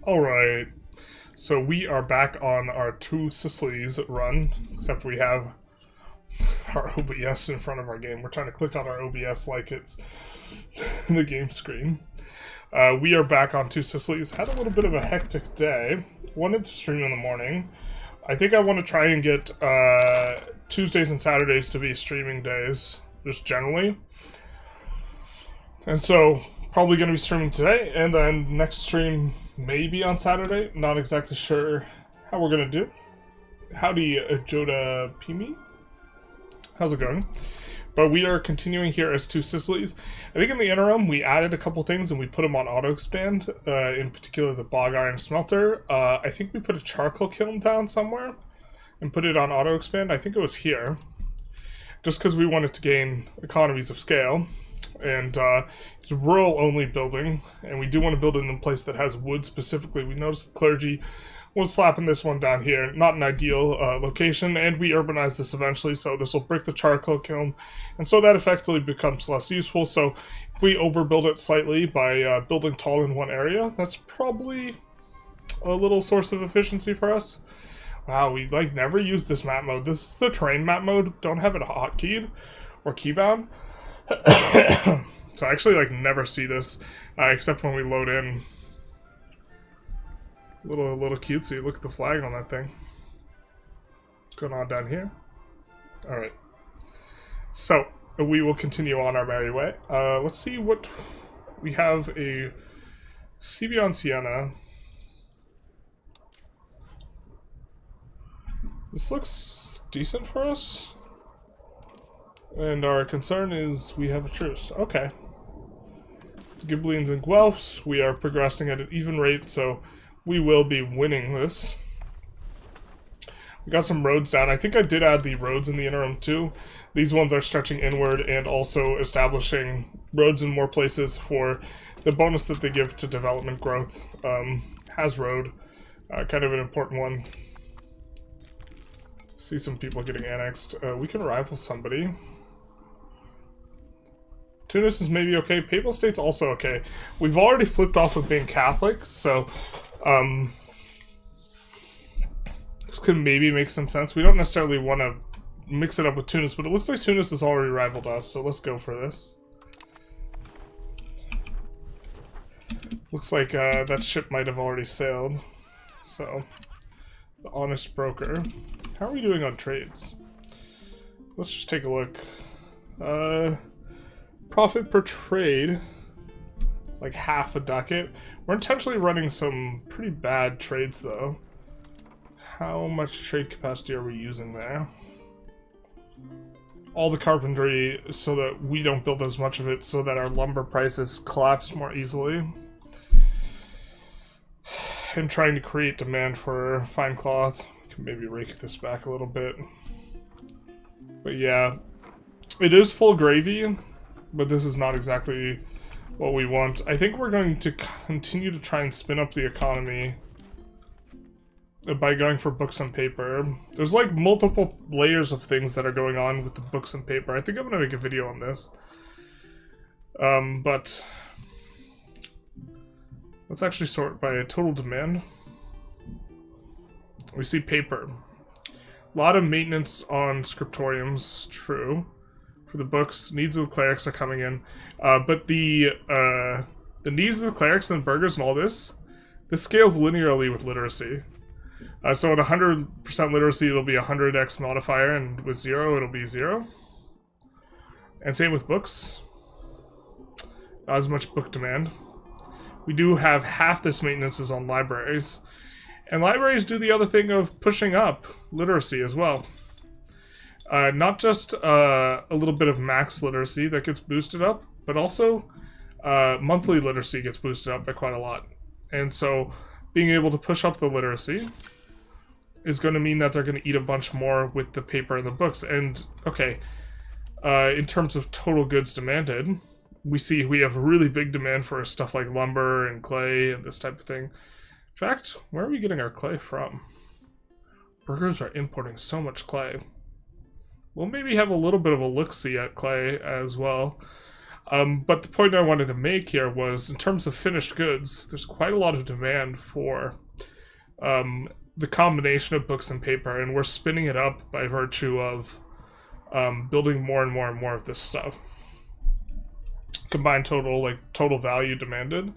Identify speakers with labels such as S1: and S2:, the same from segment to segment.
S1: Alright, so we are back on our two Sicilies run, except we have our OBS in front of our game. We're trying to click on our OBS like it's the game screen. We are back on two Sicilies. Had a little bit of a hectic day. Wanted to stream in the morning. I think I want to try and get Tuesdays and Saturdays to be streaming days, just generally. And so, probably going to be streaming today, and then next stream maybe on Saturday. Not exactly sure how we're going to do. Howdy, Joda Pimi. How's it going? But we are continuing here as two Sicilies. I think in the interim, we added a couple things and we put them on auto-expand, in particular the bog iron smelter. I think we put a charcoal kiln down somewhere and put it on auto-expand. I think it was here, just because we wanted to gain economies of scale. And it's a rural-only building, and we do want to build it in a place that has wood specifically. We noticed the clergy was slapping this one down here. Not an ideal location, and we urbanize this eventually, so this will break the charcoal kiln, and so that effectively becomes less useful. So if we overbuild it slightly by building tall in one area, that's probably a little source of efficiency for us. Wow, we like never use this map mode. This is the terrain map mode. Don't have it hotkeyed or keybound. So I actually like never see this except when we load in. Little cutesy. Look at the flag on that thing. What's going on down here? Alright. So we will continue on our merry way. Let's see what we have. A CB on Sienna. This looks decent for us. And our concern is we have a truce. Okay. Ghibellines and Guelphs, we are progressing at an even rate, so we will be winning this. We got some roads down. I think I did add the roads in the interim too. These ones are stretching inward and also establishing roads in more places for the bonus that they give to development growth. Has road, kind of an important one. See some people getting annexed. We can rival somebody. Tunis is maybe okay. Papal State's also okay. We've already flipped off of being Catholic, so this could maybe make some sense. We don't necessarily want to mix it up with Tunis, but it looks like Tunis has already rivaled us, so let's go for this. Looks like that ship might have already sailed. So, the honest broker. How are we doing on trades? Let's just take a look. Profit per trade, it's like half a ducat. We're intentionally running some pretty bad trades though. How much trade capacity are we using there? All the carpentry so that we don't build as much of it, so that our lumber prices collapse more easily. And trying to create demand for fine cloth. We can maybe rake this back a little bit. But yeah, it is full gravy. But this is not exactly what we want. I think we're going to continue to try and spin up the economy by going for books and paper. There's like multiple layers of things that are going on with the books and paper. I think I'm going to make a video on this. But let's actually sort by total demand. We see paper. A lot of maintenance on scriptoriums, true. For the books, needs of the clerics are coming in, but the needs of the clerics and burghers and all this scales linearly with literacy. So at 100% literacy, it'll be 100x modifier, and with 0, it'll be 0. And same with books. Not as much book demand. We do have half this maintenance is on libraries, and libraries do the other thing of pushing up literacy as well. Not just a little bit of max literacy that gets boosted up, but also monthly literacy gets boosted up by quite a lot. And so being able to push up the literacy is going to mean that they're going to eat a bunch more with the paper and the books. And, okay, in terms of total goods demanded, we see we have really big demand for stuff like lumber and clay and this type of thing. In fact, where are we getting our clay from? Burghers are importing so much clay. We'll maybe have a little bit of a look-see at clay as well. But the point I wanted to make here was, in terms of finished goods, there's quite a lot of demand for the combination of books and paper, and we're spinning it up by virtue of building more and more and more of this stuff. Combined total, like total value demanded.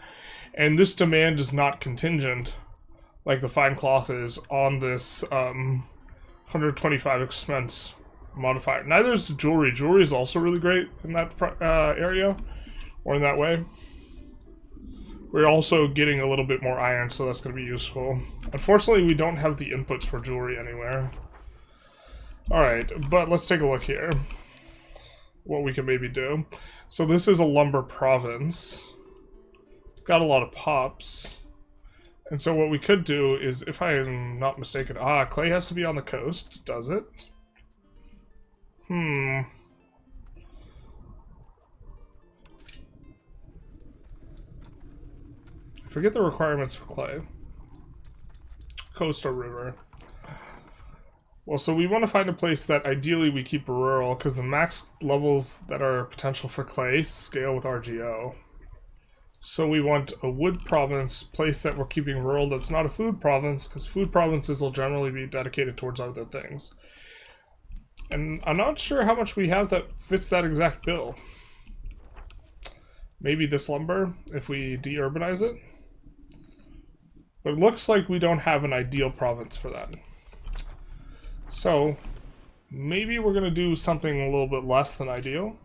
S1: And this demand is not contingent, like the fine cloth is, on this 125 expense modifier. Neither is jewelry. Jewelry is also really great in that area, or in that way. We're also getting a little bit more iron, so that's going to be useful. Unfortunately, we don't have the inputs for jewelry anywhere. Alright, but let's take a look here. What we can maybe do. So this is a lumber province. It's got a lot of pops. And so what we could do is, if I am not mistaken... clay has to be on the coast, does it? I forget the requirements for clay. Coast or river. Well, so we want to find a place that ideally we keep rural, because the max levels that are potential for clay scale with RGO. So we want a wood province, place that we're keeping rural that's not a food province, because food provinces will generally be dedicated towards other things. And I'm not sure how much we have that fits that exact bill. Maybe this lumber, if we de-urbanize it. But it looks like we don't have an ideal province for that. So, maybe we're going to do something a little bit less than ideal.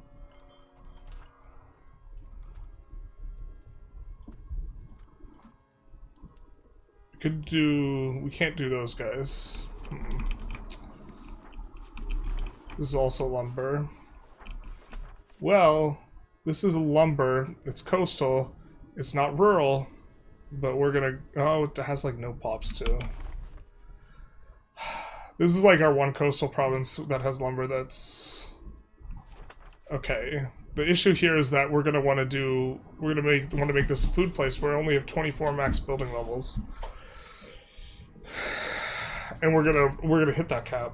S1: We can't do those guys. This is also lumber. Well, this is a lumber, it's coastal, it's not rural, but we're gonna... Oh, it has like no pops too. This is like our one coastal province that has lumber that's... Okay. The issue here is that we're gonna want to do... want to make this a food place where we only have 24 max building levels. And we're gonna hit that cap.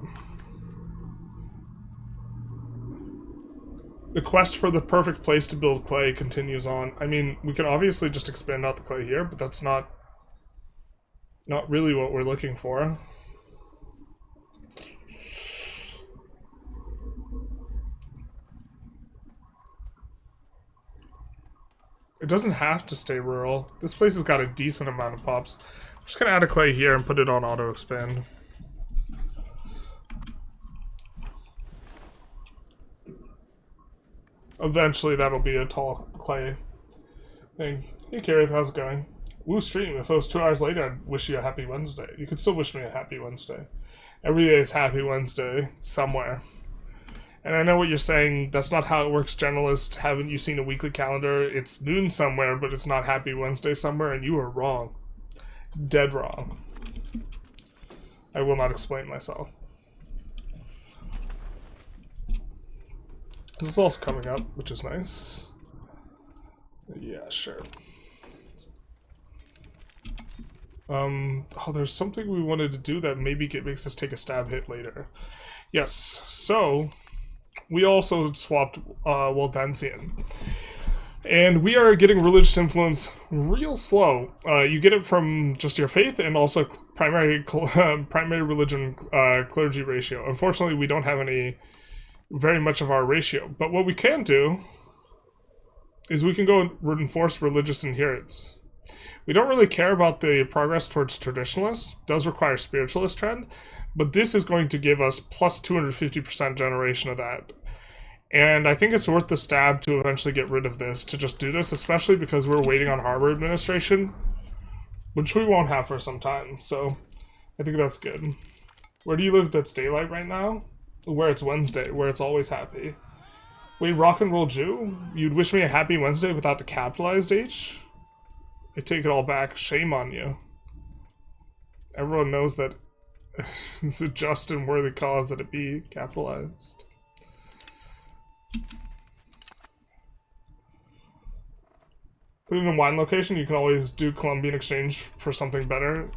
S1: The quest for the perfect place to build clay continues on. I mean, we can obviously just expand out the clay here, but that's not really what we're looking for. It doesn't have to stay rural. This place has got a decent amount of pops. I'm just gonna add a clay here and put it on auto expand. Eventually that'll be a tall clay thing. Hey Kareth, how's it going? Woo stream, if it was 2 hours later, I'd wish you a happy Wednesday. You could still wish me a happy Wednesday. Every day is happy Wednesday, somewhere. And I know what you're saying, that's not how it works, generalist. Haven't you seen a weekly calendar? It's noon somewhere, but it's not happy Wednesday somewhere, and you are wrong. Dead wrong. I will not explain myself. This is also coming up, which is nice. Yeah, sure. Oh, there's something we wanted to do that maybe makes us take a stab hit later. Yes, so we also swapped Waldensian. And we are getting religious influence real slow. You get it from just your faith and also primary religion clergy ratio. Unfortunately, we don't have very much of our ratio. But what we can do is we can go and enforce religious adherence. We don't really care about the progress towards traditionalist. It does require spiritualist trend, but this is going to give us plus 250% generation of that. And I think it's worth the stab to eventually get rid of this, to just do this, especially because we're waiting on harbor administration, which we won't have for some time, so I think that's good. Where do you live that's daylight right now? Where it's Wednesday, where it's always happy. Wait, rock and roll Jew? You'd wish me a happy Wednesday without the capitalized H? I take it all back. Shame on you. Everyone knows that it's a just and worthy cause that it be capitalized. Put it in a wine location, you can always do Colombian exchange for something better,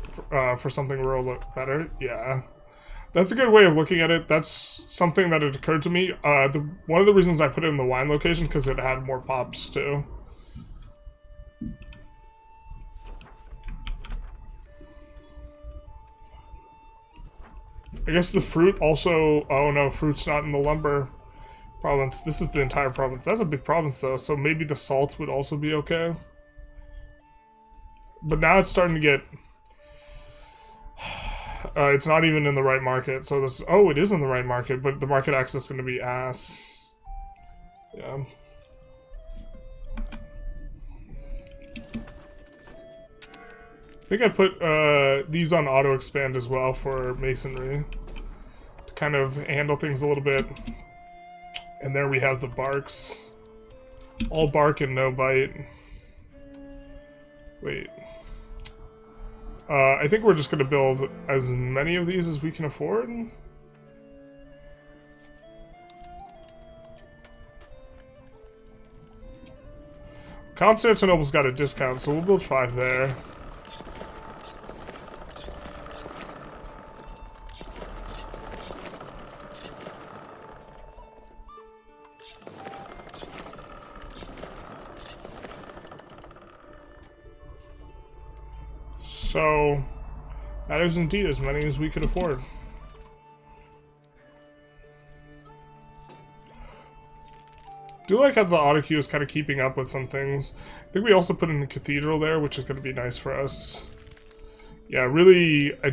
S1: for something rural better. Yeah. That's a good way of looking at it. That's something that had occurred to me. One of the reasons I put it in the wine location because it had more pops too. I guess the fruit also... Oh no, fruit's not in the lumber province. This is the entire province. That's a big province though, so maybe the salts would also be okay. But now it's starting to get... it's not even in the right market, so this... Oh, it is in the right market, but the market access is going to be ass. Yeah. I think I put these on auto expand as well for masonry to kind of handle things a little bit. And there we have the barks. All bark and no bite. Wait. I think we're just going to build as many of these as we can afford. Constantinople's got a discount, so we'll build 5 there. So, that is indeed as many as we could afford. Do like how the auto queue is kind of keeping up with some things. I think we also put in a cathedral there, which is going to be nice for us. Yeah, really, I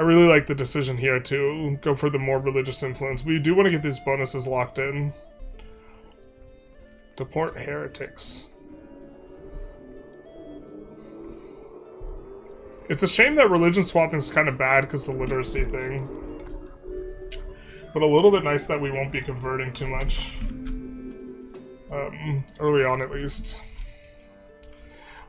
S1: really like the decision here to go for the more religious influence. We do want to get these bonuses locked in. Deport heretics. It's a shame that religion swapping is kind of bad because of the literacy thing. But a little bit nice that we won't be converting too much. Early on at least.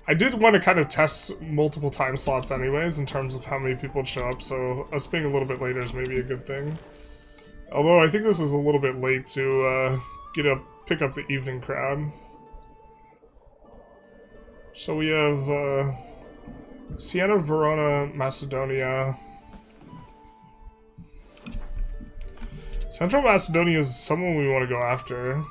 S1: I did want to kind of test multiple time slots anyways in terms of how many people would show up, so us being a little bit later is maybe a good thing. Although I think this is a little bit late to pick up the evening crowd. So we have Siena, Verona, Macedonia. Central Macedonia is someone we want to go after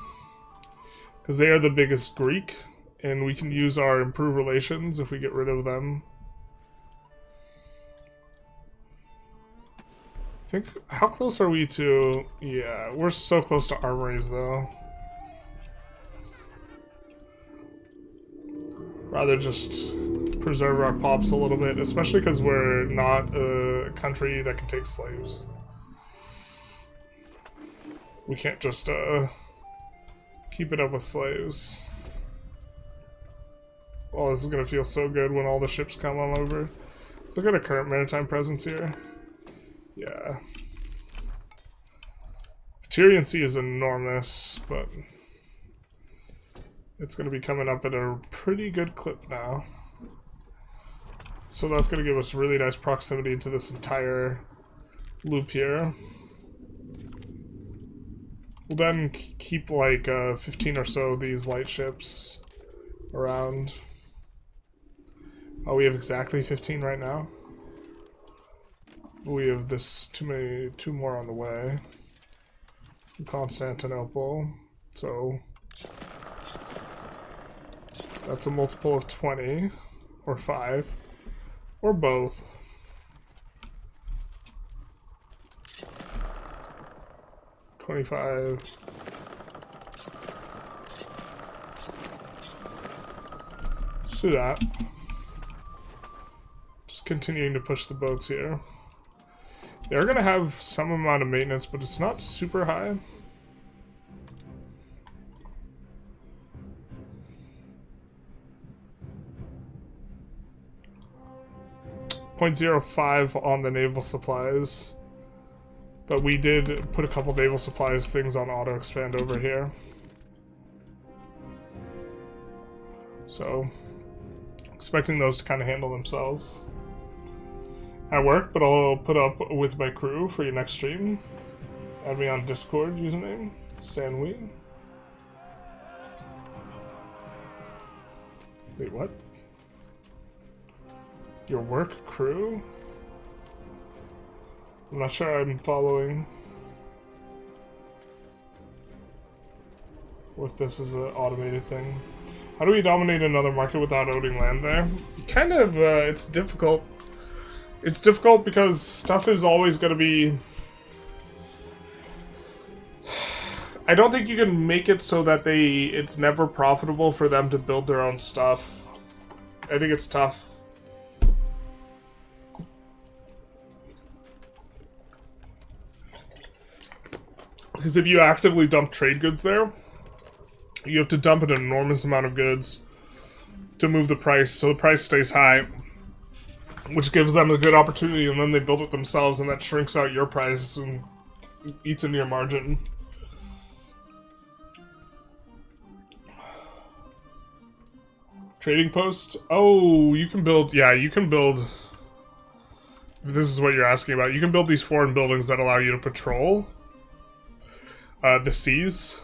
S1: because they are the biggest Greek, and we can use our improved relations if we get rid of them. I think, how close are we to... Yeah, we're so close to armories though. Rather just preserve our pops a little bit, especially because we're not a country that can take slaves. We can't just keep it up with slaves. Oh, this is gonna feel so good when all the ships come on over. Let's look at our current maritime presence here. Yeah. The Tyrian Sea is enormous, but it's gonna be coming up at a pretty good clip now. So that's gonna give us really nice proximity to this entire loop here. We'll then keep like 15 or so of these light ships around. Oh, we have exactly 15 right now. We have two more on the way. From Constantinople. So that's a multiple of 20 or 5 or both. $25. Let's do that. Just continuing to push the boats here. They're gonna have some amount of maintenance, but it's not super high. .05 on the naval supplies. But we did put a couple naval supplies things on auto expand over here. So, expecting those to kind of handle themselves. At work, but I'll put up with my crew for your next stream. Add me on Discord username, Sanwi. Wait, what? Your work crew? I'm not sure I'm following. Or if this is an automated thing. How do we dominate another market without owning land there? Kind of, it's difficult. It's difficult because stuff is always going to be... I don't think you can make it so that it's never profitable for them to build their own stuff. I think it's tough. Because if you actively dump trade goods there, you have to dump an enormous amount of goods to move the price, so the price stays high, which gives them a good opportunity, and then they build it themselves, and that shrinks out your price and eats into your margin. Trading post? Oh, you can build... Yeah, you can build... If this is what you're asking about, you can build these foreign buildings that allow you to patrol the seas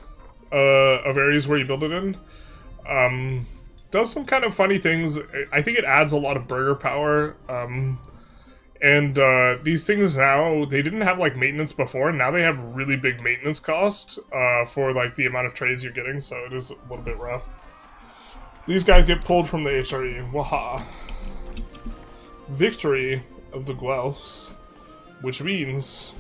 S1: of areas where you build it in. Does some kind of funny things. I think it adds a lot of burger power. And these things now, they didn't have like maintenance before. Now they have really big maintenance cost for like the amount of trades you're getting, so it is a little bit rough. These guys get pulled from the HRE. Waha. Victory of the Guelphs, which means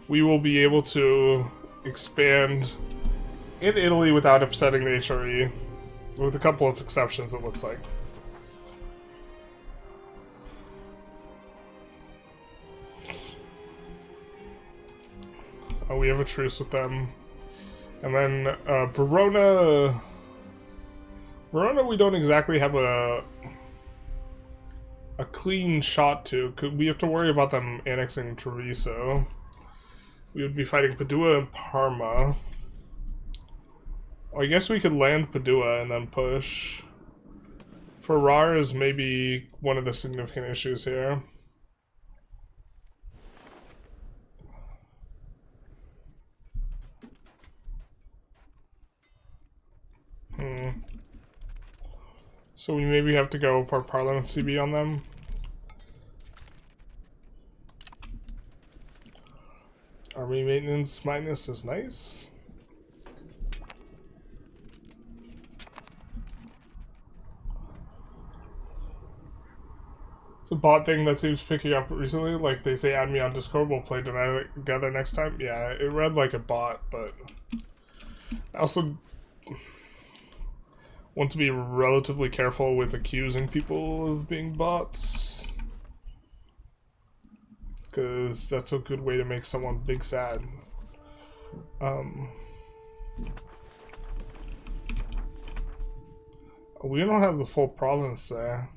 S1: we will be able to expand in Italy without upsetting the HRE, with a couple of exceptions, it looks like. Oh, we have a truce with them. And then Verona... Verona we don't exactly have a clean shot to. We have to worry about them annexing Treviso. We would be fighting Padua and Parma. Well, I guess we could land Padua and then push. Ferrara is maybe one of the significant issues here. So we maybe have to go for Parliament CB on them. Army maintenance minus is nice. It's a bot thing that seems picking up recently. Like they say, add me on Discord, we'll play together next time. Yeah, it read like a bot, but I also want to be relatively careful with accusing people of being bots, because that's a good way to make someone big sad. We don't have the full province there.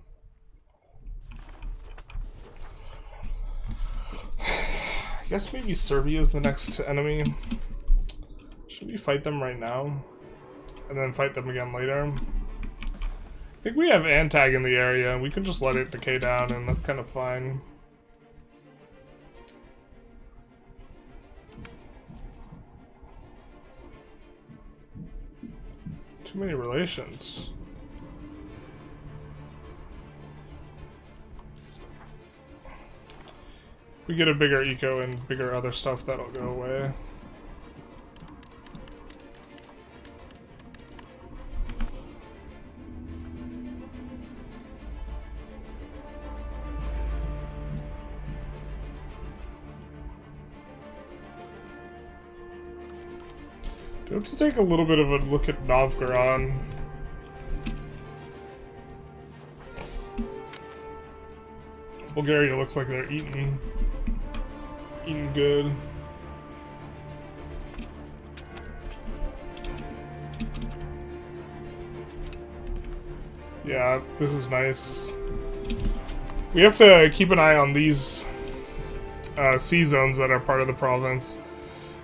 S1: I guess maybe Serbia is the next enemy. Should we fight them right now? And then fight them again later? I think we have Antag in the area. We can just let it decay down, and that's kind of fine. Too many relations. If we get a bigger eco and bigger other stuff, that'll go away. Do we have to take a little bit of a look at Novgorod? Bulgaria looks like they're eating good. Yeah, this is nice. We have to keep an eye on these sea zones that are part of the province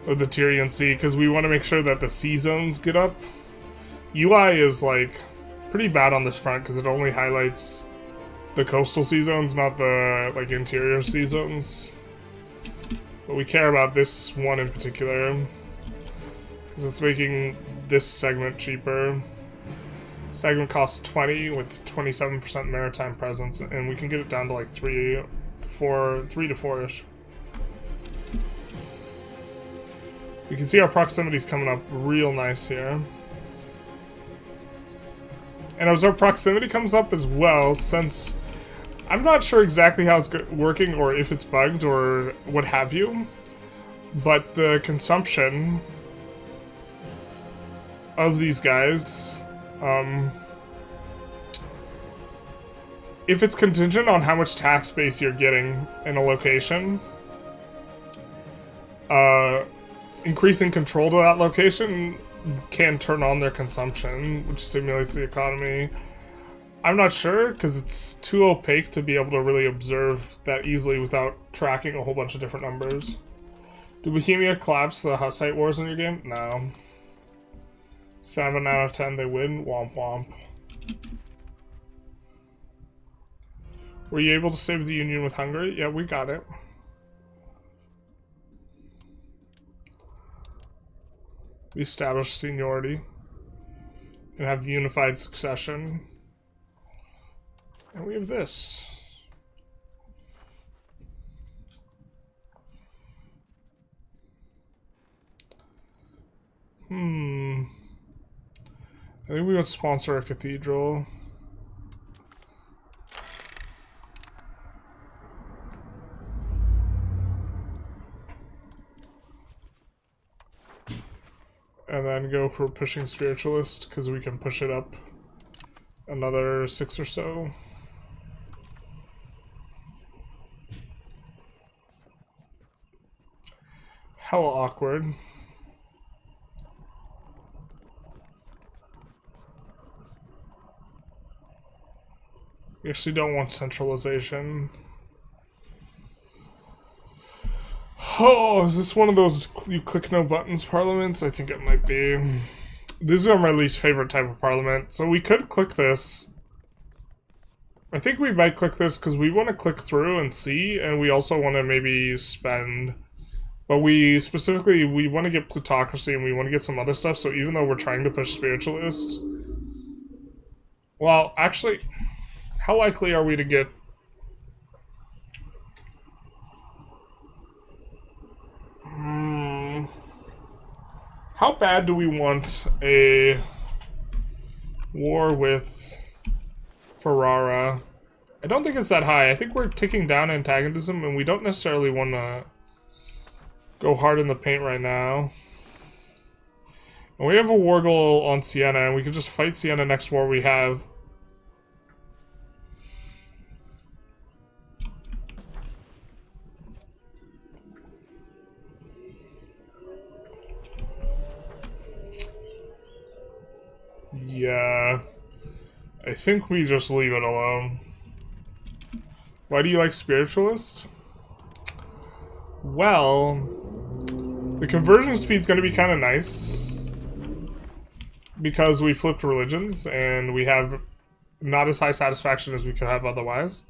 S1: of the Tyrian Sea, because we want to make sure that the sea zones get up. UI is like pretty bad on this front because it only highlights the coastal sea zones, not the like interior sea zones. But we care about this one in particular because it's making this segment cheaper. Segment costs 20 with 27% maritime presence, and we can get it down to like 3 3 to 4-ish. You can see our proximity's coming up real nice here. And as our proximity comes up as well, since I'm not sure exactly how it's working or if it's bugged or what have you, but the consumption of these guys, if it's contingent on how much tax base you're getting in a location, increasing control to that location can turn on their consumption, which stimulates the economy. I'm not sure, because it's too opaque to be able to really observe that easily without tracking a whole bunch of different numbers. Did Bohemia collapse the Hussite wars in your game? No. 7 out of 10 they win? Womp womp. Were you able to save the union with Hungary? Yeah, we got it. We established seniority and have unified succession. And we have this. I think we would sponsor a cathedral. And then go for pushing Spiritualist, because we can push it up another 6 or so. Hella awkward. We actually don't want centralization. Oh, is this one of those you click no buttons parliaments? I think it might be. These are my least favorite type of parliament. So we could click this. I think we might click this because we want to click through and see, and we also want to maybe spend. But we specifically, we want to get plutocracy and we want to get some other stuff, so even though we're trying to push spiritualists... Well, actually, how likely are we to get... How bad do we want a war with Ferrara? I don't think it's that high. I think we're ticking down antagonism, and we don't necessarily want to go hard in the paint right now. And we have a war goal on Siena, and we can just fight Siena next war we have. Yeah, I think we just leave it alone. Why do you like Spiritualist? Well, the conversion speed's going to be kind of nice because we flipped religions and we have not as high satisfaction as we could have otherwise.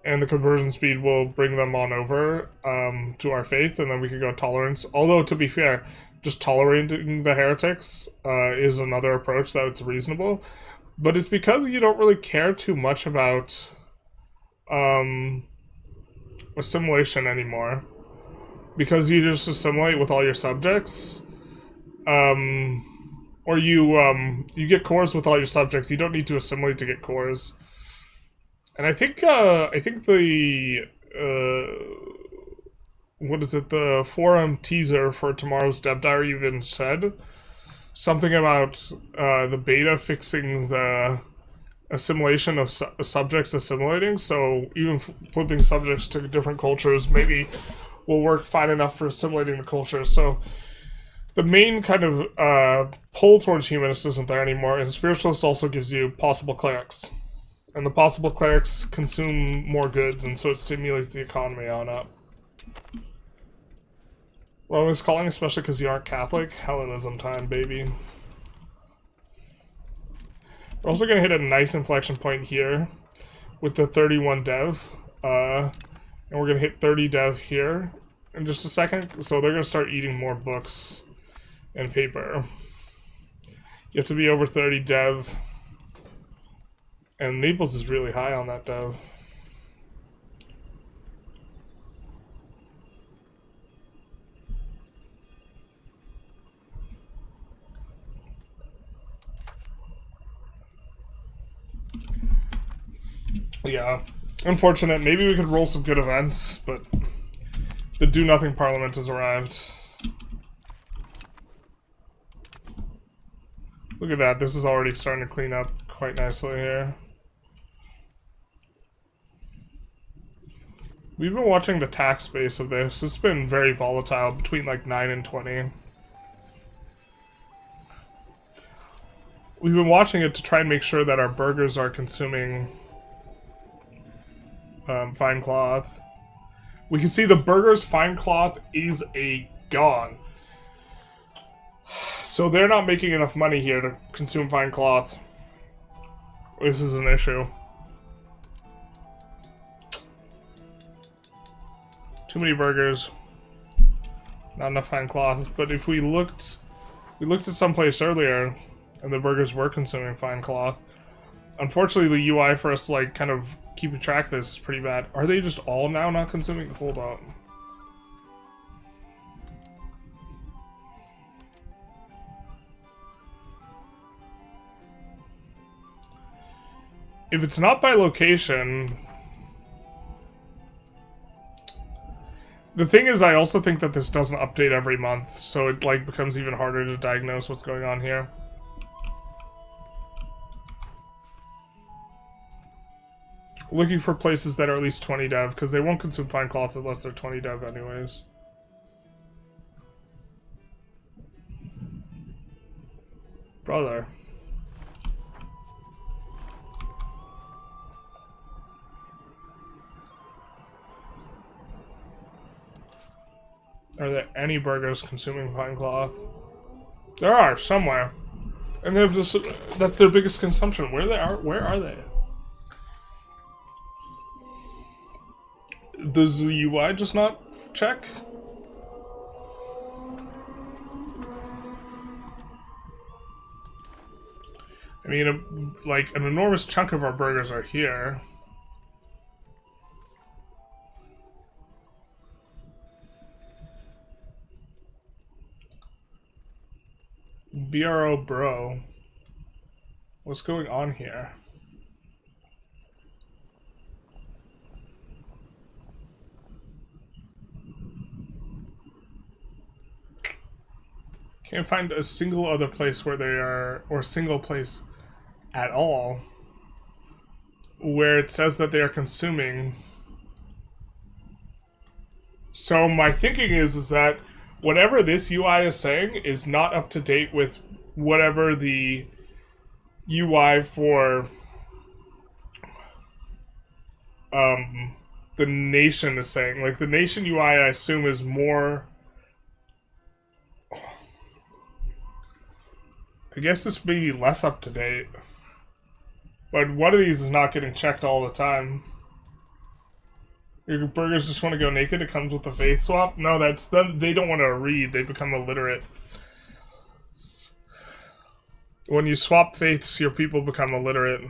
S1: And the conversion speed will bring them on over to our faith, and then we can go tolerance. Although, to be fair, just tolerating the heretics is another approach that's reasonable. But it's because you don't really care too much about assimilation anymore. Because you just assimilate with all your subjects. Or you get cores with all your subjects. You don't need to assimilate to get cores. And I think the what is it? The forum teaser for tomorrow's dev diary even said something about the beta fixing the assimilation of subjects assimilating. So even flipping subjects to different cultures maybe will work fine enough for assimilating the culture. So the main kind of pull towards humanist isn't there anymore, and spiritualist also gives you possible clerics. And the possible clerics consume more goods, and so it stimulates the economy on up. Well, I was calling especially because you aren't Catholic. Hellenism time, baby. We're also going to hit a nice inflection point here with the 31 dev. And we're going to hit 30 dev here in just a second. So they're going to start eating more books and paper. You have to be over 30 dev. And Naples is really high on that dev. Yeah. Unfortunate. Maybe we could roll some good events, but the do-nothing parliament has arrived. Look at that. This is already starting to clean up quite nicely here. We've been watching the tax base of this. It's been very volatile, between like 9 and 20. We've been watching it to try and make sure that our burghers are consuming fine cloth. We can see the burghers' fine cloth is gone. So they're not making enough money here to consume fine cloth. This is an issue. Too many burghers. Not enough fine cloth. But if we looked at someplace earlier, and the burghers were consuming fine cloth. Unfortunately, the UI for us, like, kind of keeping track of this is pretty bad. Are they just all now not consuming? Hold on. If it's not by location... The thing is, I also think that this doesn't update every month, so it, like, becomes even harder to diagnose what's going on here. Looking for places that are at least 20 dev, because they won't consume fine cloth unless they're 20 dev anyways. Brother. Are there any burghers consuming fine cloth? There are, somewhere. And they've just, that's their biggest consumption. Where are they? Does the UI just not check? I mean, like, an enormous chunk of our burghers are here. BRO bro. What's going on here? Can't find a single other place where they are, or single place at all, where it says that they are consuming. So my thinking is that whatever this UI is saying is not up to date with whatever the UI for the nation is saying. Like, the nation UI, I assume, is more... I guess this may be less up to date. But one of these is not getting checked all the time. Your burghers just want to go naked? It comes with the faith swap? No, that's them. They don't want to read. They become illiterate. When you swap faiths, your people become illiterate. You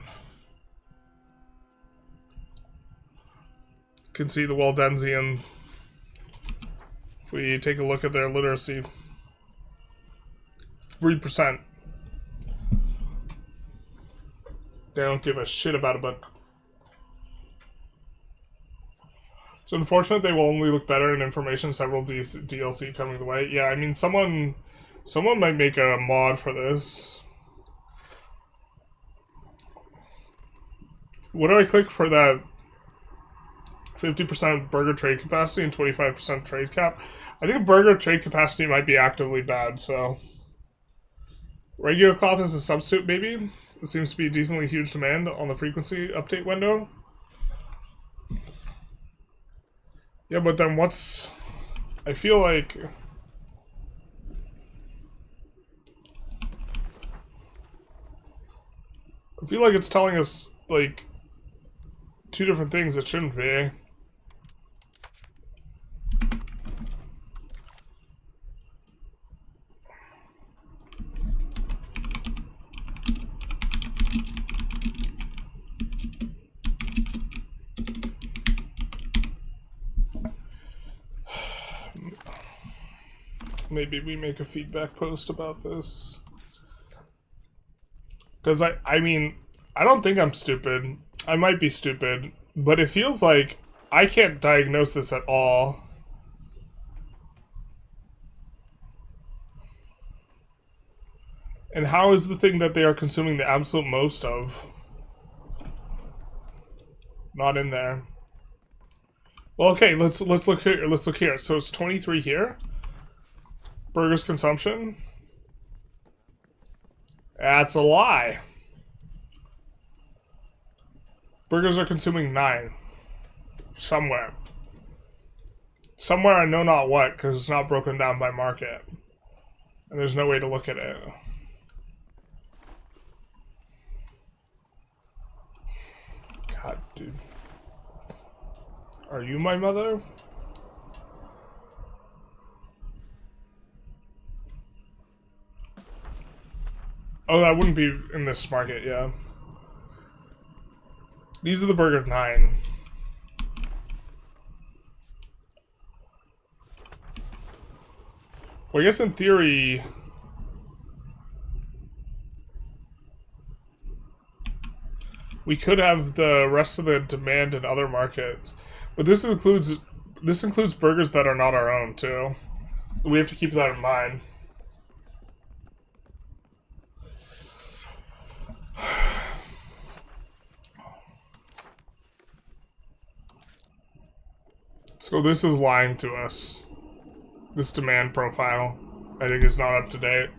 S1: can see the Waldensian. If we take a look at their literacy, 3%. They don't give a shit about a book. So unfortunate they will only look better in information. Several DLC coming the way. Yeah, I mean, someone might make a mod for this. What do I click for that? 50% burger trade capacity and 25% trade cap. I think burger trade capacity might be actively bad, so... Regular cloth as a substitute, maybe? There seems to be a decently huge demand on the frequency update window. Yeah, but then what's... I feel like... it's telling us, like, two different things it shouldn't be. Maybe we make a feedback post about this. Because I mean, I don't think I'm stupid. I might be stupid, but it feels like I can't diagnose this at all. And how is the thing that they are consuming the absolute most of not in there? Well, okay, let's look here. Let's look here. So it's 23 here. Burgers consumption. That's a lie. Burgers are consuming 9. Somewhere. Somewhere I know not what, because it's not broken down by market. And there's no way to look at it. God, dude. Are you my mother? Oh, that wouldn't be in this market, yeah. These are the burgers 9. Well, I guess in theory... we could have the rest of the demand in other markets. But this includes burgers that are not our own, too. We have to keep that in mind. So this is lying to us. This demand profile, I think, is not up to date.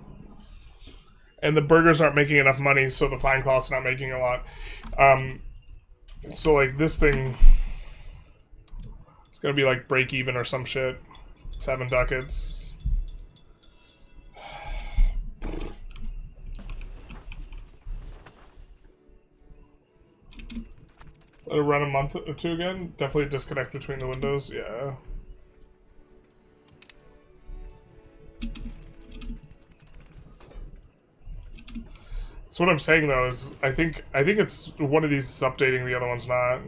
S1: And the burgers aren't making enough money, so the fine cloth's not making a lot. So, like, this thing... it's gonna be, like, break even or some shit. 7 ducats. Let it run a month or 2 again. Definitely a disconnect between the windows. Yeah. So what I'm saying though is, I think it's one of these is updating, the other one's not.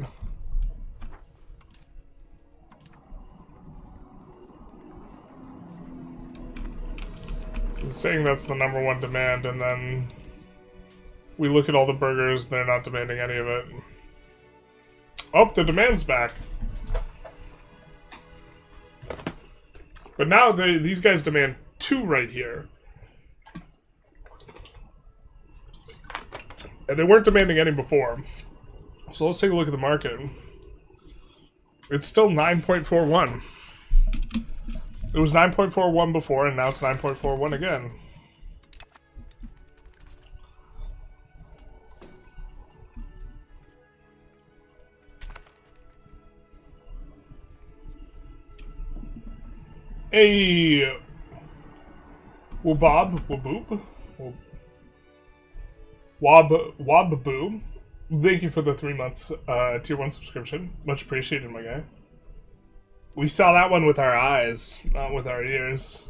S1: It's saying that's the #1 demand, and then we look at all the burgers, they're not demanding any of it. Oh, the demand's back. But now these guys demand 2 right here. And they weren't demanding any before. So let's take a look at the market. It's still 9.41. It was 9.41 before, and now it's 9.41 again. Hey, Wabob, Waboop, Wababoo. Thank you for the 3 months tier 1 subscription. Much appreciated, my guy. We saw that one with our eyes, not with our ears.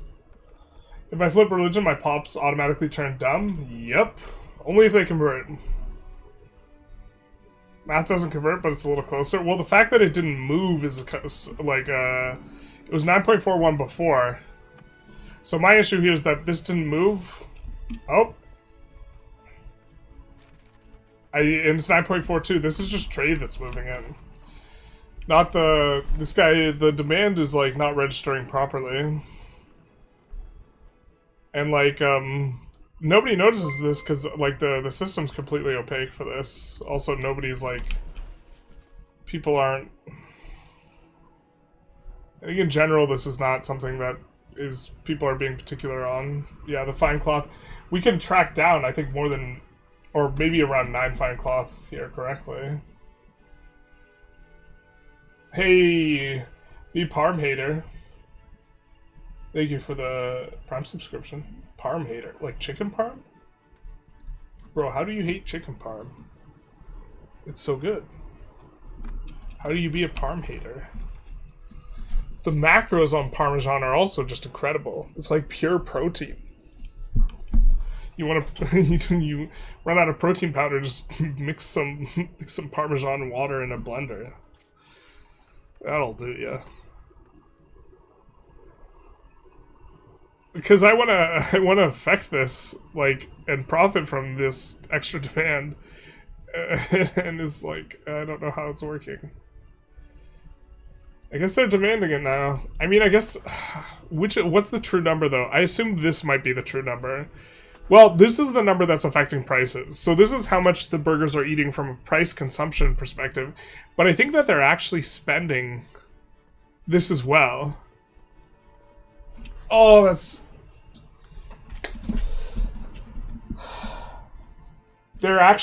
S1: If I flip religion, my pops automatically turn dumb? Yep. Only if they convert. Math doesn't convert, but it's a little closer. Well, the fact that it didn't move is like, it was 9.41 before. So my issue here is that this didn't move. Oh. And it's 9.42. This is just trade that's moving in. Not this guy, the demand is like not registering properly. And like, nobody notices this because like the system's completely opaque for this. Also, nobody's like, people aren't, I think in general this is not something that people are being particular on. Yeah, the fine cloth, we can track down, I think, more than, or maybe around 9 fine cloths here correctly. Hey, the Parm hater. Thank you for the Prime subscription. Parm hater, like chicken parm? Bro, how do you hate chicken parm? It's so good. How do you be a parm hater? The macros on Parmesan are also just incredible. It's like pure protein. You want to you run out of protein powder, just mix some Parmesan water in a blender. That'll do ya. Because I wanna affect this, like, and profit from this extra demand, and is like, I don't know how it's working. I guess they're demanding it now. I mean, I guess, what's the true number though? I assume this might be the true number. Well, this is the number that's affecting prices. So this is how much the burgers are eating from a price consumption perspective. But I think that they're actually spending this as well. Oh, that's... They're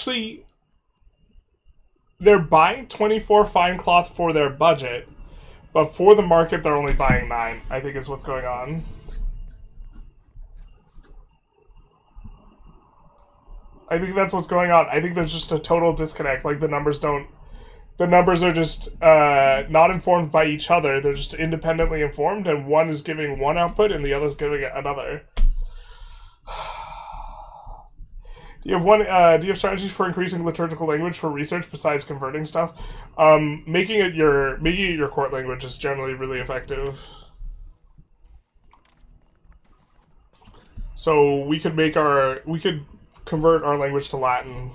S1: buying 24 fine cloth for their budget, but for the market they're only buying 9, I think is what's going on. I think that's what's going on. I think there's just a total disconnect. Like, the numbers are just not informed by each other. They're just independently informed, and one is giving one output and the other's giving another. Do you have strategies for increasing liturgical language for research besides converting stuff? Making it your court language is generally really effective. So we could convert our language to Latin,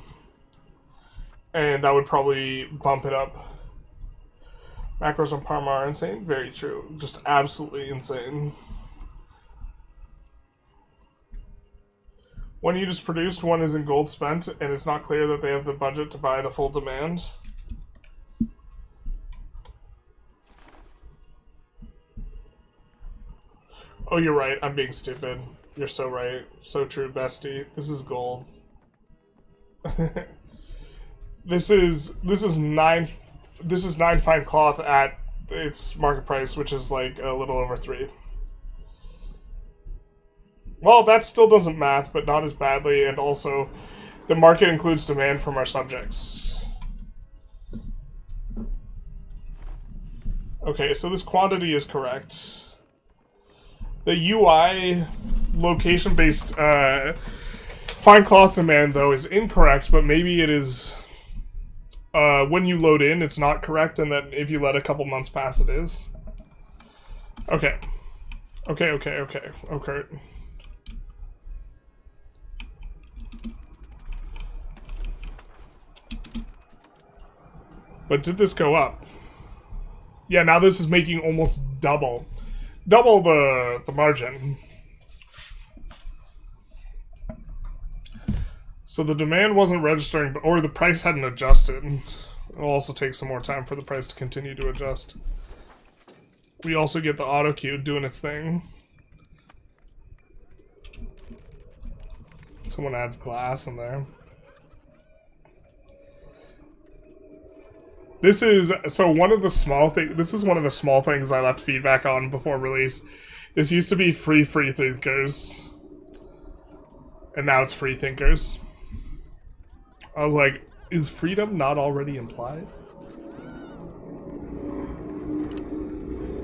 S1: and that would probably bump it up. Macros on Parma are insane. Very true. Just absolutely insane. One unit is produced, one is in gold spent, and it's not clear that they have the budget to buy the full demand. Oh, you're right. I'm being stupid. You're so right. So true, bestie. This is gold. This is 9 fine cloth at its market price, which is like a little over 3. Well, that still doesn't math, but not as badly, and also the market includes demand from our subjects. Okay, so this quantity is correct. The UI location-based fine cloth demand, though, is incorrect, but maybe it is... when you load in, it's not correct, and then if you let a couple months pass, it is. Okay. Okay. But did this go up? Yeah, now this is making almost double the margin. So the demand wasn't registering, or the price hadn't adjusted. It'll also take some more time for the price to continue to adjust. We also get the auto queue doing its thing. Someone adds glass in there. This is one of the small things I left feedback on before release. This used to be free thinkers, and now it's free thinkers. I was like, is freedom not already implied?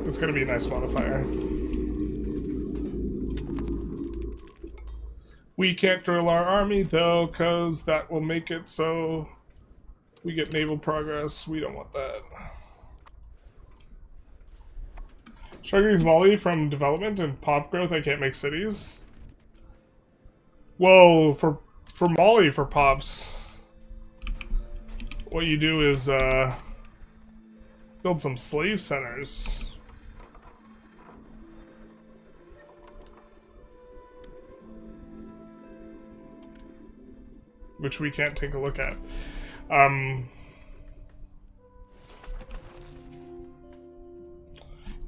S1: It's gonna be a nice modifier. We can't drill our army though, cause that will make it so we get naval progress. We don't want that. Struggling Molly from development and pop growth. I can't make cities. Whoa, for Molly, for pops, what you do is build some slave centers. Which we can't take a look at.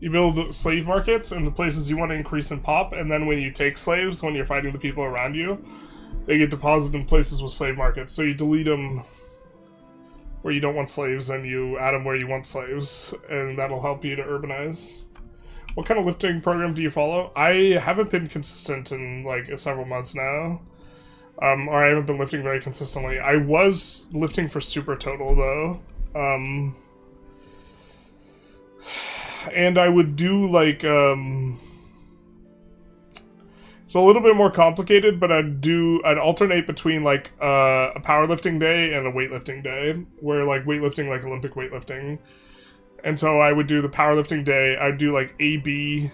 S1: You build slave markets in the places you want to increase in pop, and then when you take slaves, when you're fighting the people around you, they get deposited in places with slave markets. So you delete them where you don't want slaves, and you add them where you want slaves, and that'll help you to urbanize. What kind of lifting program do you follow? I haven't been consistent in like several months now. Or I haven't been lifting very consistently. I was lifting for super total though. And I would do like, it's a little bit more complicated, but I'd alternate between like a powerlifting day and a weightlifting day, where like weightlifting, like Olympic weightlifting. And so I would do the powerlifting day, I'd do like AB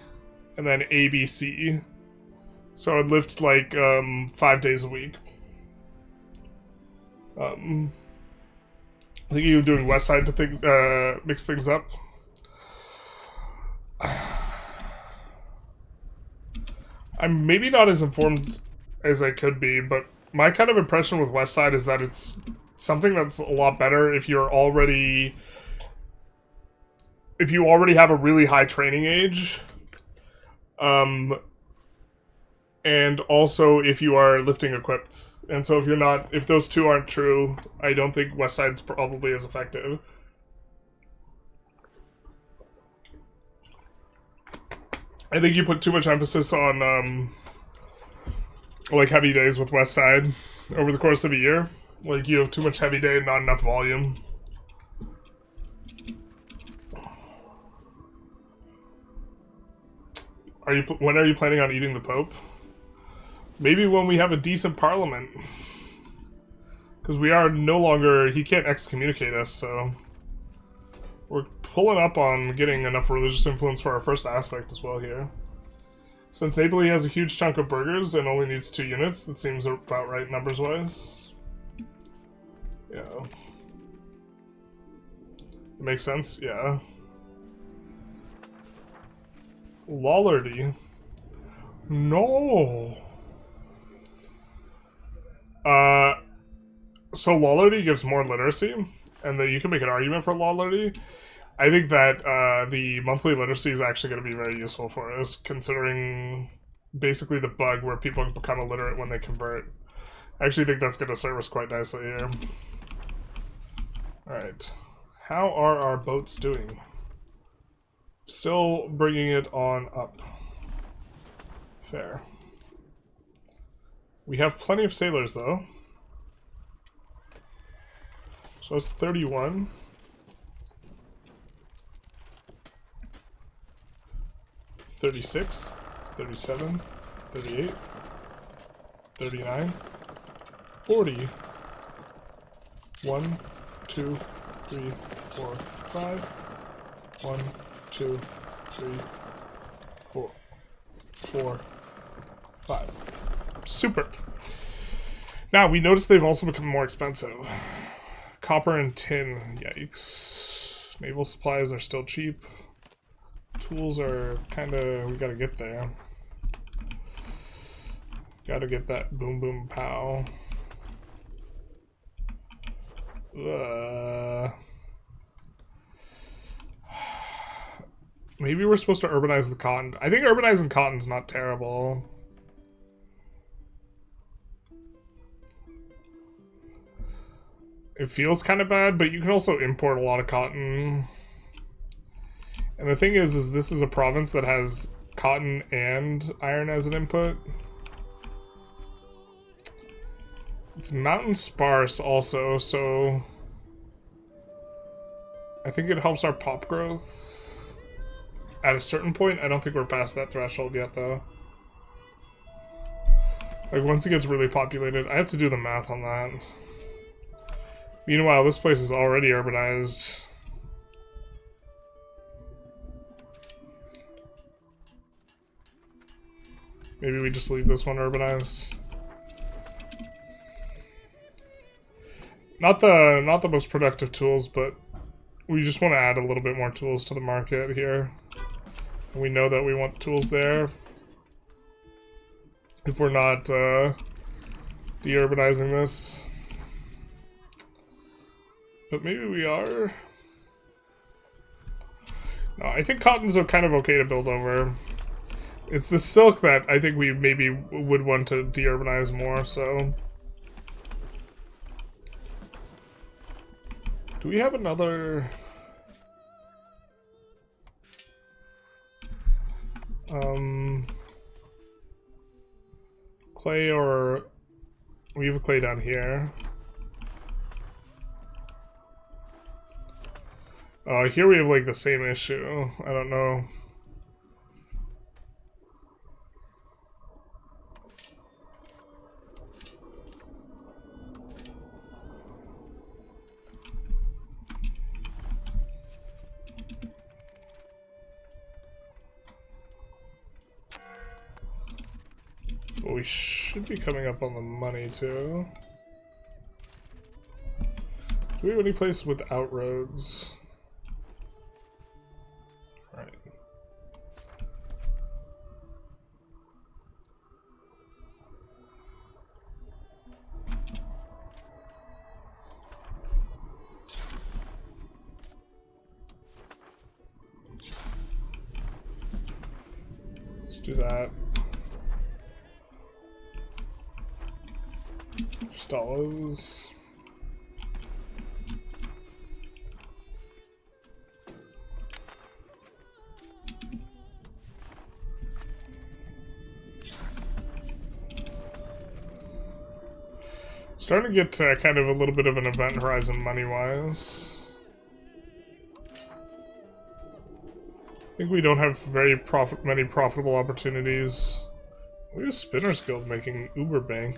S1: and then ABC. So I'd lift like 5 days a week. I think you're doing west side to think, mix things up. I'm maybe not as informed as I could be, but my kind of impression with west side is that it's something that's a lot better if you already have a really high training age, and also if you are lifting equipped. And so if those two aren't true, I don't think west side's probably as effective. I think you put too much emphasis on like heavy days with west side over the course of a year. Like you have too much heavy day and not enough volume. When are you planning on eating the Pope? Maybe when we have a decent parliament. Because we are no longer... He can't excommunicate us, so... We're pulling up on getting enough religious influence for our first aspect as well here. Since Naples has a huge chunk of burghers and only needs 2 units, that seems about right numbers-wise. Yeah. It makes sense? Yeah. Lollardy. No! So Lollardy gives more literacy, and that you can make an argument for Lollardy. I think that the monthly literacy is actually going to be very useful for us, considering basically the bug where people become illiterate when they convert. I actually think that's going to serve us quite nicely here. Alright. How are our boats doing? Still bringing it on up. Fair. We have plenty of sailors, though. So it's 31. 36. 37. 38. 39. 40. 1, 2, 3, 4, 5. 1, 2, 3, 4. 4, 5. Super. Now, we notice they've also become more expensive. Copper and tin. Yikes. Naval supplies are still cheap. Tools are kind of... We gotta get there. Gotta get that boom boom pow. Maybe we're supposed to urbanize the cotton. I think urbanizing cotton's not terrible. It feels kind of bad, but you can also import a lot of cotton. And the thing is this is a province that has cotton and iron as an input. It's mountain sparse also, so... I think it helps our pop growth. At a certain point, I don't think we're past that threshold yet, though. Like, once it gets really populated, I have to do the math on that. Meanwhile, this place is already urbanized. Maybe we just leave this one urbanized. Not the most productive tools, but we just want to add a little bit more tools to the market here. And we know that we want tools there. If we're not de-urbanizing this. But maybe we are. No, I think cotton's kind of okay to build over. It's the silk that I think we maybe would want to de-urbanize more, so... Do we have another... clay, or... We have a clay down here. Here we have, like, the same issue. I don't know. But we should be coming up on the money, too. Do we have any place without roads? Right. Let's do that. Just all those. Starting to get kind of a little bit of an event horizon money-wise. I think we don't have many profitable opportunities. We have Spinners Guild making Uber Bank.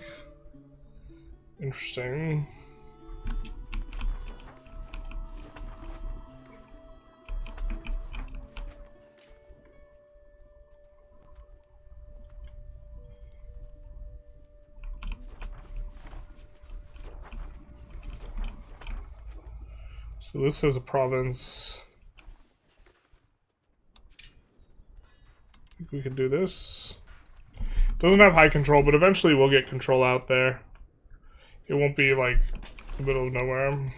S1: Interesting. So this is a province. I think we can do this. Doesn't have high control, but eventually we'll get control out there. It won't be like the middle of nowhere.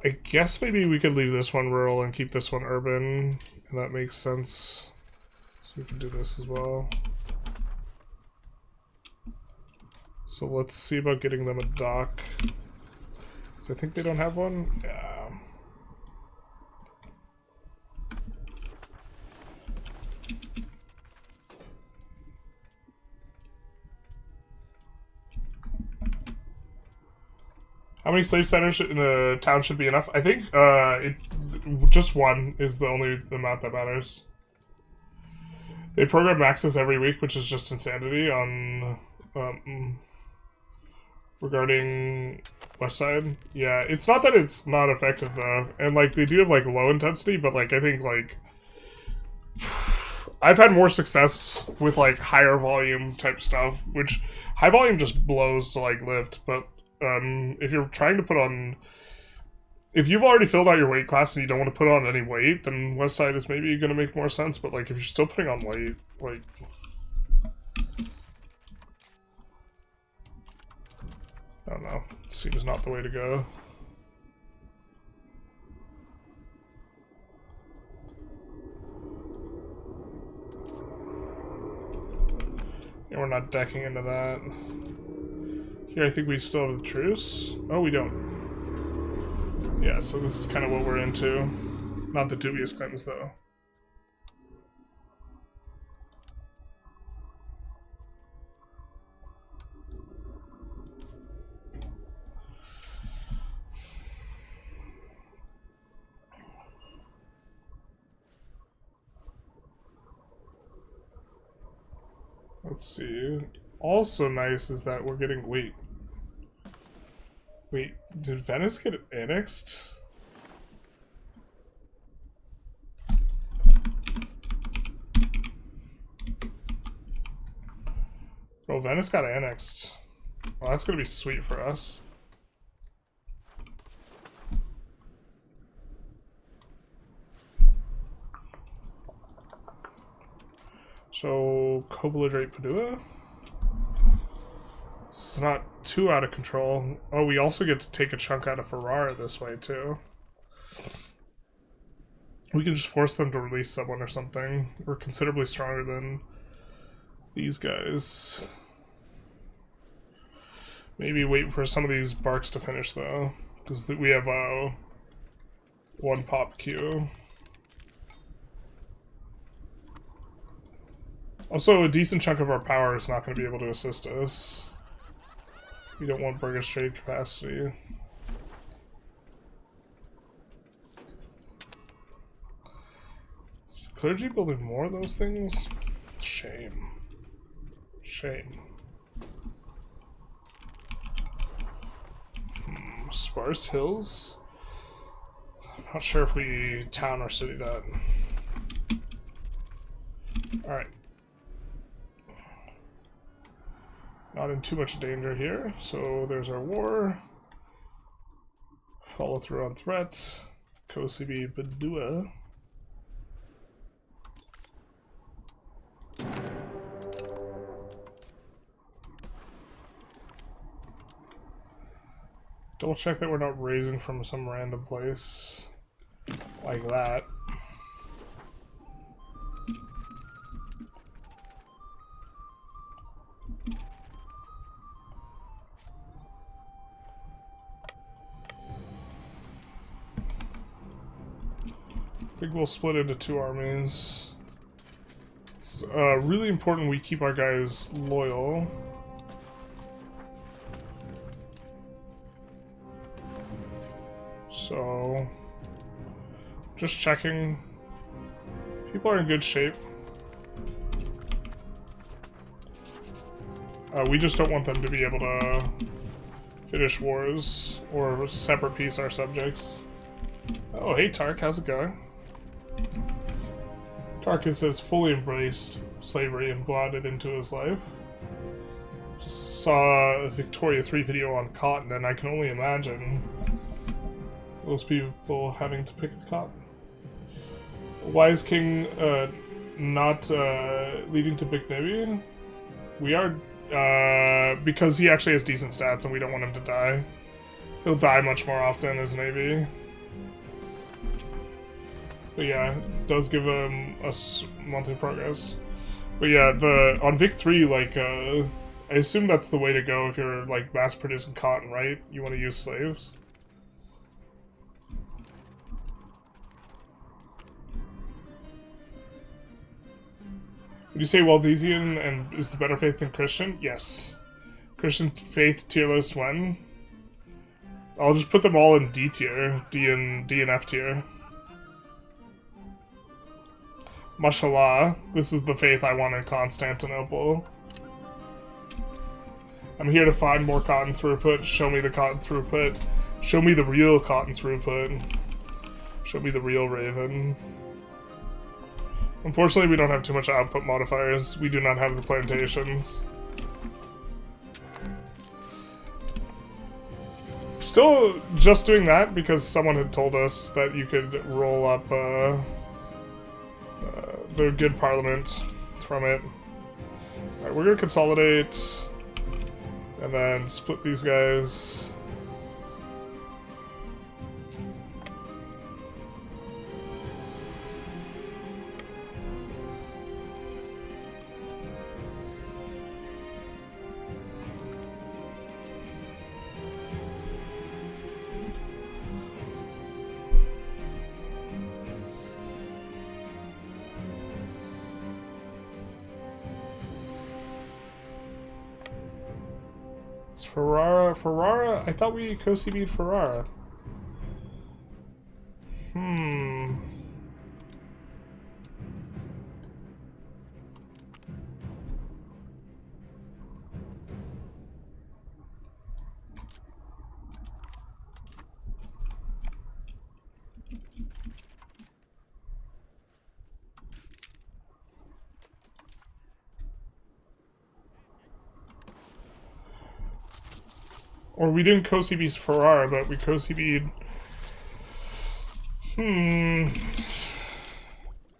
S1: I guess maybe we could leave this one rural and keep this one urban, and that makes sense. So we can do this as well. So let's see about getting them a dock. So I think they don't have one? Yeah. How many slave centers in a town should be enough? I think just one is the only amount that matters. They program maxes every week, which is just insanity on regarding West Side. Yeah, it's not that it's not effective though, and like they do have like low intensity, but like I think like I've had more success with like higher volume type stuff, which high volume just blows to like lift. But if you're trying to put on, if you've already filled out your weight class and you don't want to put on any weight, then West Side is maybe going to make more sense. But like if you're still putting on weight, like I don't know, seems not the way to go. Yeah, we're not decking into that. Here, I think we still have the truce. Oh, we don't. Yeah, so this is kind of what we're into. Not the dubious claims, though. Let's see. Also nice is that we're getting... Wait, did Venice get annexed? Oh, Venice got annexed. Well, that's gonna be sweet for us. So, co-belligerate Padua? This is not too out of control. Oh, we also get to take a chunk out of Ferrara this way, too. We can just force them to release someone or something. We're considerably stronger than these guys. Maybe wait for some of these barks to finish, though. Because we have one pop queue. Also, a decent chunk of our power is not going to be able to assist us. We don't want Burgess trade capacity. Is clergy building more of those things? Shame. Shame. Sparse Hills? I'm not sure if we town or city that. Alright. Not in too much danger here. So there's our war. Follow through on threat. Kosibi Badua. Double check that we're not raising from some random place like that. I think we'll split into two armies. It's really important we keep our guys loyal. So, just checking. People are in good shape. We just don't want them to be able to finish wars or separate peace our subjects. Oh, hey Tark, how's it going? Tarkus has fully embraced slavery and brought it into his life. Saw a Victoria 3 video on cotton, and I can only imagine those people having to pick the cotton. Why is King not leading to Big Navy? We are, because he actually has decent stats and we don't want him to die. He'll die much more often as Navy. But yeah, it does give him us monthly progress. But yeah, on Vic 3, like, I assume that's the way to go if you're, like, mass-producing cotton, right? You want to use slaves? Would you say Waldensian and is the better faith than Christian? Yes. Christian faith tier list when? I'll just put them all in D tier. D and F tier. Mashallah, this is the faith I want in Constantinople. I'm here to find more cotton throughput. Show me the cotton throughput. Show me the real cotton throughput. Show me the real Raven. Unfortunately, we don't have too much output modifiers. We do not have the plantations. Still just doing that because someone had told us that you could roll up the good parliament from it. Alright, we're gonna consolidate and then split these guys. Ferrara? I thought we co-CB'd Ferrara. Or we didn't co-CB Ferrara, but we co-CB'd...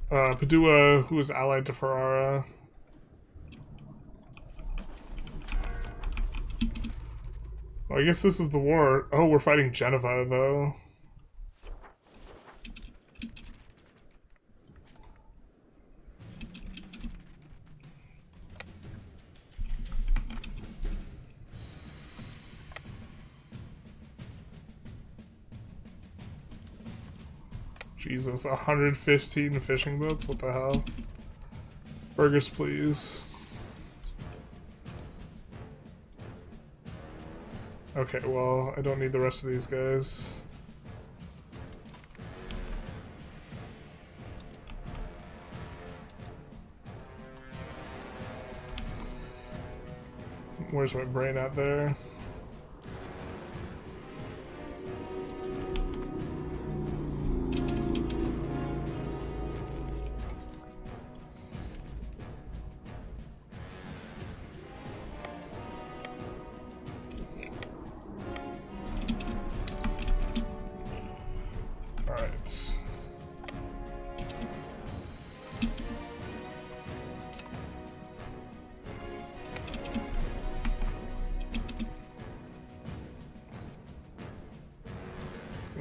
S1: Padua, who is allied to Ferrara. Well, I guess this is the war. Oh, we're fighting Geneva, though. Jesus, 115 fishing boats? What the hell? Burgers, please. Okay, well, I don't need the rest of these guys. Where's my brain at there?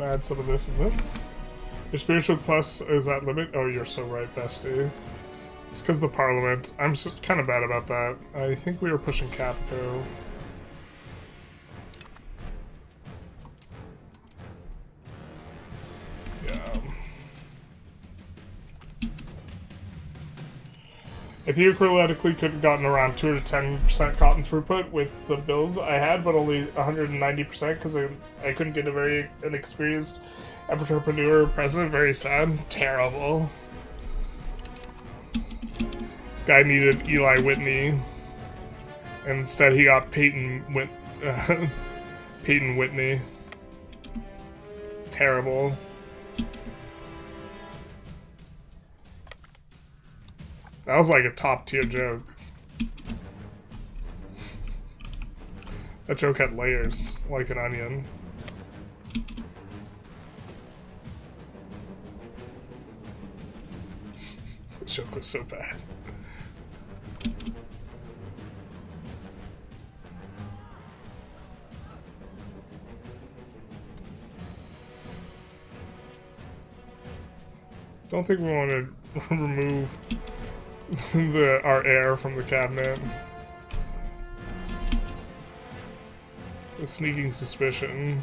S1: Add some of this and this. Your spiritual plus is at limit. Oh, you're so right, bestie. It's because of the parliament. I'm kind of bad about that. I think we were pushing Capico. Yeah. I theoretically could have gotten around 2 to 10% cotton throughput with the build I had, but only 190% because I couldn't get a very inexperienced entrepreneur president. Very sad. Terrible. This guy needed Eli Whitney, and instead he got Peyton Whitney. Terrible. That was like a top tier joke. That joke had layers, like an onion. The joke was so bad. Don't think we want to remove our heir from the cabinet. The sneaking suspicion.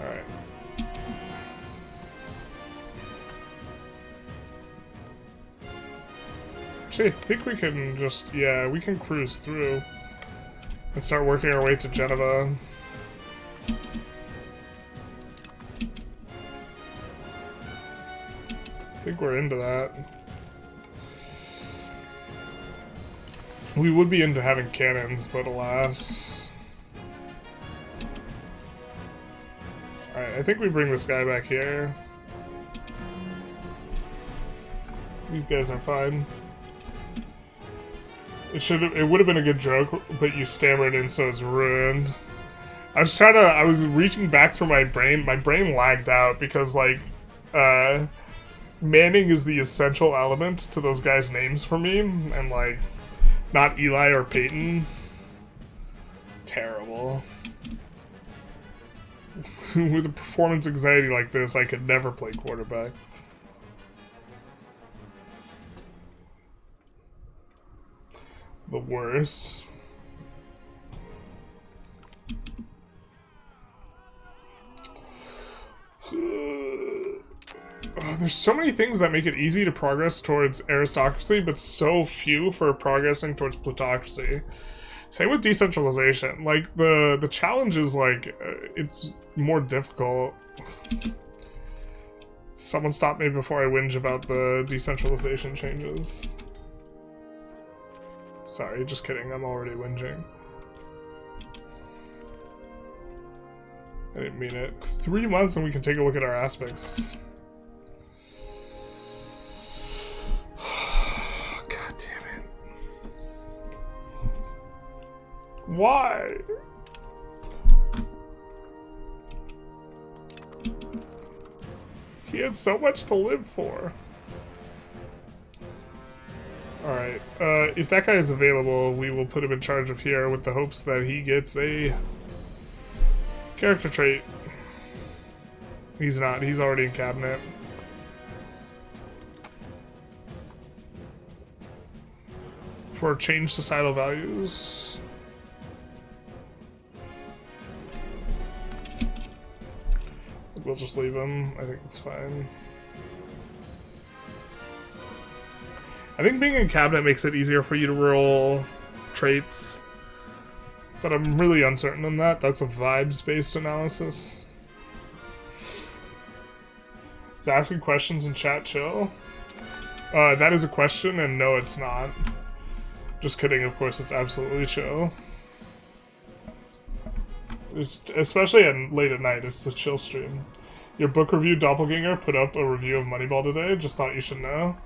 S1: Alright. Actually, I think we can just, yeah, we can cruise through and start working our way to Geneva. I think we're into that. We would be into having cannons, but alas. Alright, I think we bring this guy back here. These guys are fine. It would have been a good joke, but you stammered in, so it's ruined. I was reaching back through my brain. My brain lagged out because, like, Manning is the essential element to those guys' names for me, and like, not Eli or Peyton. Terrible. With a performance anxiety like this, I could never play quarterback. The worst. There's so many things that make it easy to progress towards aristocracy, but so few for progressing towards plutocracy. Same with decentralization. Like, the challenge is, like, it's more difficult. Someone stop me before I whinge about the decentralization changes. Sorry, just kidding. I'm already whinging. I didn't mean it. 3 months and we can take a look at our aspects. God damn it. Why? He had so much to live for. Alright, if that guy is available, we will put him in charge of here with the hopes that he gets a character trait. He's not, he's already in cabinet. For change societal values. We'll just leave him, I think it's fine. I think being in cabinet makes it easier for you to roll traits, but I'm really uncertain on that. That's a vibes-based analysis. Is asking questions in chat chill? That is a question, and no, it's not. Just kidding, of course, it's absolutely chill. Especially late at night, it's the chill stream. Your book review doppelganger put up a review of Moneyball today, just thought you should know.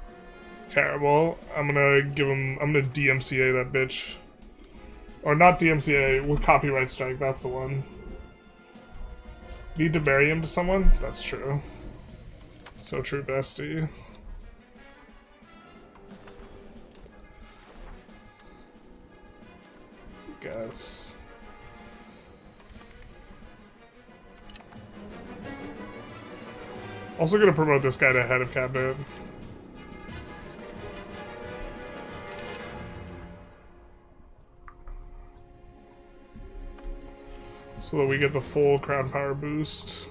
S1: Terrible. I'm gonna DMCA that bitch. Or not DMCA, with copyright strike, that's the one. Need to marry him to someone? That's true. So true, bestie. guess. Also gonna promote this guy to head of cabinet. So that we get the full crown power boost.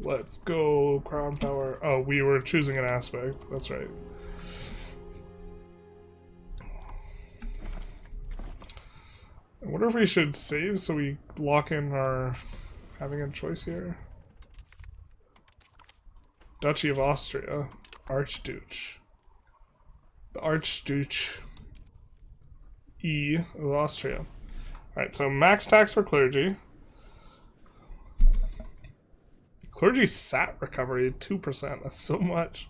S1: Let's go, crown power. Oh, we were choosing an aspect. That's right. I wonder if we should save so we lock in our having a choice here. Duchy of Austria. Archduke. The Archduke E of Austria. Alright, so max tax for clergy. Clergy SAT recovery, 2%. That's so much.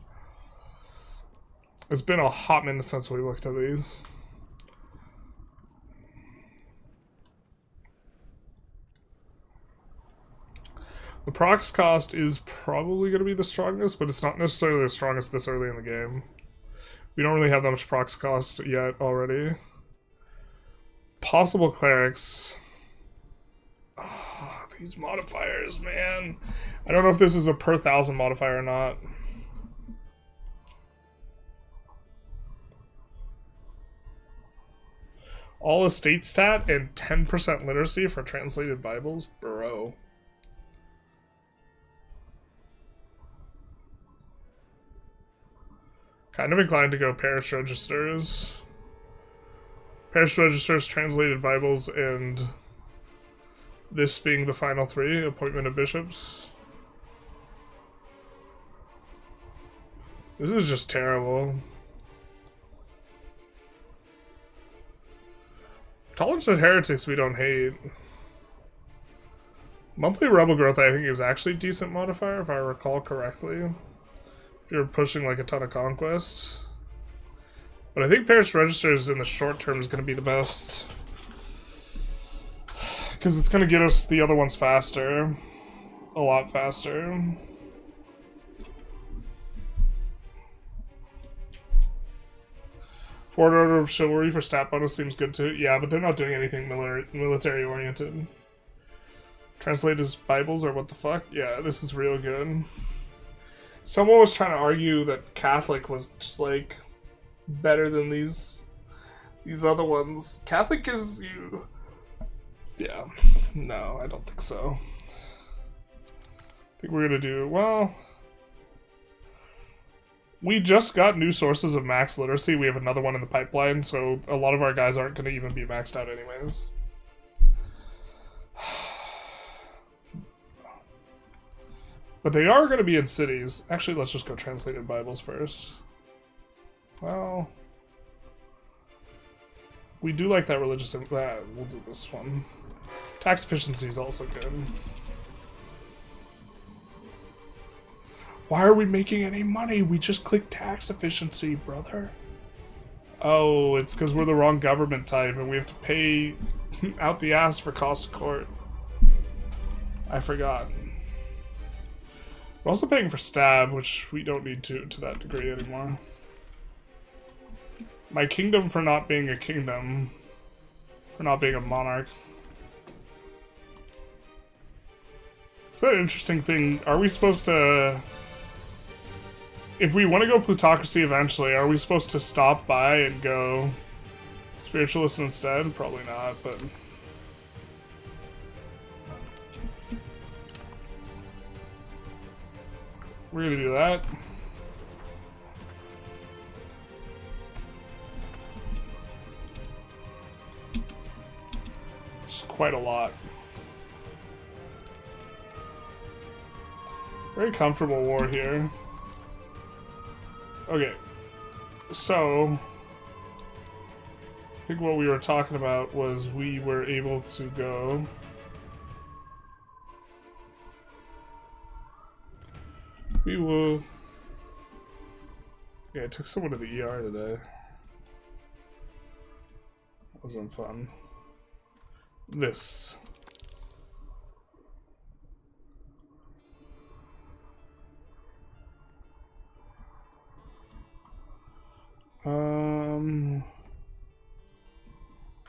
S1: It's been a hot minute since we looked at these. The procs cost is probably going to be the strongest, but it's not necessarily the strongest this early in the game. We don't really have that much procs cost yet already. Possible clerics. Oh, these modifiers, man. I don't know if this is a per 1,000 modifier or not. All estate stat and 10% literacy for translated Bibles? Bro. Kind of inclined to go parish registers. Parish registers, translated Bibles, and this being the final 3, appointment of bishops. This is just terrible. Tolerance of heretics we don't hate. Monthly rebel growth I think is actually a decent modifier if I recall correctly. If you're pushing like a ton of conquests. But I think parish registers in the short term is going to be the best. Because it's going to get us the other ones faster. A lot faster. Forward order of chivalry for stat bonus seems good too. Yeah, but they're not doing anything military oriented. Translated Bibles or what the fuck? Yeah, this is real good. Someone was trying to argue that Catholic was just like better than these other ones. Catholic is you. Yeah, no, I don't think so. I think we're gonna do well. We just got new sources of max literacy. We have another one in the pipeline, so a lot of our guys aren't gonna even be maxed out anyways. But they are going to be in cities. Actually, let's just go translated Bibles first. Well, we do like that religious... we'll do this one. Tax efficiency is also good. Why are we making any money? We just clicked tax efficiency, brother. Oh, it's because we're the wrong government type and we have to pay out the ass for cost of court. I forgot. We're also paying for stab, which we don't need to that degree anymore. My kingdom for not being a kingdom. For not being a monarch. It's an interesting thing. Are we supposed to... If we want to go plutocracy eventually, are we supposed to stop by and go spiritualist instead? Probably not, but... We're gonna do that. It's quite a lot. Very comfortable war here. Okay. So... I think what we were talking about was we were able to go... We will... Yeah, I took someone to the ER today. Wasn't fun. This.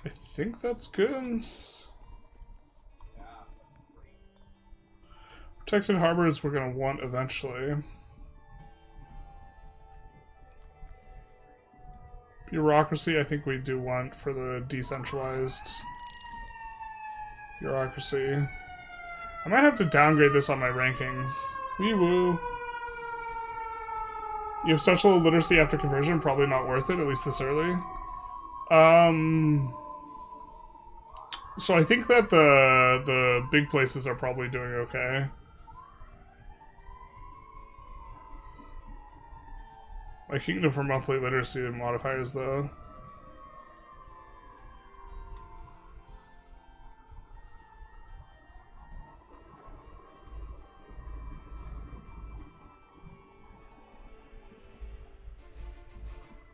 S1: I think that's good. Protected harbors we're going to want eventually. Bureaucracy I think we do want for the decentralized bureaucracy. I might have to downgrade this on my rankings. Wee woo. You have such low literacy after conversion, probably not worth it, at least this early. So I think that the big places are probably doing okay. My kingdom for monthly literacy modifiers, though.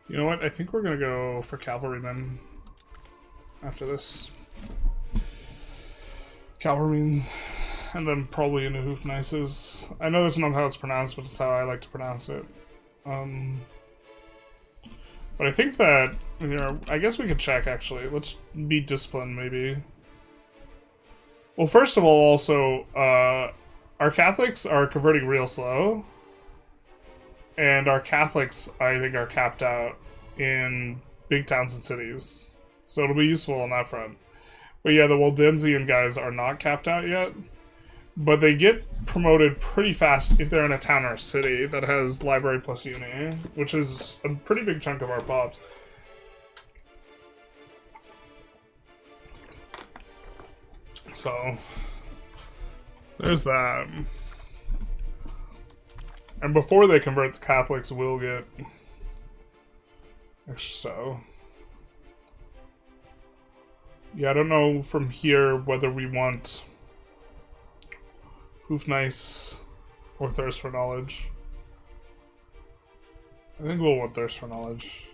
S1: You know what? I think we're gonna go for cavalrymen after this. Cavalrymen, and then probably into Hoofnices. I know that's not how it's pronounced, but it's how I like to pronounce it. But I think that, you know, I guess we could check actually. Let's be disciplined, maybe. Well, first of all, also, our Catholics are converting real slow. And our Catholics, I think, are capped out in big towns and cities. So it'll be useful on that front. But yeah, the Waldensian guys are not capped out yet. But they get promoted pretty fast if they're in a town or a city that has library plus uni, which is a pretty big chunk of our pops. So, there's that. And before they convert, the Catholics will get extra stuff. Yeah, I don't know from here whether we want Hoof Nice or Thirst for Knowledge. I think we'll want Thirst for Knowledge.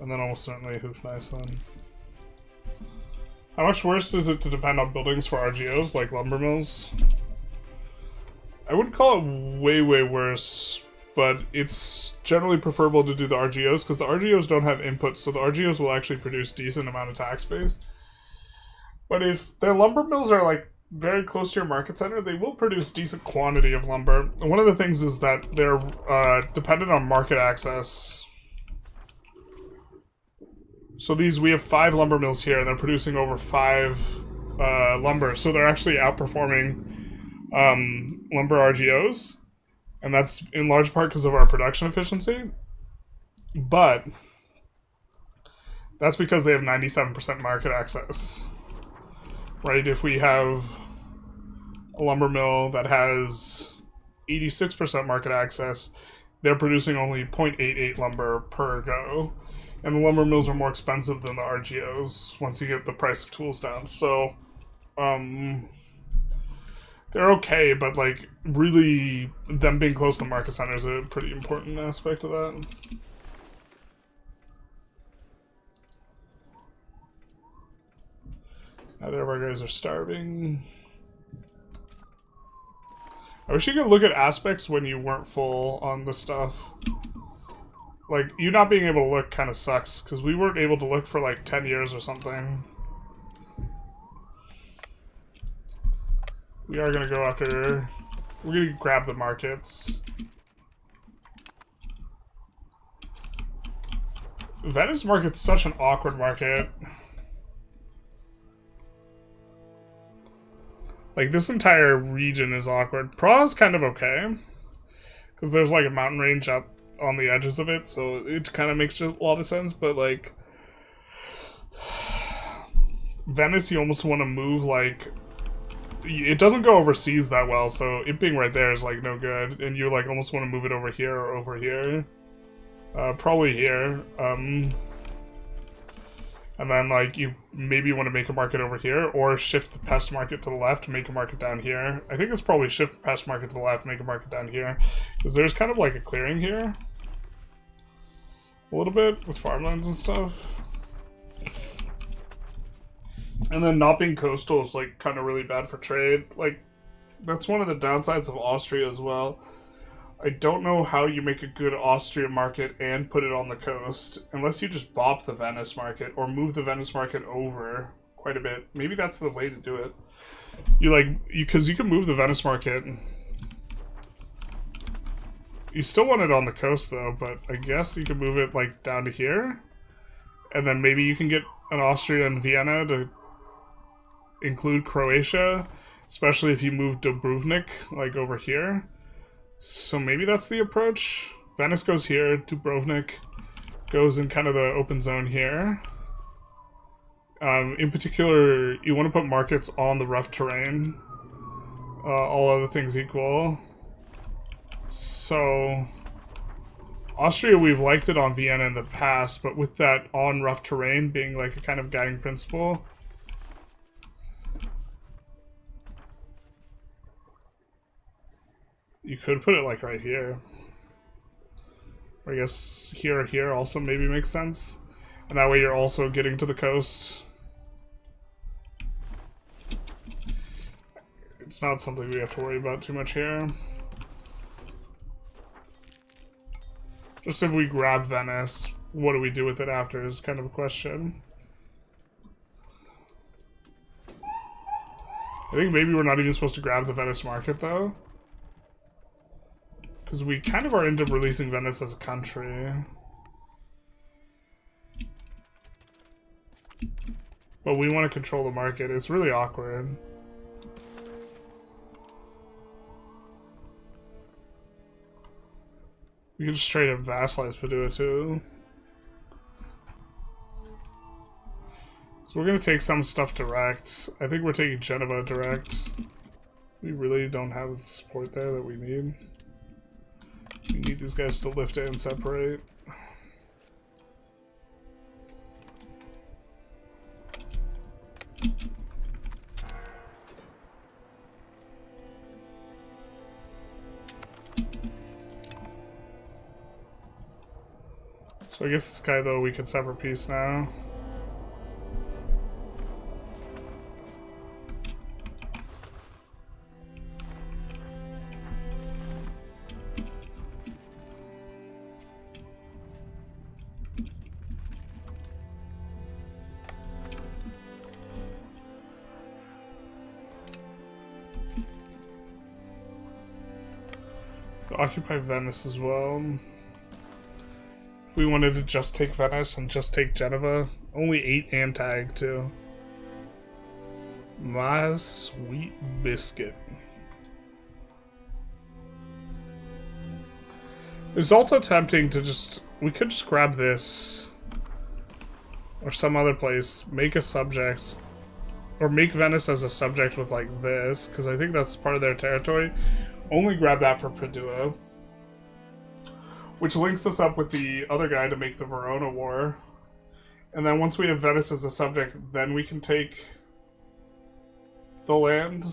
S1: And then almost certainly Hoof Nice then. How much worse is it to depend on buildings for RGOs like lumber mills? I wouldn't call it way, way worse, but it's generally preferable to do the RGOs because the RGOs don't have inputs, so the RGOs will actually produce decent amount of tax base. But if their lumber mills are like very close to your market center, they will produce decent quantity of lumber. And one of the things is that they're dependent on market access. So we have 5 lumber mills here, and they're producing over 5 lumber. So they're actually outperforming lumber RGOs, and that's in large part because of our production efficiency. But that's because they have 97% market access. Right? If we have a lumber mill that has 86% market access, they're producing only 0.88 lumber per go. And the lumber mills are more expensive than the RGOs once you get the price of tools down. So, they're okay, but like really them being close to the market center is a pretty important aspect of that. Neither of our guys are starving. I wish you could look at aspects when you weren't full on the stuff. Like, you not being able to look kind of sucks, because we weren't able to look for like 10 years or something. We are going to go after... We're going to grab the markets. Venice market's such an awkward market. Like, this entire region is awkward. Prague's kind of okay. Because there's like a mountain range up on the edges of it, so it kind of makes a lot of sense, but like... Venice, you almost want to move like... It doesn't go overseas that well, so it being right there is like no good, and you like almost want to move it over here or over here. Probably here. And then like you maybe want to make a market over here, or shift the pest market to the left, make a market down here. I think it's probably shift the pest market to the left, make a market down here, because there's kind of like a clearing here. A little bit with farmlands and stuff. And then not being coastal is like kind of really bad for trade. Like, that's one of the downsides of Austria as well. I don't know how you make a good Austrian market and put it on the coast, unless you just bop the Venice market or move the Venice market over quite a bit. Maybe that's the way to do it. Because you can move the Venice market. You still want it on the coast though, but I guess you can move it like down to here, and then maybe you can get an Austria and Vienna to include Croatia, especially if you move Dubrovnik like over here. So maybe that's the approach. Venice goes here, Dubrovnik goes in kind of the open zone here. In particular, you want to put markets on the rough terrain, all other things equal. So, Austria, we've liked it on Vienna in the past, but with that on rough terrain being like a kind of guiding principle, you could put it like right here. Or I guess here or here also maybe makes sense. And that way you're also getting to the coast. It's not something we have to worry about too much here. Just if we grab Venice, what do we do with it after is kind of a question. I think maybe we're not even supposed to grab the Venice market though. Because we kind of are into releasing Venice as a country. But we want to control the market. It's really awkward. We can just straight up vassalize Padua too. So we're going to take some stuff direct. I think we're taking Genova direct. We really don't have the support there that we need. We need these guys to lift it and separate. So I guess this guy though we can separate peace now. Occupy Venice as well. If we wanted to just take Venice and just take Genova, only 8 Antag too. My sweet biscuit. It's also tempting to just, we could just grab this or some other place, make a subject, or make Venice as a subject with like this, because I think that's part of their territory. Only grab that for Padua, which links us up with the other guy to make the Verona War. And then once we have Venice as a subject, then we can take the land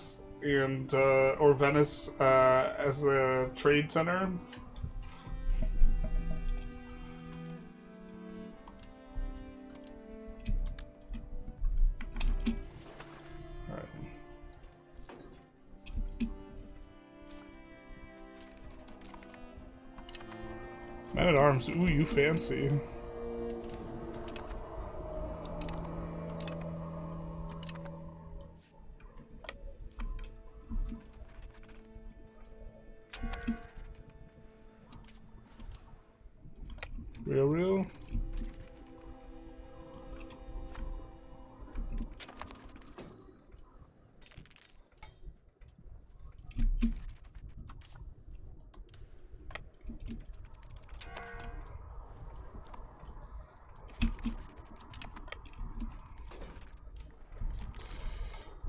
S1: and or Venice as the trade center. Man at Arms, ooh, you fancy. Real?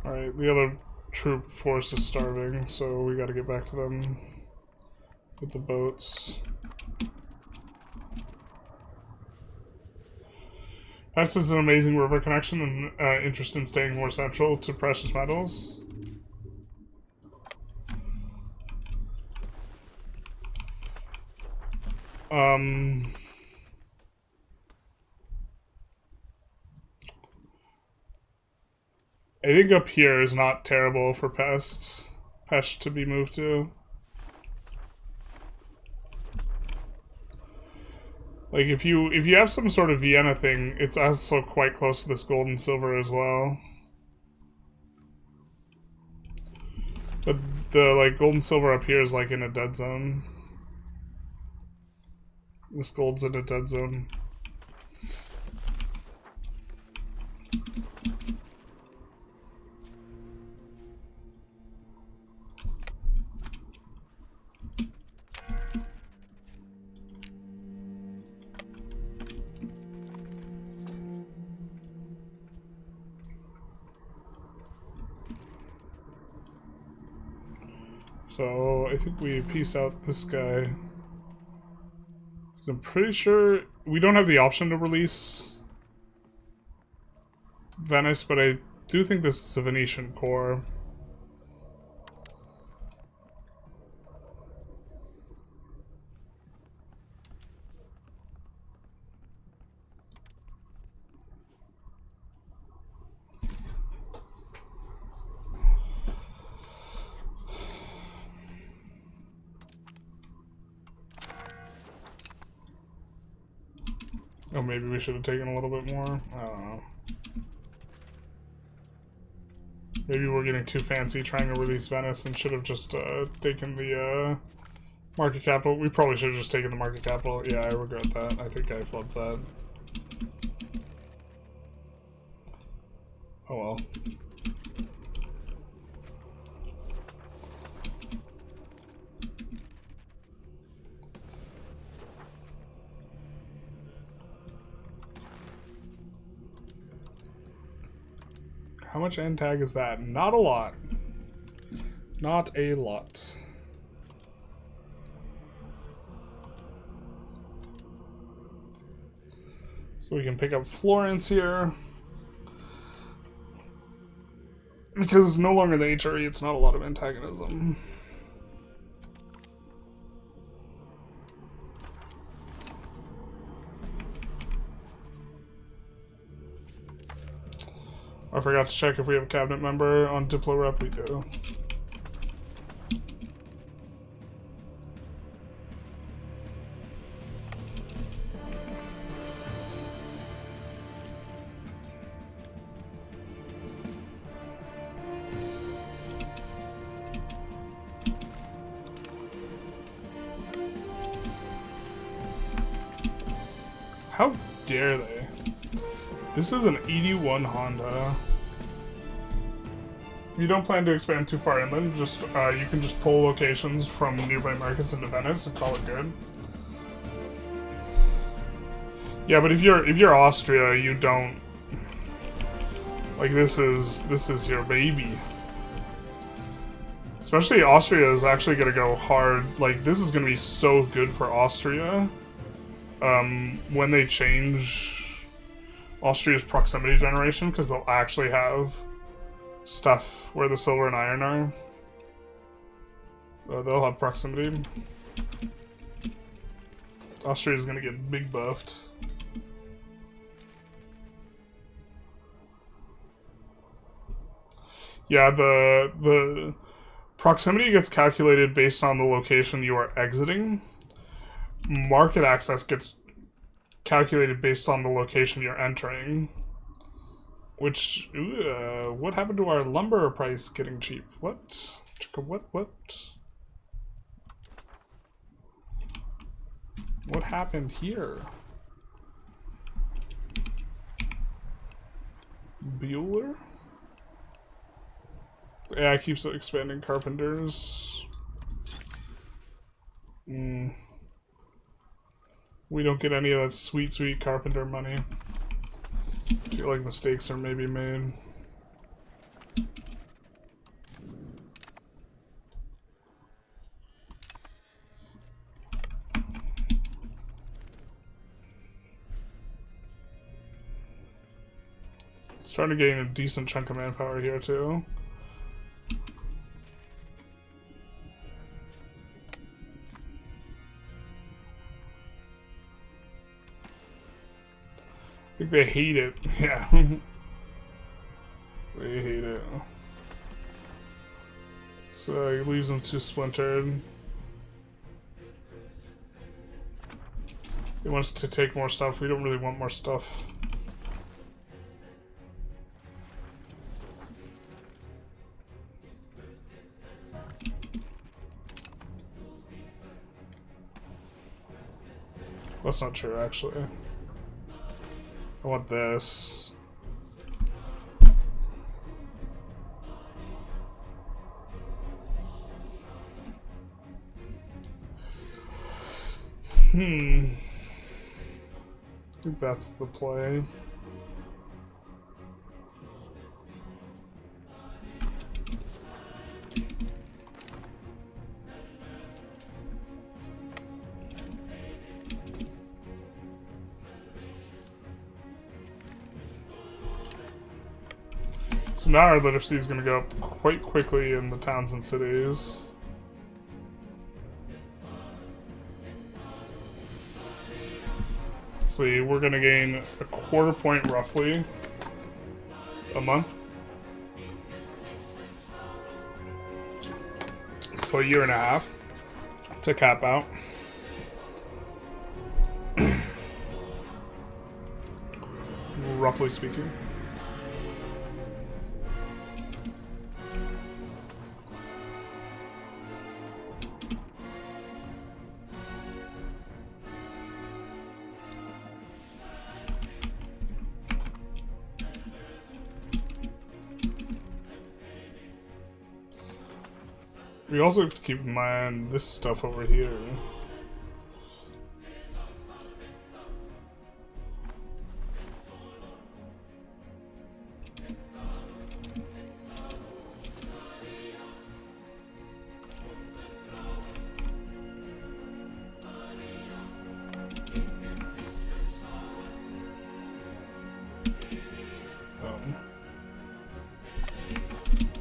S1: Alright, the other troop force is starving, so we gotta get back to them with the boats. This is an amazing river connection and interest in staying more central to precious metals. I think up here is not terrible for Pest to be moved to. Like if you have some sort of Vienna thing, it's also quite close to this gold and silver as well. But the like gold and silver up here is like in a dead zone. This gold's in a dead zone. So I think we piece out this guy. I'm pretty sure we don't have the option to release Venice, but I do think this is a Venetian core. Oh, maybe we should have taken a little bit more. I don't know. Maybe we're getting too fancy trying to release Venice and should have just taken the market capital. We probably should have just taken the market capital. Yeah, I regret that. I think I flubbed that. Oh well. How much end tag is that? Not a lot. Not a lot. So we can pick up Florence here. Because it's no longer the HRE, it's not a lot of antagonism. I forgot to check if we have a cabinet member on Diplo Rep. We do. How dare they? This is an 81 Honda. You don't plan to expand too far inland, just you can just pull locations from nearby markets into Venice and call it good. Yeah, but if you're Austria, you don't like this is your baby. Especially Austria is actually gonna go hard. Like this is gonna be so good for Austria. When they change Austria's proximity generation, because they'll actually have stuff where the silver and iron are. They'll have proximity. Austria's gonna get big buffed. Yeah, the proximity gets calculated based on the location you are exiting. Market access gets calculated based on the location you're entering. Which, what happened to our lumber price getting cheap? What? What? What happened here? Bueller? Yeah, it keeps expanding carpenters. We don't get any of that sweet, sweet carpenter money. I feel like mistakes are maybe made. Starting to gain a decent chunk of manpower here too. I think they hate it. Yeah. They hate it. So it leaves them too splintered. He wants to take more stuff. We don't really want more stuff. That's not true, actually. I want this. I think that's the play. So now our literacy is going to go up quite quickly in the towns and cities. See, we're gonna gain a quarter point roughly a month. So a year and a half to cap out. Roughly speaking. We also have to keep in mind this stuff over here.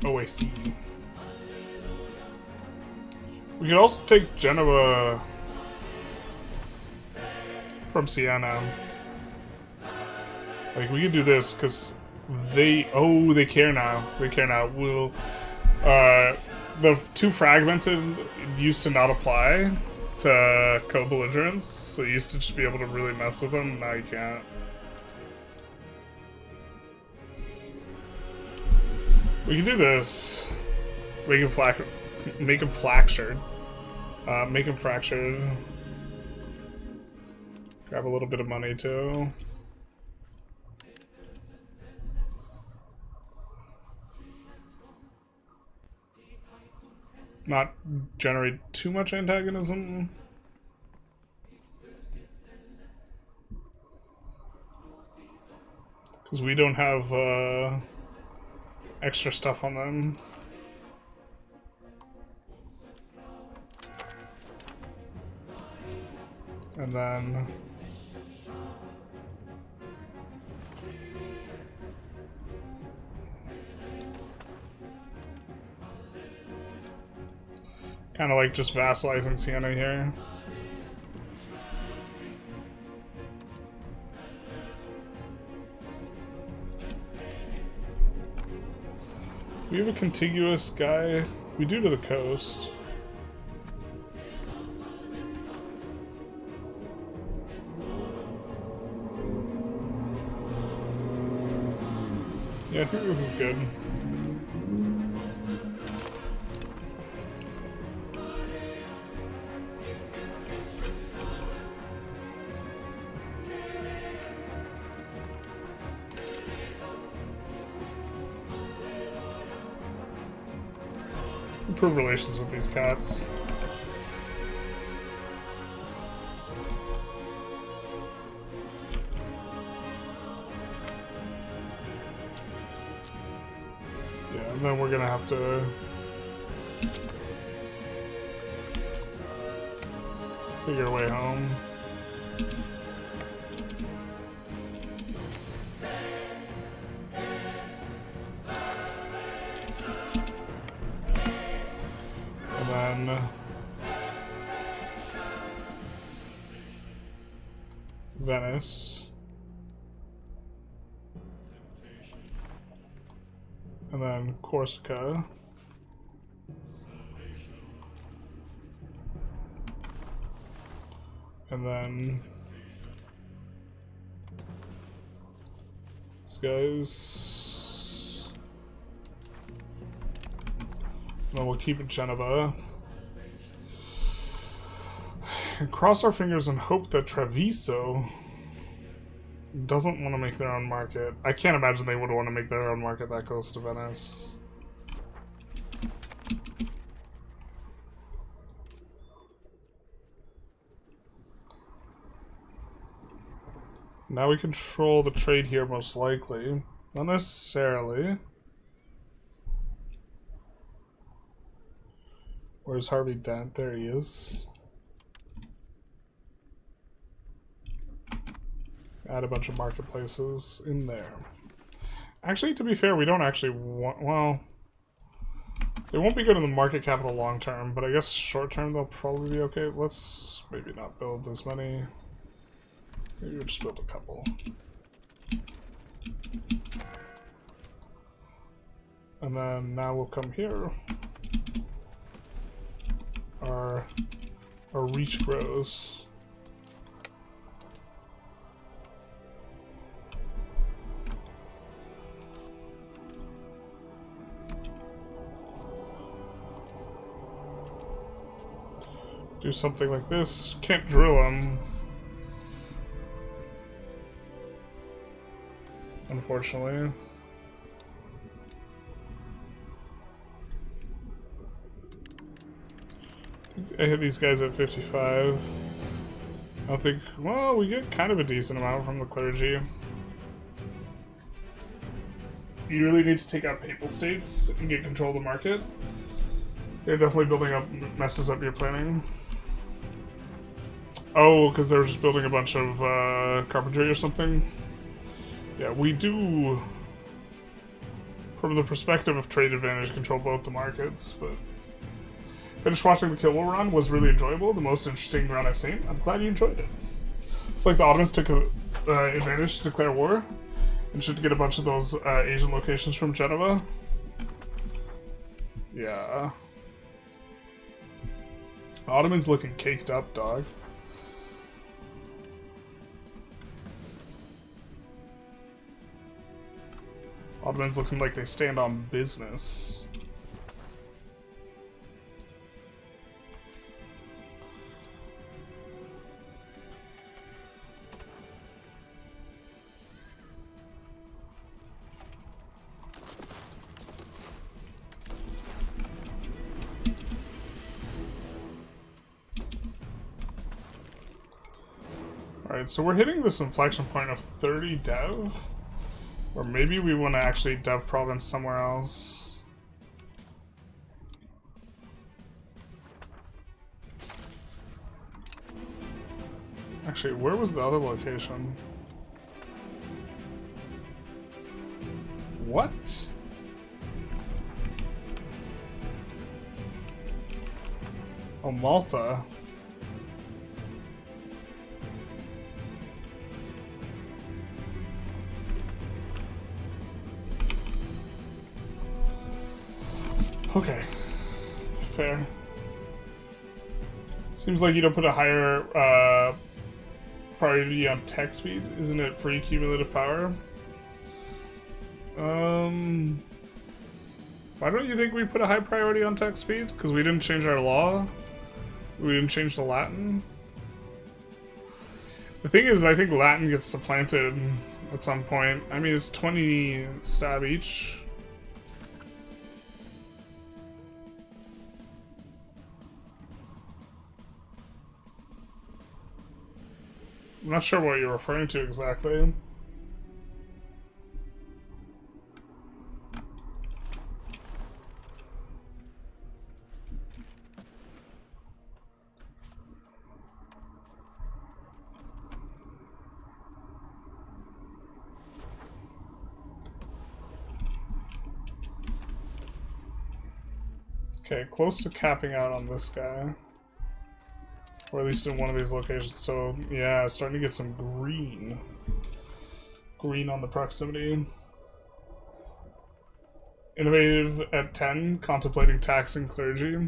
S1: OAC. We could also take Genoa from Siena. Like, we could do this, because they... Oh, they care now. They care now. We'll... the two fragmented used to not apply to co-belligerents, so you used to just be able to really mess with them, now you can't. We can do this. We can make him fractured. Make him fractured. Grab a little bit of money too. Not generate too much antagonism. Because we don't have extra stuff on them. And then kind of like just vassalizing Siena here. We have a contiguous guy. We do to the coast. Yeah, I think this is good. Improve relations with these cats. And then we're gonna have to figure a way home. And then Venice. And then Corsica. And then these guys. And then we'll keep Genova. And cross our fingers and hope that Treviso doesn't want to make their own market. I can't imagine they would want to make their own market that close to Venice. Now we control the trade here, most likely. Not necessarily. Where's Harvey Dent? There he is. Add a bunch of marketplaces in there. Actually, to be fair, we don't actually want... Well, they won't be good in the market capital long term, but I guess short term they'll probably be okay. Let's maybe not build as many. Maybe we'll just build a couple. And then now we'll come here. Our reach grows. Do something like this. Can't drill them. Unfortunately. I hit these guys at 55. I don't think... Well, we get kind of a decent amount from the clergy. You really need to take out papal states and get control of the market. They're definitely building up... messes up your planning. Oh, because they were just building a bunch of carpentry or something? Yeah, we do, from the perspective of trade advantage, control both the markets, but finished watching the Kill War run, was really enjoyable, the most interesting run I've seen. I'm glad you enjoyed it. It's like the Ottomans took advantage to declare war, and should get a bunch of those Asian locations from Genova. Yeah. Ottomans looking caked up, dog. Ottomans looking like they stand on business. Alright, so we're hitting this inflection point of 30 dev. Or maybe we want to actually dev province somewhere else. Actually, where was the other location? What? Oh, Malta. Okay, fair. Seems like you don't put a higher priority on tech speed. Isn't it free cumulative power? Why don't you think we put a high priority on tech speed? Because we didn't change our law? We didn't change the Latin? The thing is, I think Latin gets supplanted at some point. I mean, it's 20 stab each. I'm not sure what you're referring to exactly. Okay, close to capping out on this guy. Or at least in one of these locations. So, yeah, starting to get some green. Green on the proximity. Innovative at 10, contemplating taxing clergy.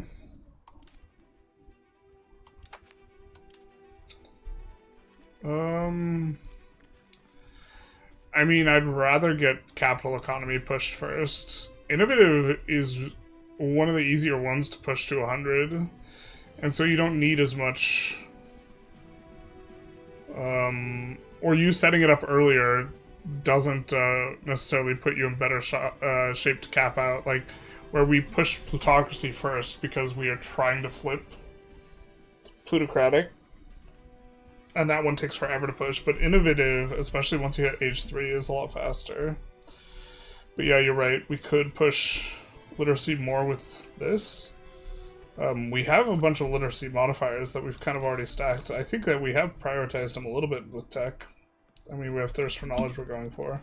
S1: I mean, I'd rather get capital economy pushed first. Innovative is one of the easier ones to push to 100, and so you don't need as much. Or you setting it up earlier doesn't necessarily put you in better shape to cap out. Like, where we push plutocracy first because we are trying to flip plutocratic. And that one takes forever to push, but innovative, especially once you hit age 3, is a lot faster. But yeah, you're right, we could push literacy more with this. We have a bunch of literacy modifiers that we've kind of already stacked. I think that we have prioritized them a little bit with tech. I mean, we have thirst for knowledge we're going for.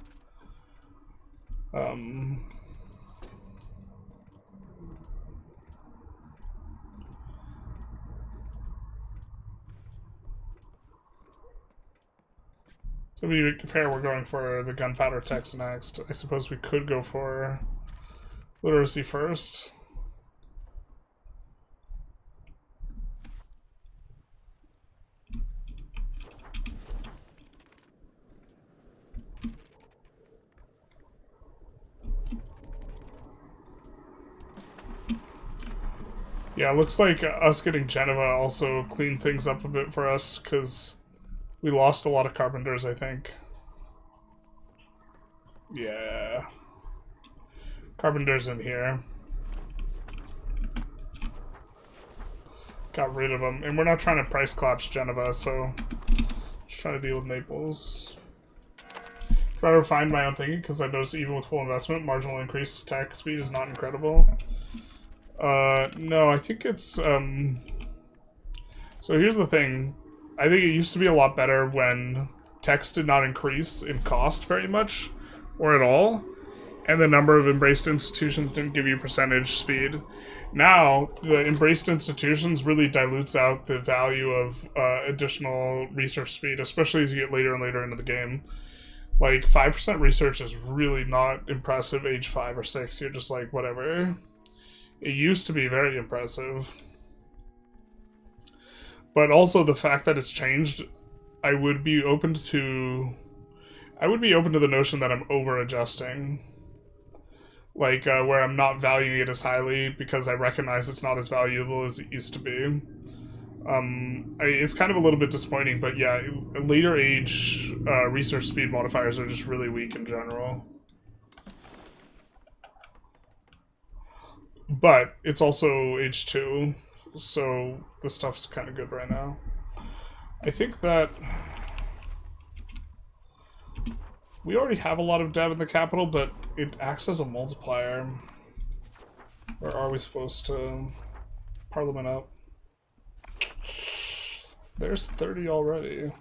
S1: To be fair, we're going for the gunpowder techs next. I suppose we could go for literacy first. Yeah, it looks like us getting Geneva also cleaned things up a bit for us, because we lost a lot of carpenters, I think. Yeah. Carpenters in here. Got rid of them. And we're not trying to price collapse Geneva, so just trying to deal with Naples. Try to refine my own thinking, because I noticed even with full investment, marginal increase to attack speed is not incredible. No, I think it's, so here's the thing. I think it used to be a lot better when text did not increase in cost very much, or at all, and the number of embraced institutions didn't give you percentage speed. Now, the embraced institutions really dilutes out the value of additional research speed, especially as you get later and later into the game. Like, 5% research is really not impressive age 5 or 6. You're just like, whatever. It used to be very impressive. But also the fact that it's changed, I would be open to the notion that I'm over-adjusting. Like, where I'm not valuing it as highly because I recognize it's not as valuable as it used to be. It's kind of a little bit disappointing, but yeah, later age research speed modifiers are just really weak in general. But it's also age 2, so the stuff's kind of good right now. I think that we already have a lot of dev in the capital, but it acts as a multiplier. Or are we supposed to parliament up? There's 30 already.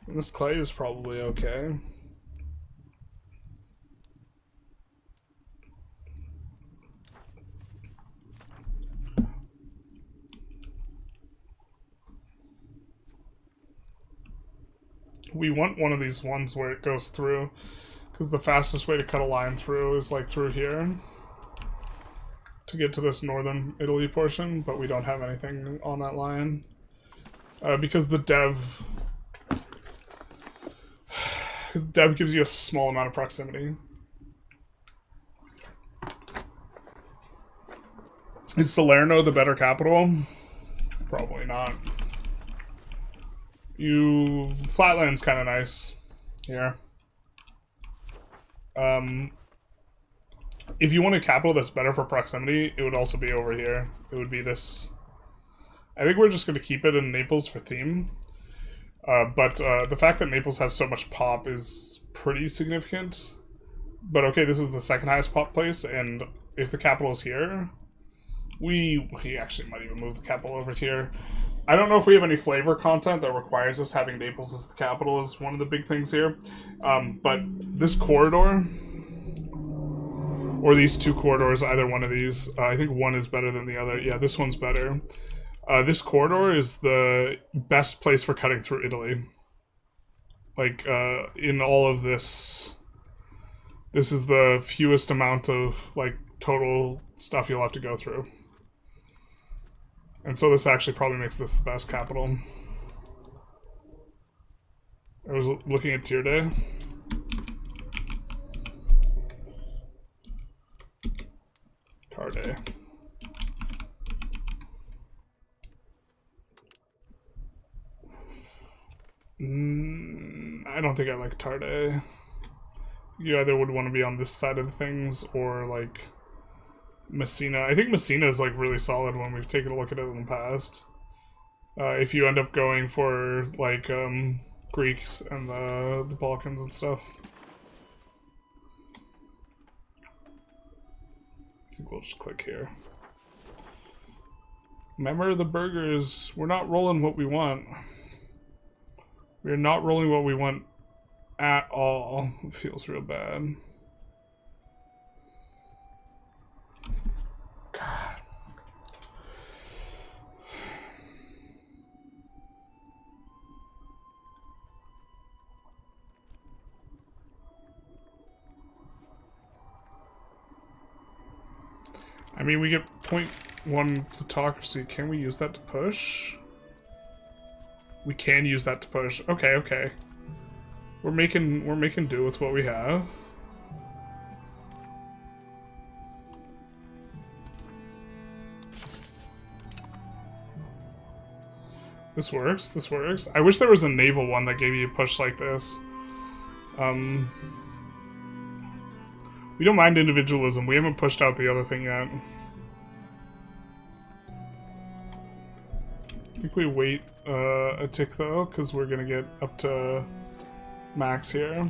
S1: And this clay is probably okay. We want one of these ones where it goes through, because the fastest way to cut a line through is like through here to get to this northern Italy portion, but we don't have anything on that line because the dev gives you a small amount of proximity. Is Salerno the better capital? Probably not. Flatland's kind of nice here. If you want a capital that's better for proximity, it would also be over here. It would be this. I think we're just going to keep it in Naples for theme. But the fact that Naples has so much pop is pretty significant. But okay, this is the second highest pop place, and if the capital is here, we actually might even move the capital over here. I don't know if we have any flavor content that requires us having Naples as the capital is one of the big things here. But this corridor, or these two corridors, either one of these, I think one is better than the other. Yeah, this one's better. This corridor is the best place for cutting through Italy. Like, in all of this, this is the fewest amount of, like, total stuff you'll have to go through. And so this actually probably makes this the best capital. I was looking at tier day. Tarde. I don't think I like Tarde. You either would want to be on this side of things or like Messina. I think Messina is like really solid when we've taken a look at it in the past. If you end up going for like Greeks and the Balkans and stuff. I think we'll just click here. Remember the burgers. We're not rolling what we want. We're not rolling what we want at all. It feels real bad. God. I mean, we get 0.1 plutocracy. Can we use that to push? We can use that to push. Okay, okay. We're making do with what we have. This works, this works. I wish there was a naval one that gave you a push like this. We don't mind individualism. We haven't pushed out the other thing yet. I think we wait a tick though, because we're gonna get up to max here.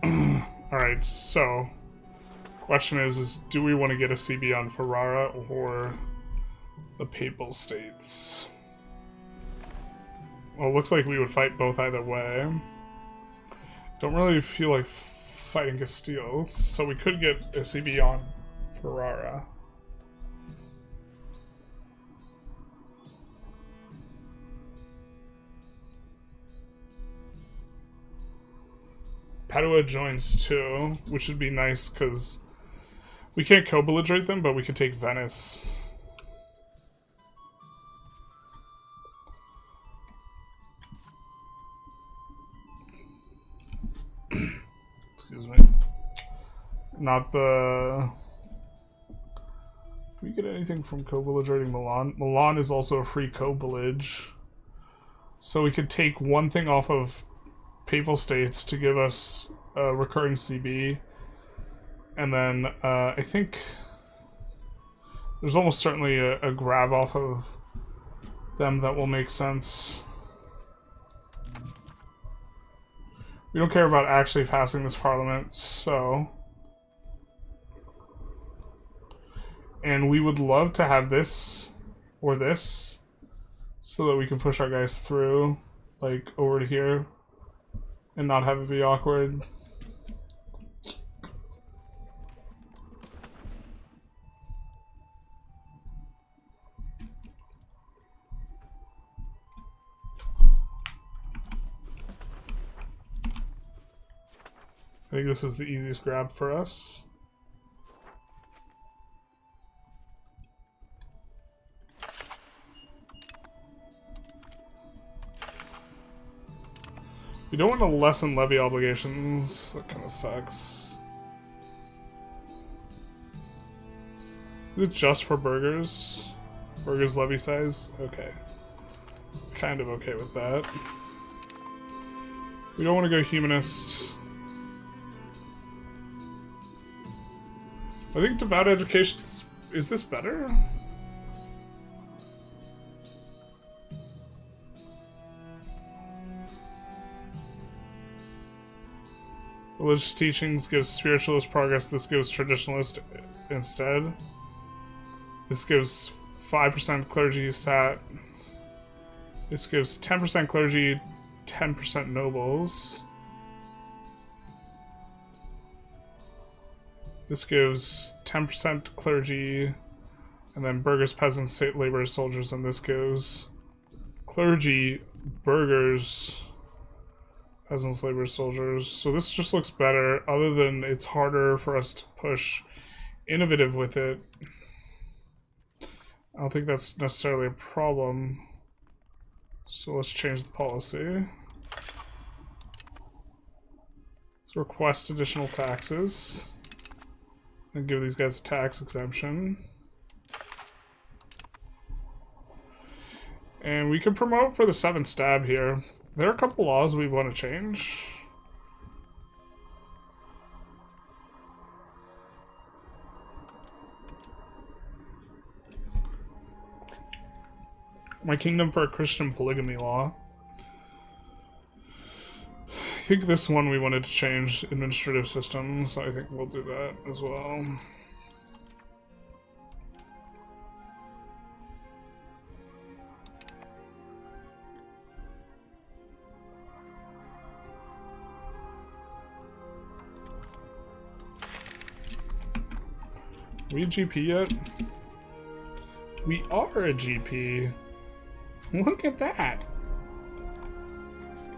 S1: Alright, so question is do we want to get a CB on Ferrara or the Papal States? Well, it looks like we would fight both either way. Don't really feel like fighting Castile, so we could get a CB on Ferrara. Padua joins too, which would be nice because we can't co-belligerate them, but we could take Venice. Excuse me. Not the... Do we get anything from co-belligrating Milan? Milan is also a free co-bellig. So we could take one thing off of Papal States to give us a recurring CB. And then I think there's almost certainly a grab off of them that will make sense. We don't care about actually passing this parliament, so... And we would love to have this, or this, so that we can push our guys through, like, over to here, and not have it be awkward. I think this is the easiest grab for us. We don't want to lessen levy obligations. That kind of sucks. Is it just for burgers? Burgers levy size? Okay. Kind of okay with that. We don't want to go humanist. I think devout education is this better? Religious teachings gives spiritualist progress. This gives traditionalist instead. This gives 5% clergy sat. This gives 10% clergy, 10% nobles. This gives 10% clergy, and then burghers, peasants, state laborers, soldiers, and this gives clergy, burghers, peasants, laborers, soldiers. So this just looks better, other than it's harder for us to push innovative with it. I don't think that's necessarily a problem. So let's change the policy. Let's request additional taxes and give these guys a tax exemption. And we can promote for the 7 stab here. There are a couple laws we want to change. My kingdom for a Christian polygamy law. I think this one we wanted to change administrative systems, so I think we'll do that as well. Are we a GP yet? We are a GP. Look at that.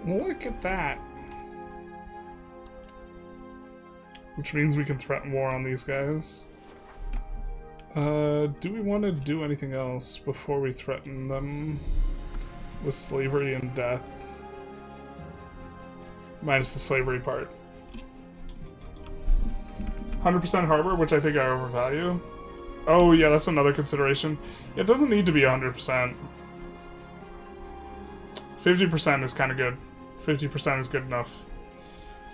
S1: Look at that. Which means we can threaten war on these guys. Do we want to do anything else before we threaten them with slavery and death? Minus the slavery part. 100% harbor, which I think I overvalue. Oh yeah, that's another consideration. It doesn't need to be 100%. 50% is kind of good. 50% is good enough.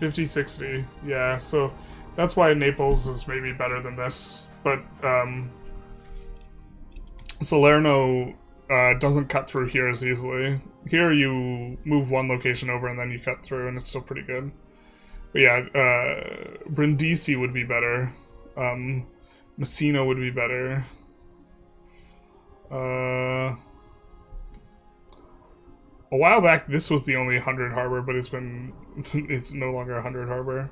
S1: 50, 60. Yeah, so that's why Naples is maybe better than this. But Salerno doesn't cut through here as easily. Here you move one location over and then you cut through and it's still pretty good. But yeah, Brindisi would be better. Messina would be better. A while back, this was the only 100 harbor, but it's no longer 100 harbor.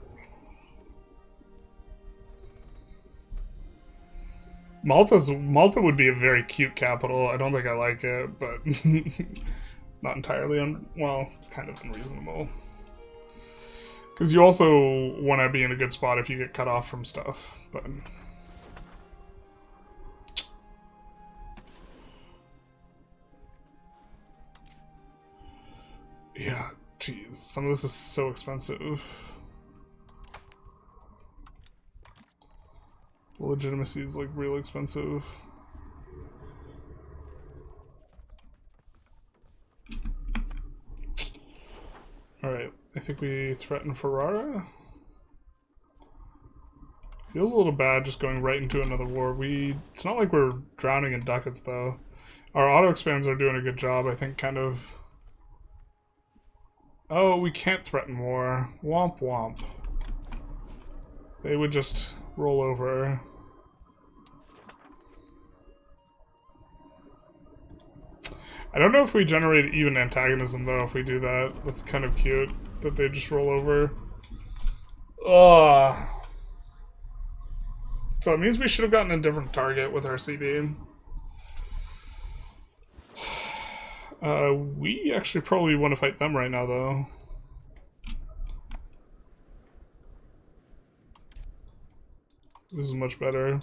S1: Malta would be a very cute capital. I don't think I like it, but not entirely. Well, it's kind of unreasonable. Because you also want to be in a good spot if you get cut off from stuff, but... Yeah, jeez, some of this is so expensive. Legitimacy is like real expensive. Alright, I think we threaten Ferrara. Feels a little bad just going right into another war. It's not like we're drowning in ducats though. Our auto expands are doing a good job, I think, kind of. Oh, we can't threaten war. Womp womp. They would just roll over. I don't know if we generate even antagonism though if we do that. That's kind of cute that they just roll over. Ugh. So it means we should have gotten a different target with our CB. We actually probably want to fight them right now, though. This is much better.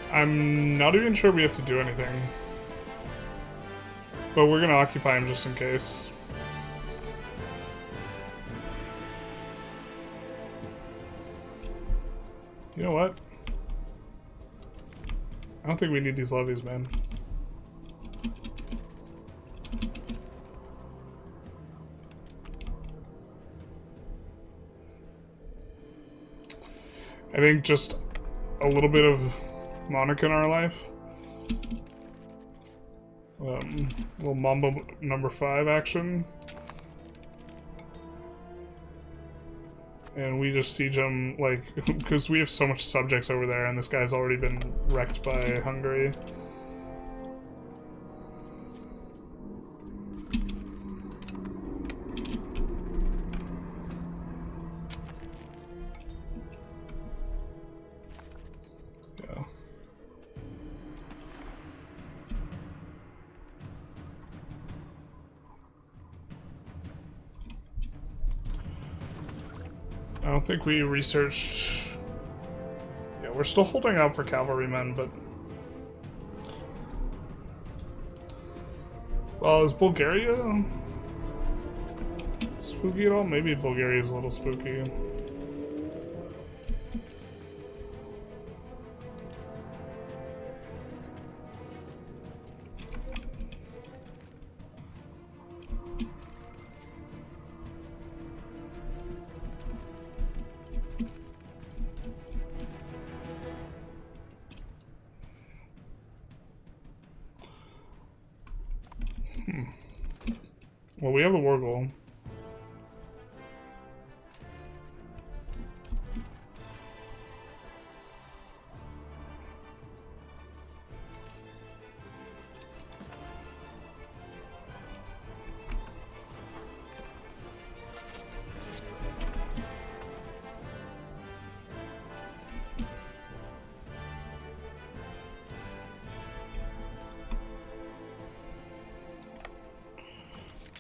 S1: I'm not even sure we have to do anything. But we're gonna occupy him just in case. You know what? I don't think we need these levies, man. I think just a little bit of monarch in our life. Little Mambo number 5 action. And we just siege him, like, because we have so much subjects over there and this guy's already been wrecked by Hungary. I don't think we researched... Yeah, we're still holding out for cavalrymen, but... Well, is Bulgaria spooky at all? Maybe Bulgaria is a little spooky. Well, we have the war goal.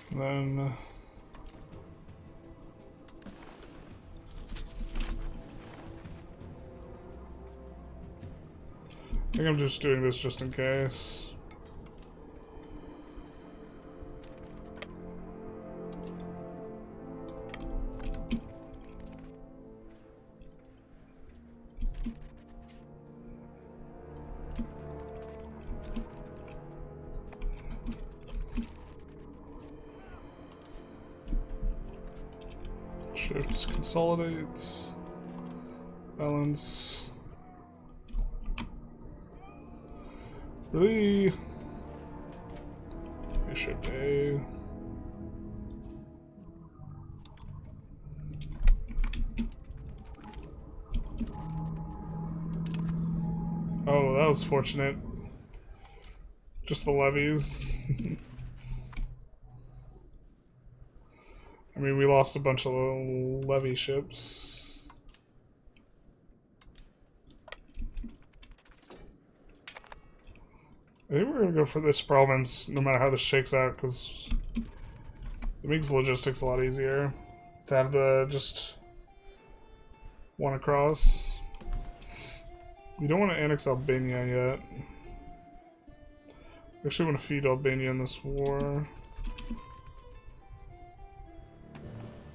S1: Then I think I'm just doing this just in case. Shift consolidates, balance. Really? Bishop A. Oh, that was fortunate. Just the levies. I mean, we lost a bunch of levy ships. I think we're gonna go for this province, no matter how this shakes out, because it makes logistics a lot easier to have the just one across. We don't want to annex Albania yet. We actually want to feed Albania in this war.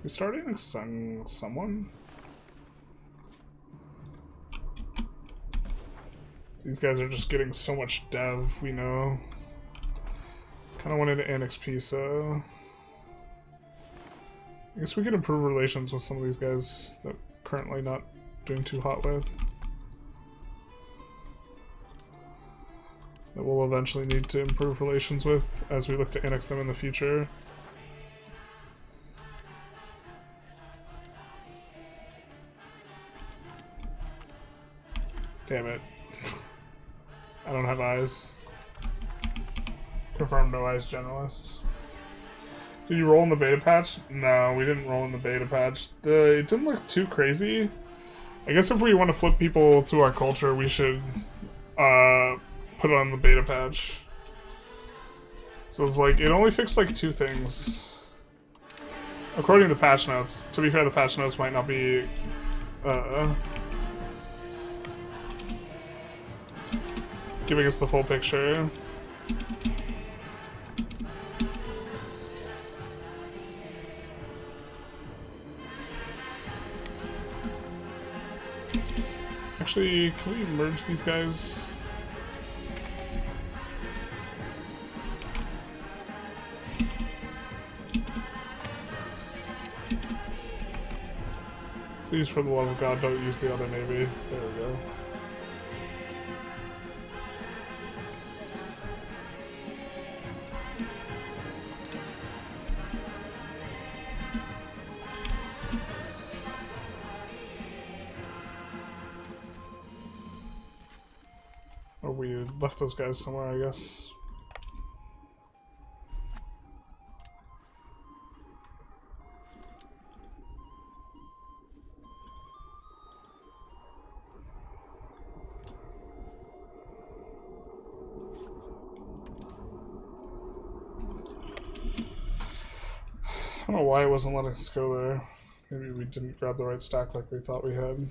S1: We started annexing someone? These guys are just getting so much dev, we know. Kinda wanted to annex Pisa. I guess we could improve relations with some of these guys that currently not doing too hot with. That we'll eventually need to improve relations with as we look to annex them in the future. Damn it. I don't have eyes. Confirm no eyes generalists. Did you roll in the beta patch? No, we didn't roll in the beta patch. It didn't look too crazy. I guess if we want to flip people to our culture, we should put it on the beta patch. So it's like, it only fixed like 2 things. According to the patch notes. To be fair, the patch notes might not be giving us the full picture. Actually, can we merge these guys? Please, for the love of God, don't use the other navy. There we go. Oh, we left those guys somewhere, I guess. I don't know why it wasn't letting us go there. Maybe we didn't grab the right stack like we thought we had.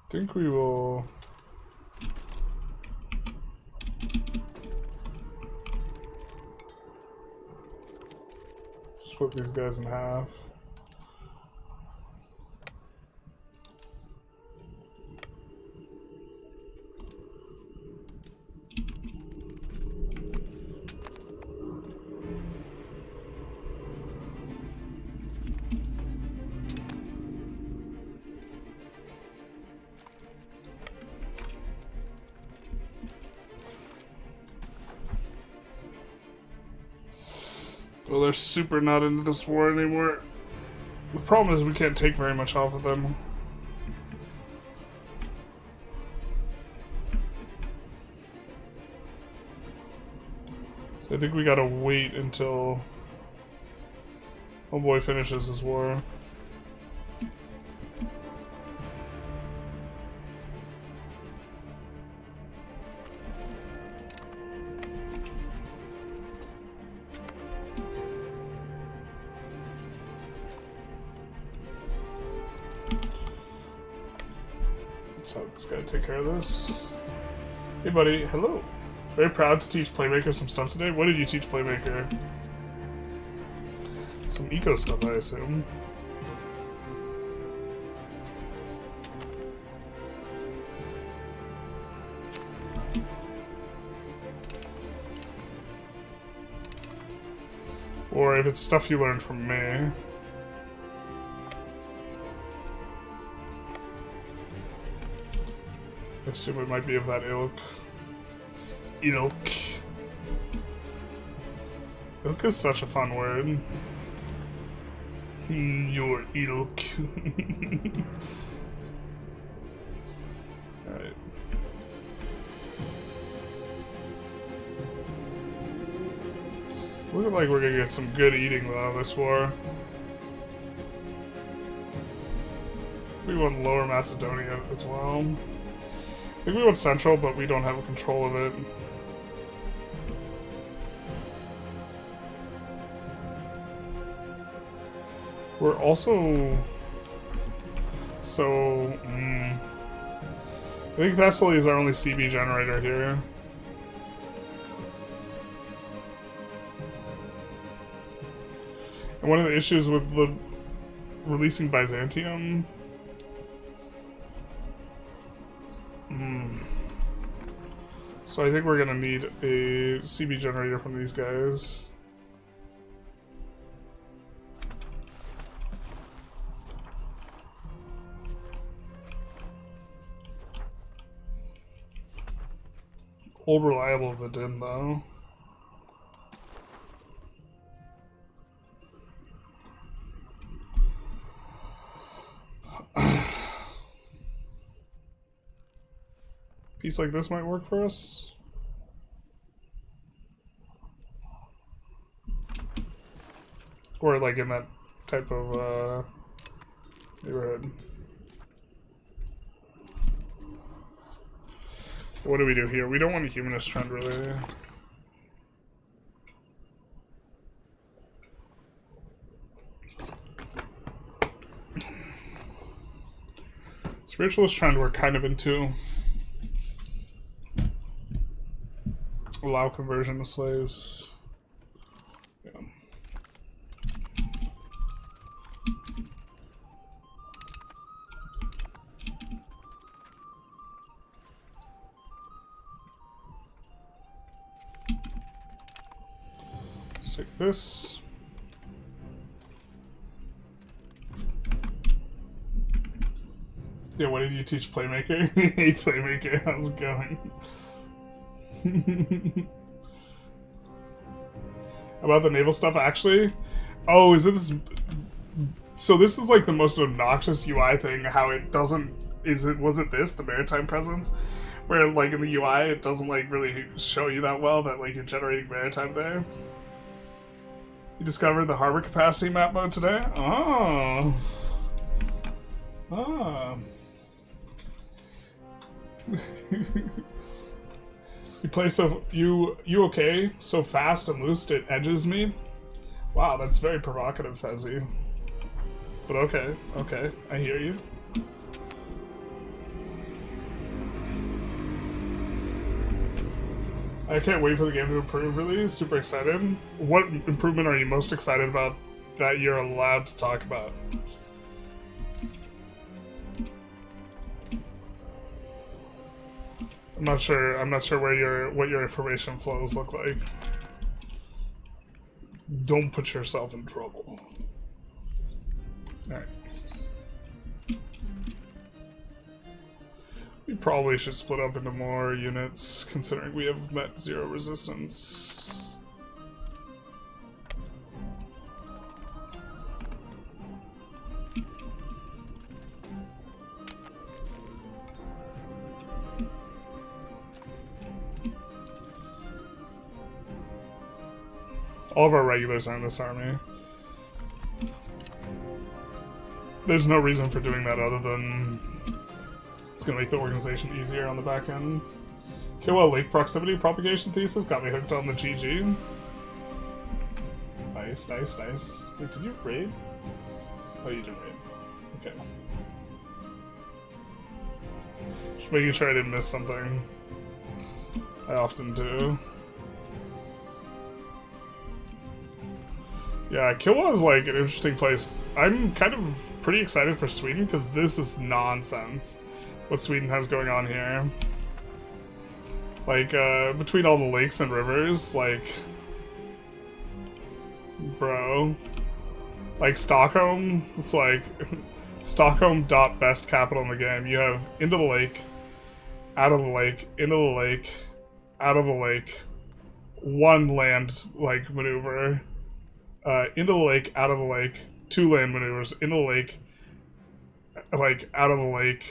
S1: I think we will split these guys in half. Well, they're super not into this war anymore. The problem is we can't take very much off of them. So I think we gotta wait until homeboy finishes his war. Let's have this guy take care of this. Hey buddy, hello. Very proud to teach Playmaker some stuff today. What did you teach Playmaker? Some eco stuff, I assume. Or if it's stuff you learned from me. I assume it might be of that ilk. Ilk. Ilk is such a fun word. Your ilk. Alright. It's looking like we're gonna get some good eating though this war. We want Lower Macedonia as well. I think we want Central, but we don't have control of it. We're also... So... I think Thessaly is our only CB generator here. And one of the issues with the releasing Byzantium... So I think we're gonna need a CB generator from these guys. Old reliable Vidin though. Piece like this might work for us. Or like in that type of neighborhood. What do we do here? We don't want a humanist trend really. Spiritualist trend we're kind of into. Allow conversion to slaves. Yeah. Let's take this. Yeah, what did you teach Playmaker? Hey Playmaker, how's it going? About the naval stuff, actually? Oh, is it this... So this is like the most obnoxious UI thing, how it doesn't... Was it this, the maritime presence? Where like in the UI it doesn't like really show you that well that like you're generating maritime there? You discovered the harbor capacity map mode today? Oh. Oh. You play you okay? So fast and loose it edges me? Wow, that's very provocative, Fezzy. But okay, okay, I hear you. I can't wait for the game to improve, really. Super excited. What improvement are you most excited about that you're allowed to talk about? I'm not sure what your information flows look like. Don't put yourself in trouble. Alright. We probably should split up into more units, considering we have met 0 resistance. All of our regulars are in this army. There's no reason for doing that other than it's gonna make the organization easier on the back end. Okay, well, lake proximity propagation thesis got me hooked on the GG. Nice, nice, nice. Wait, did you raid? Oh, you didn't raid. Okay. Just making sure I didn't miss something. I often do. Yeah, Kilwa is like an interesting place. I'm kind of pretty excited for Sweden because this is nonsense. What Sweden has going on here. Like, between all the lakes and rivers, like... Bro. Like, Stockholm, it's like... Stockholm dot best capital in the game. You have into the lake, out of the lake, into the lake, out of the lake, one land, like, maneuver. Into the lake, out of the lake, 2 land maneuvers, into the lake, like, out of the lake,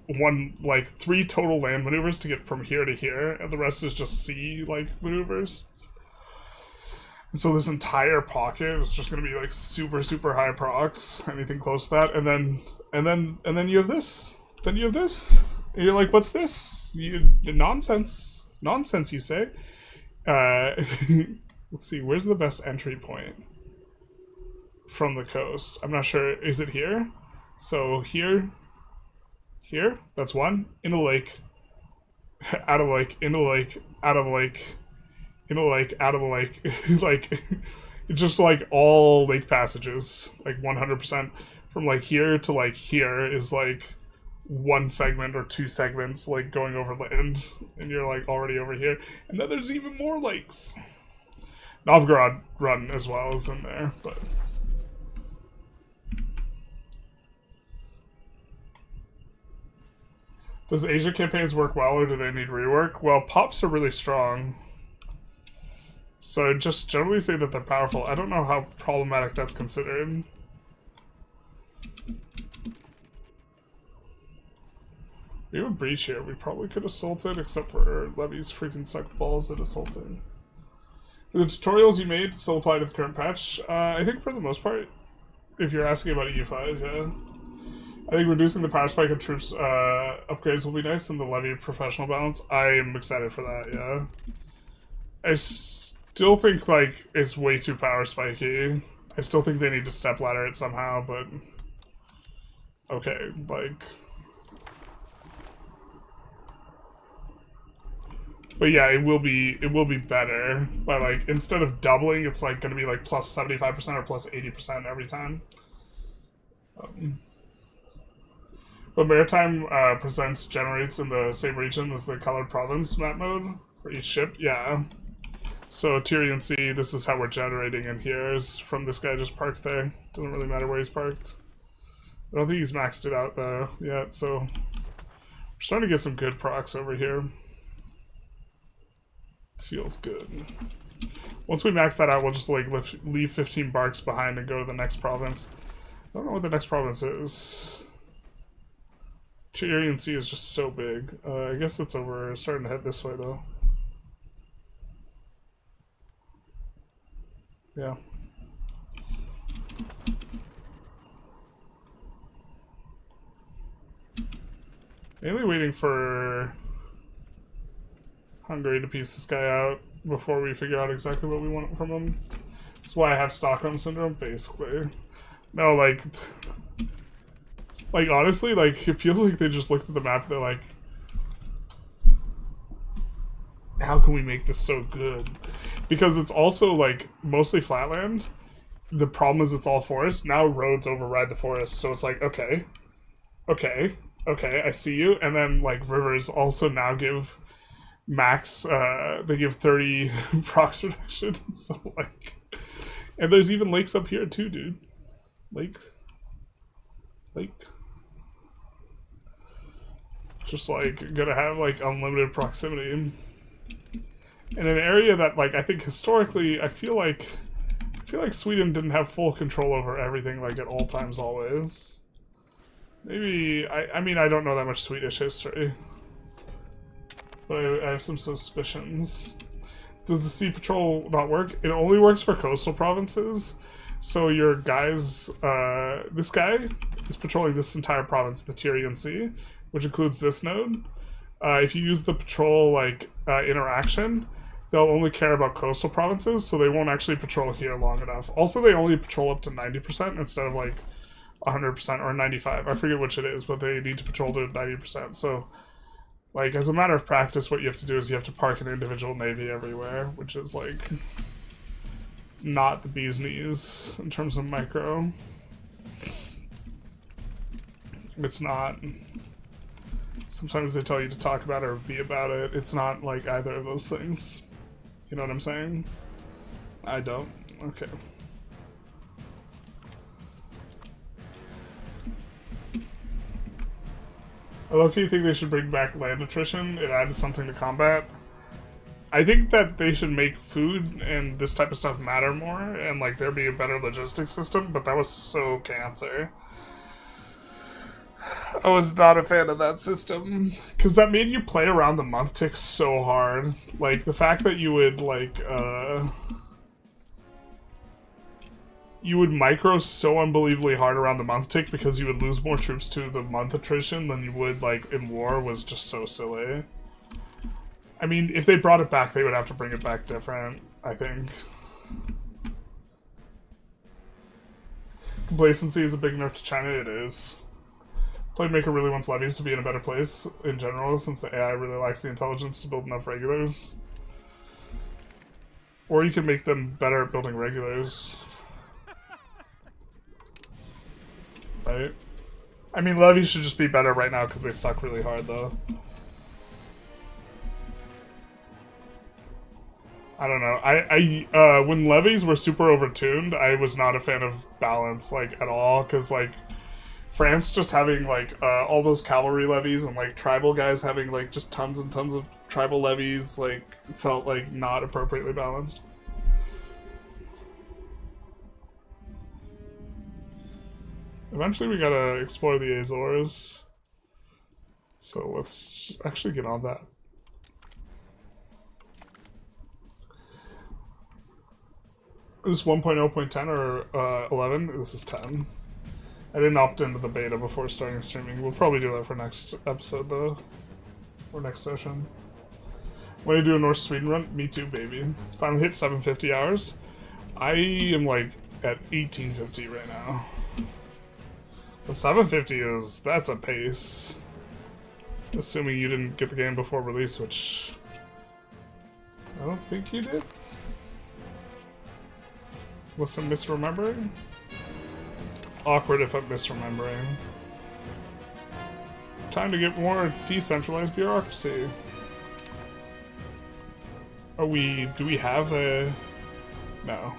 S1: 3 total land maneuvers to get from here to here, and the rest is just sea, like, maneuvers. And so this entire pocket is just gonna be, like, super, super high procs, anything close to that, and then you have this, then you have this, and you're like, what's this? Nonsense. Nonsense, you say? Let's see, where's the best entry point from the coast? I'm not sure. Is it here? So here, that's 1. In the lake, out of the lake, in the lake, out of the lake, in the lake, out of the lake. Like, it's just like all lake passages, like 100%. From like here to like here is like 1 segment or 2 segments, like going over land, and you're like already over here. And then there's even more lakes. Novgorod Run as well is in there, but... Does Asia campaigns work well, or do they need rework? Well, pops are really strong. So I'd just generally say that they're powerful. I don't know how problematic that's considered. We have a breach here. We probably could assault it, except for Levy's freaking suck balls at assaulting. The tutorials you made still apply to the current patch? I think for the most part, if you're asking about EU5, yeah. I think reducing the power spike of troops upgrades will be nice, and the levy professional balance. I am excited for that, yeah. I still think, like, it's way too power spiky. I still think they need to step ladder it somehow, but... Okay, like... But yeah, it will be better. But like, instead of doubling, it's like gonna be like plus 75% or plus 80% every time. But Maritime generates in the same region as the colored province map mode for each ship. Yeah. So Tyrian Sea, this is how we're generating in here, is from this guy just parked there. Doesn't really matter where he's parked. I don't think he's maxed it out though yet, so we're starting to get some good procs over here. Feels good. Once we max that out, we'll just like leave 15 barks behind and go to the next province. I don't know what the next province is. Tyrian Sea is just so big. I guess it's over, starting to head this way though. Yeah. Mainly waiting for Hungary to piece this guy out before we figure out exactly what we want from him. That's why I have Stockholm Syndrome, basically. No, like honestly, like, it feels like they just looked at the map and they're like, how can we make this so good? Because it's also, like, mostly flatland. The problem is it's all forest. Now roads override the forest, so it's like, okay, I see you. And then, like, rivers also now give max, they give 30 procs reduction, so, like, and there's even lakes up here too, dude. Lake. Just, like, gonna have, like, unlimited proximity. In an area that, like, I think historically, I feel like Sweden didn't have full control over everything, like, at all times always. Maybe, I mean, I don't know that much Swedish history. But I have some suspicions. Does the sea patrol not work? It only works for coastal provinces. So your guys, this guy is patrolling this entire province, the Tyrian Sea, which includes this node. If you use the patrol, like, interaction, they'll only care about coastal provinces, so they won't actually patrol here long enough. Also, they only patrol up to 90% instead of, like, 100% or 95%. I forget which it is, but they need to patrol to 90%. So, like, as a matter of practice, what you have to do is you have to park an individual navy everywhere, which is, like, not the bee's knees in terms of micro. It's not. Sometimes they tell you to talk about it or be about it. It's not like either of those things. You know what I'm saying? I don't. Okay. I low-key think they should bring back land attrition. It added something to combat. I think that they should make food and this type of stuff matter more, and, like, there be a better logistics system, but that was so cancer. I was not a fan of that system, because that made you play around the month tick so hard. Like, the fact that you would, like, you would micro so unbelievably hard around the month tick because you would lose more troops to the month attrition than you would, like, in war was just so silly. I mean, if they brought it back, they would have to bring it back different, I think. Complacency is a big nerf to China, it is. Playmaker really wants levies to be in a better place in general, since the AI really lacks the intelligence to build enough regulars. Or you can make them better at building regulars. Right? I mean, levies should just be better right now because they suck really hard, though. I don't know. When levies were super overtuned, I was not a fan of balance, like, at all, because, like, France just having, like, all those cavalry levies and, like, tribal guys having, like, just tons and tons of tribal levies, like, felt, like, not appropriately balanced. Eventually we gotta explore the Azores. So let's actually get on that. Is this 1.0.10 or 11? This is 10. I didn't opt into the beta before starting streaming. We'll probably do that for next episode, though. Or next session. When you do a North Sweden run? Me too, baby. Finally hit 750 hours. I am, like, at 1850 right now. But 750 is... that's a pace. Assuming you didn't get the game before release, which... I don't think you did. Was some misremembering? Awkward if I'm misremembering. Time to get more decentralized bureaucracy. Are we... do we have a... no.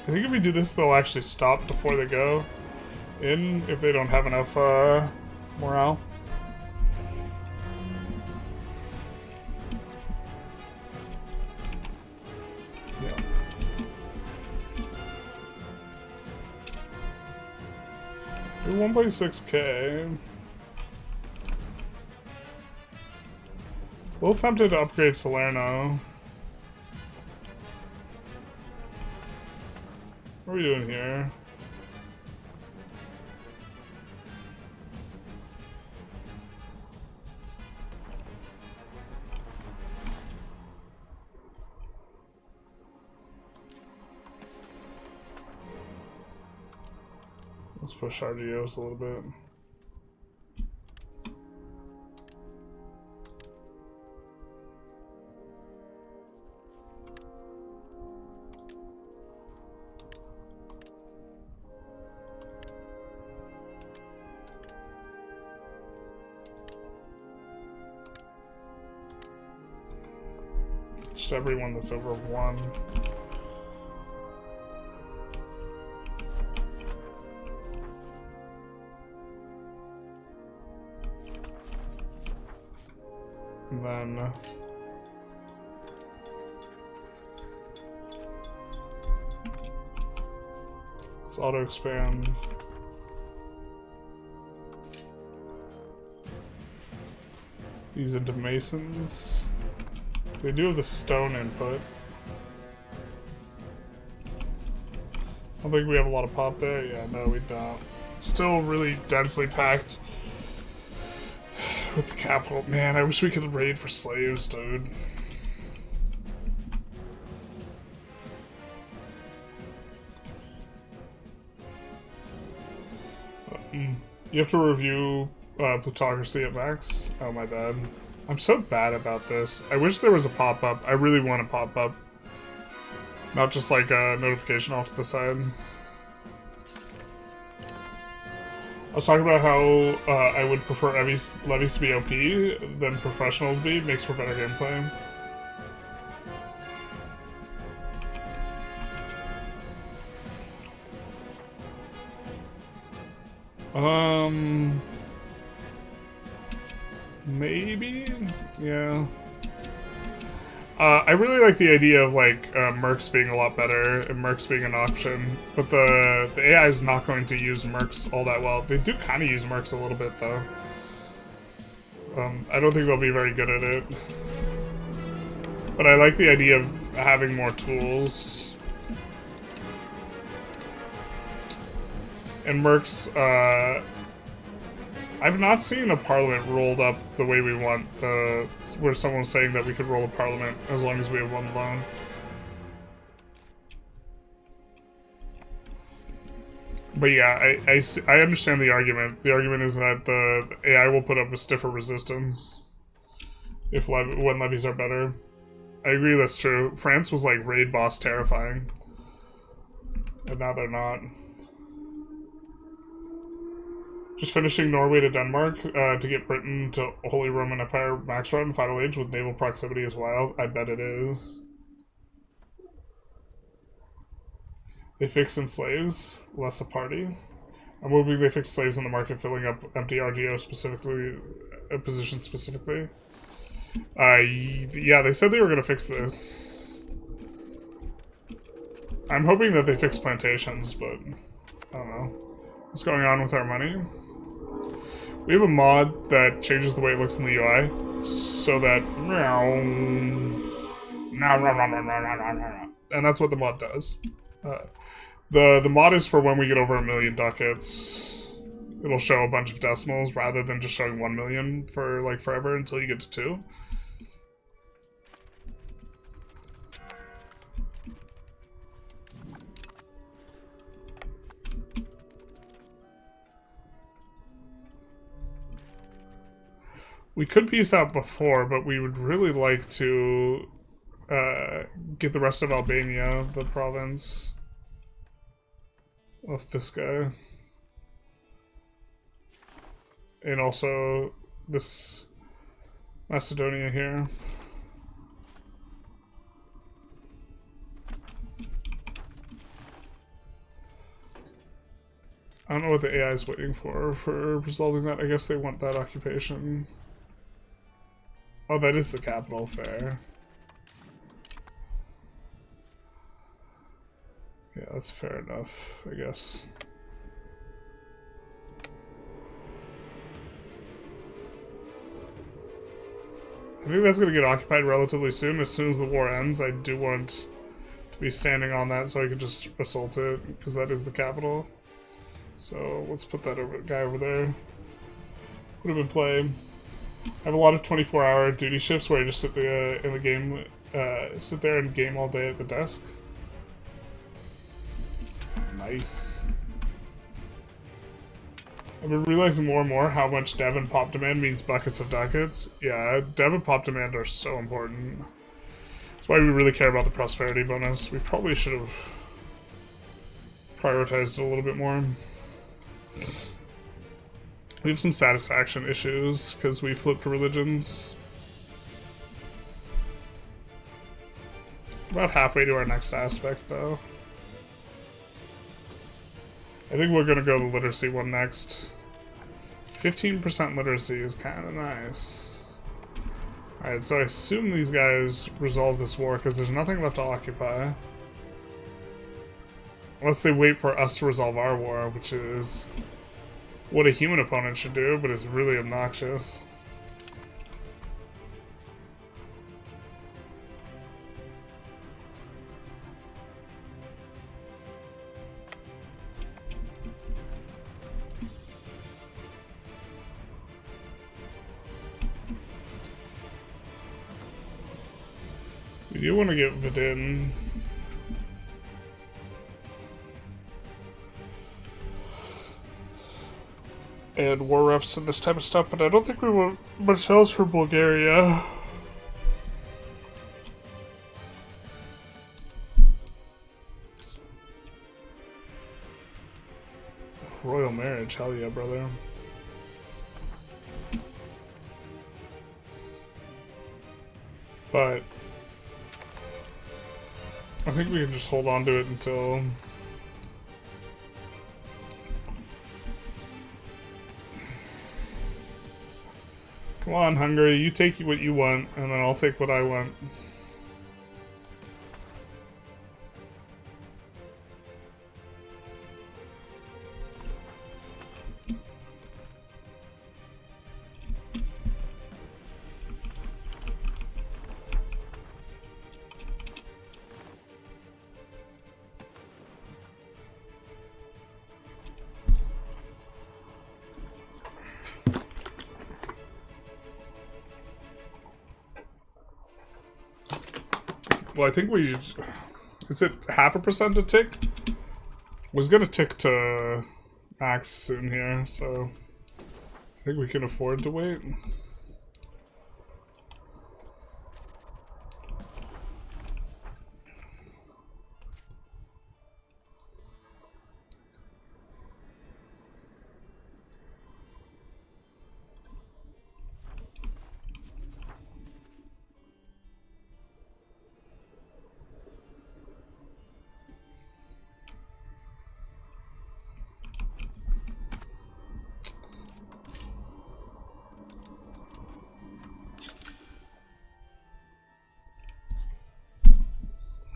S1: I think if we do this, they'll actually stop before they go in, if they don't have enough morale. Yeah. 1.6k. A little tempted to upgrade Salerno. What are we doing here? Let's push RDOs a little bit. Just everyone that's over 1. And then let's auto expand. These into masons. So they do have the stone input. I don't think we have a lot of pop there. Yeah, no, we don't. Still really densely packed with the capital. Man, I wish we could raid for slaves, dude. You have to review plutocracy at max. Oh, my bad. I'm so bad about this. I wish there was a pop-up. I really want a pop-up. Not just like a notification off to the side. I was talking about how I would prefer levies to be OP than professional to be. Makes for better gameplay. Maybe? Yeah. I really like the idea of, like, mercs being a lot better and mercs being an option, but the AI is not going to use mercs all that well. They do kind of use mercs a little bit, though. I don't think they'll be very good at it. But I like the idea of having more tools. And mercs, I've not seen a parliament rolled up the way we want, where someone was saying that we could roll a parliament as long as we have one loan. But yeah, I understand the argument. The argument is that the AI will put up a stiffer resistance when levies are better. I agree, that's true. France was like raid boss terrifying. And now they're not. Just finishing Norway to Denmark to get Britain to Holy Roman Empire max run final age with naval proximity as well. I bet it is. They fix in slaves, less a party. I'm hoping they fix slaves in the market, filling up empty RGO specifically, positions specifically. Yeah, they said they were gonna fix this. I'm hoping that they fix plantations, but I don't know. What's going on with our money? We have a mod that changes the way it looks in the UI, so that and that's what the mod does. The mod is for when we get over 1 million ducats. It'll show a bunch of decimals rather than just showing 1 million for like forever until you get to 2. We could peace out before, but we would really like to get the rest of Albania, the province of this guy. And also this Macedonia here. I don't know what the AI is waiting for resolving that. I guess they want that occupation. Oh, that is the capital, fair. Yeah, that's fair enough, I guess. I think that's going to get occupied relatively soon. As soon as the war ends, I do want to be standing on that so I can just assault it, because that is the capital. So let's put that guy over there. Put him in play. I have a lot of 24-hour duty shifts where I just sit there in the game, sit there and game all day at the desk. Nice. I've been realizing more and more how much dev and pop demand means buckets of ducats. Yeah, dev and pop demand are so important. That's why we really care about the prosperity bonus. We probably should have prioritized it a little bit more. We have some satisfaction issues because we flipped religions. About halfway to our next aspect, though. I think we're gonna go the literacy one next. 15% literacy is kind of nice. Alright, so I assume these guys resolve this war because there's nothing left to occupy. Unless they wait for us to resolve our war, which is what a human opponent should do, but is really obnoxious. We do want to get Vidin. And war reps and this type of stuff, but I don't think we want much else for Bulgaria. Royal marriage, hell yeah, brother. But I think we can just hold on to it until come on, Hungary, you take what you want, and then I'll take what I want. Well, I think we... Is it 0.5% to tick? Was gonna tick to max soon here, so I think we can afford to wait.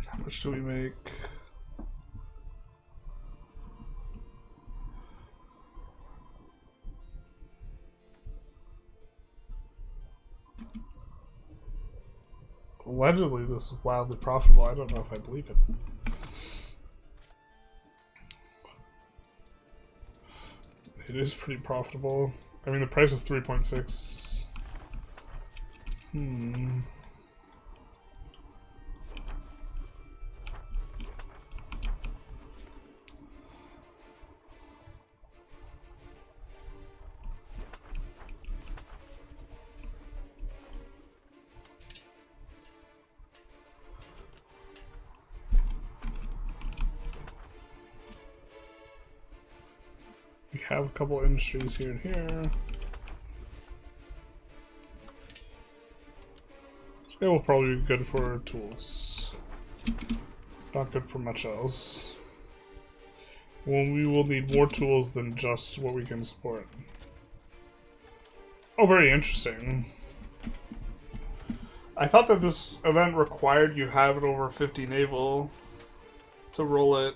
S1: How much do we make? Allegedly, this is wildly profitable. I don't know if I believe it. It is pretty profitable. I mean, the price is 3.6. We have a couple industries here and here. This guy will probably be good for tools. It's not good for much else. Well, we will need more tools than just what we can support. Oh, very interesting. I thought that this event required you have it over 50 naval to roll it.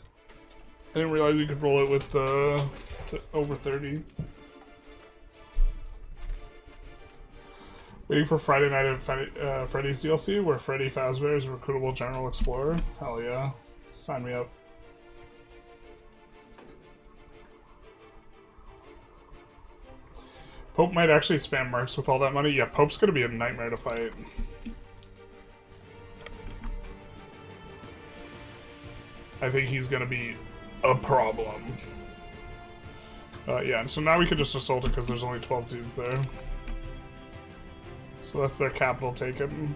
S1: I didn't realize you could roll it with over 30. Waiting for Friday Night at Freddy's DLC, where Freddy Fazbear is a recruitable general explorer. Hell yeah. Sign me up. Pope might actually spam mercs with all that money. Yeah, Pope's gonna be a nightmare to fight. I think he's gonna be a problem. Yeah, so now we can just assault it because there's only 12 dudes there. So that's their capital taken.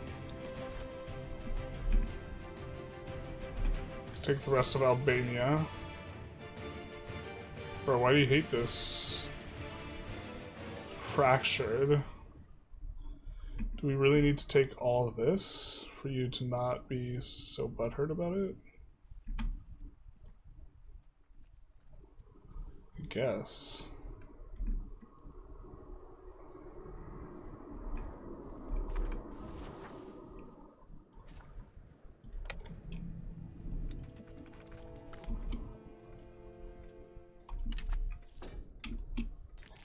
S1: Take the rest of Albania. Bro, why do you hate this? Fractured. Do we really need to take all of this for you to not be so butthurt about it? I guess.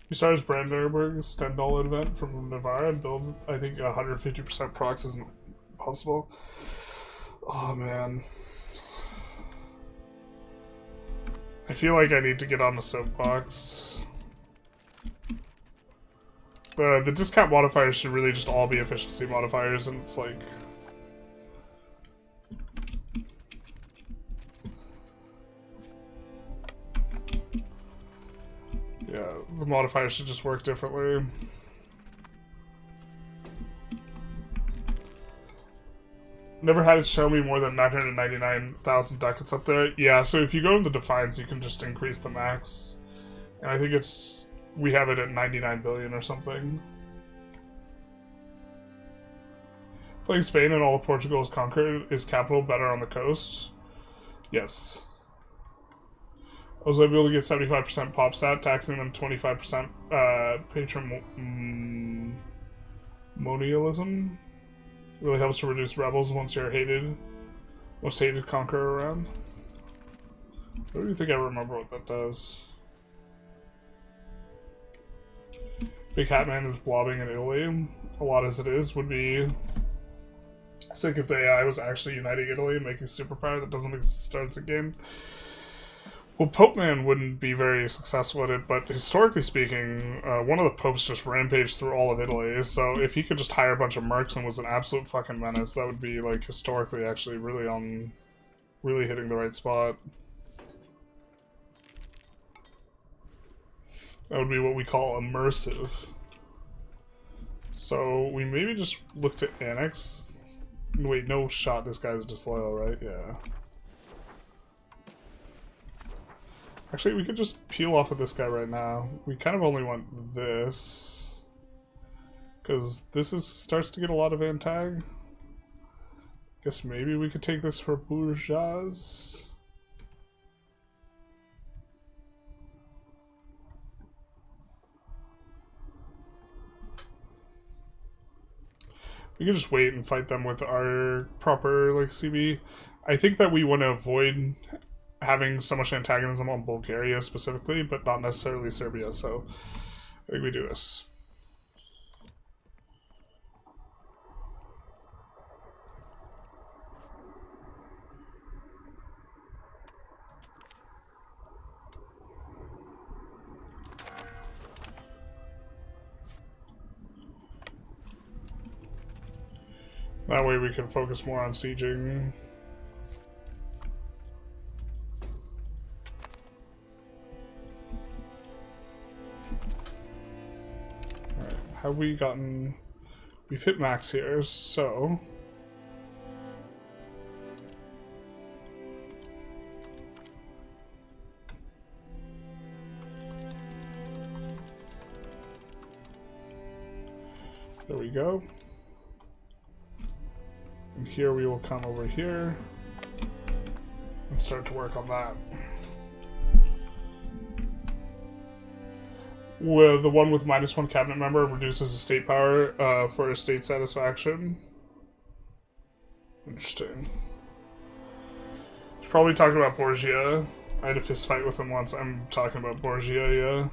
S1: He starts Brandenburg Stendhal event from Navarre and build, I think, 150% procs isn't possible. Oh man. I feel like I need to get on the soapbox. The discount modifiers should really just all be efficiency modifiers, and it's like... yeah, the modifiers should just work differently. Never had it show me more than 999,000 ducats up there. Yeah, so if you go into Defiance, you can just increase the max. And I think it's... we have it at 99 billion or something. Playing Spain and all of Portugal is conquered, is capital better on the coast? Yes. I was able to get 75% pop stat, taxing them 25% patrimonialism. Really helps to reduce rebels once you're hated. Most hated conqueror around. What do you think I remember what that does? Big Hatman is blobbing in Italy. A lot as it is would be sick if the AI was actually uniting Italy and making superpower that doesn't exist as a game. Well, Pope Man wouldn't be very successful at it, but historically speaking, one of the popes just rampaged through all of Italy, so if he could just hire a bunch of mercs and was an absolute fucking menace, that would be, like, historically actually really hitting the right spot. That would be what we call immersive. So, we maybe just look to annex. Wait, no shot, this guy's disloyal, right? Yeah. Actually, we could just peel off of this guy right now. We kind of only want this. Because this starts to get a lot of antag. Guess maybe we could take this for bourgeois. We could just wait and fight them with our proper, like, CB. I think that we want to avoid having so much antagonism on Bulgaria specifically, but not necessarily Serbia, so I think we do this. That way we can focus more on sieging. Have we gotten... we've hit max here, so... there we go. And here we will come over here and start to work on that. Well, the one with -1 cabinet member reduces estate power for estate satisfaction. Interesting. He's probably talking about Borgia. I had a fist fight with him once. I'm talking about Borgia, yeah.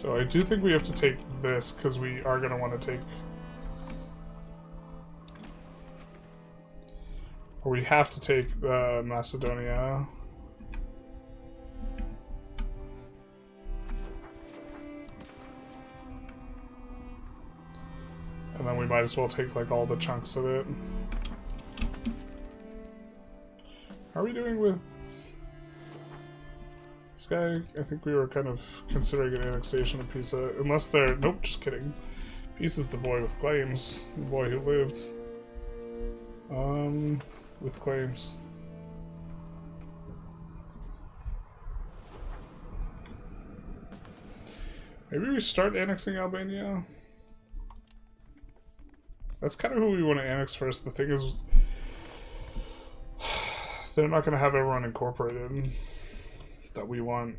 S1: So I do think we have to take this because we are going to want to take... Or we have to take Macedonia. And then we might as well take like all the chunks of it. How are we doing with this guy? I think we were kind of considering an annexation of Pisa. Unless they're... Nope, just kidding. Pisa's the boy with claims. The boy who lived. With claims. Maybe we start annexing Albania? That's kind of who we want to annex first. The thing is, they're not going to have everyone incorporated that we want.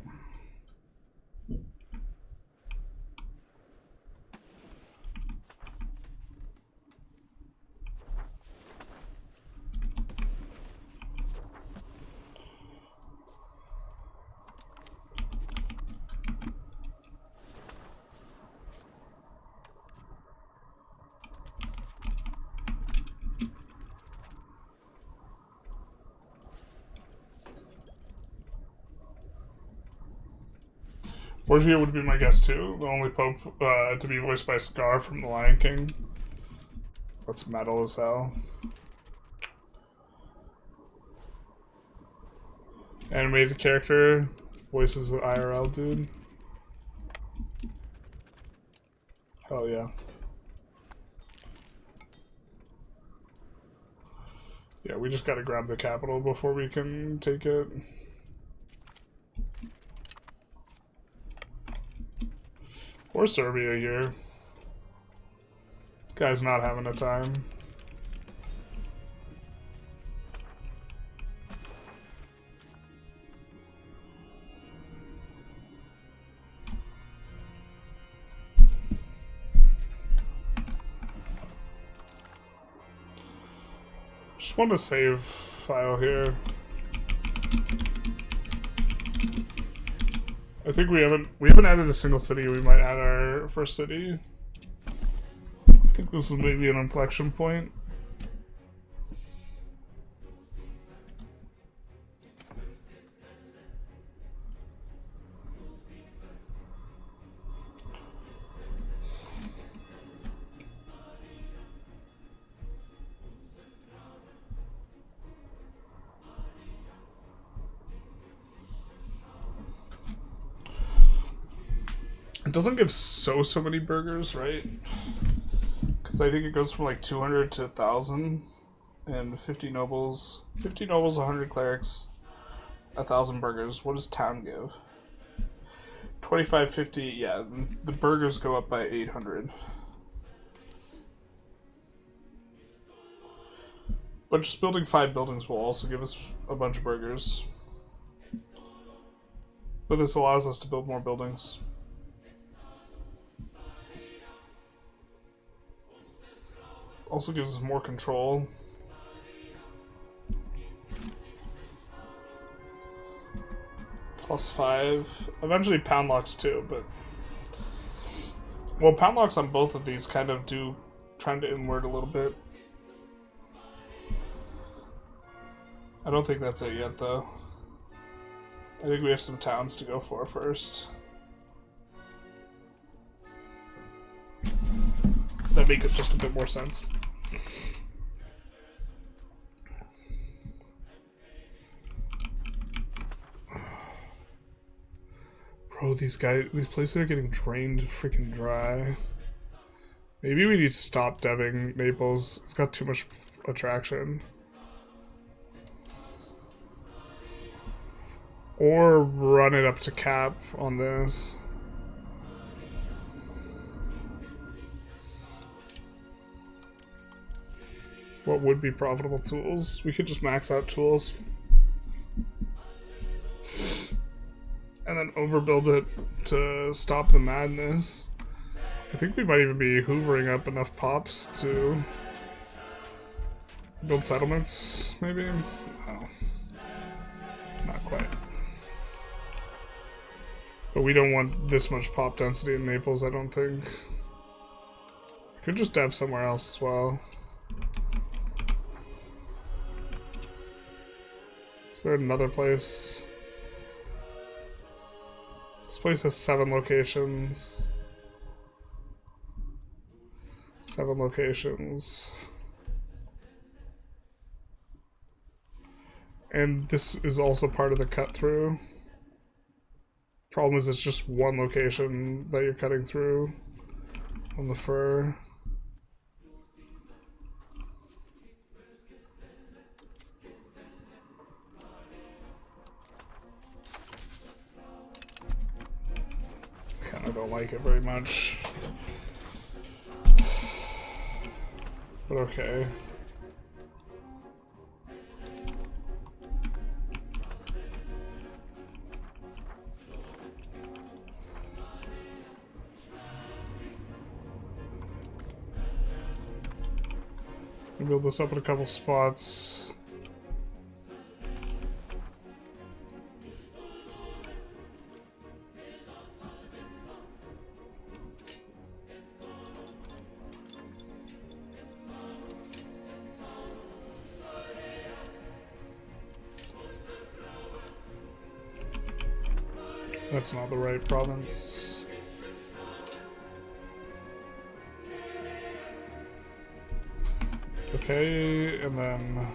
S1: Borgia would be my guess too. The only pope to be voiced by Scar from The Lion King. That's metal as hell. Animated character voices of IRL dude. Hell yeah. Yeah, we just gotta grab the capital before we can take it. Or Serbia here. Guy's not having a time. Just want to save file here. I think we haven't added a single city. We might add our first city. I think this is maybe an inflection point. It doesn't give so many burgers, right? Because I think it goes from like 200 to 1,000 and 50 nobles. 50 nobles, 100 clerics, 1,000 burgers. What does town give? 25, 50, yeah. The burgers go up by 800. But just building 5 buildings will also give us a bunch of burgers. But this allows us to build more buildings. Also gives us more control. +5. Eventually pound locks too, but... Well, pound locks on both of these kind of do trend inward a little bit. I don't think that's it yet, though. I think we have some towns to go for first. That make it just a bit more sense. Bro, these places are getting drained freaking dry. Maybe we need to stop deving Naples. It's got too much attraction. Or run it up to cap on this. What would be profitable tools? We could just max out tools. And then overbuild it to stop the madness. I think we might even be hoovering up enough pops to build settlements, maybe? No. Not quite. But we don't want this much pop density in Naples, I don't think. Could just dev somewhere else as well. Is there another place? This place has 7 locations. 7 locations. And this is also part of the cut through. Problem is it's just one location that you're cutting through on the fur. Kinda don't like it very much. But okay. Build this up in a couple spots. That's not the right province. Okay, and then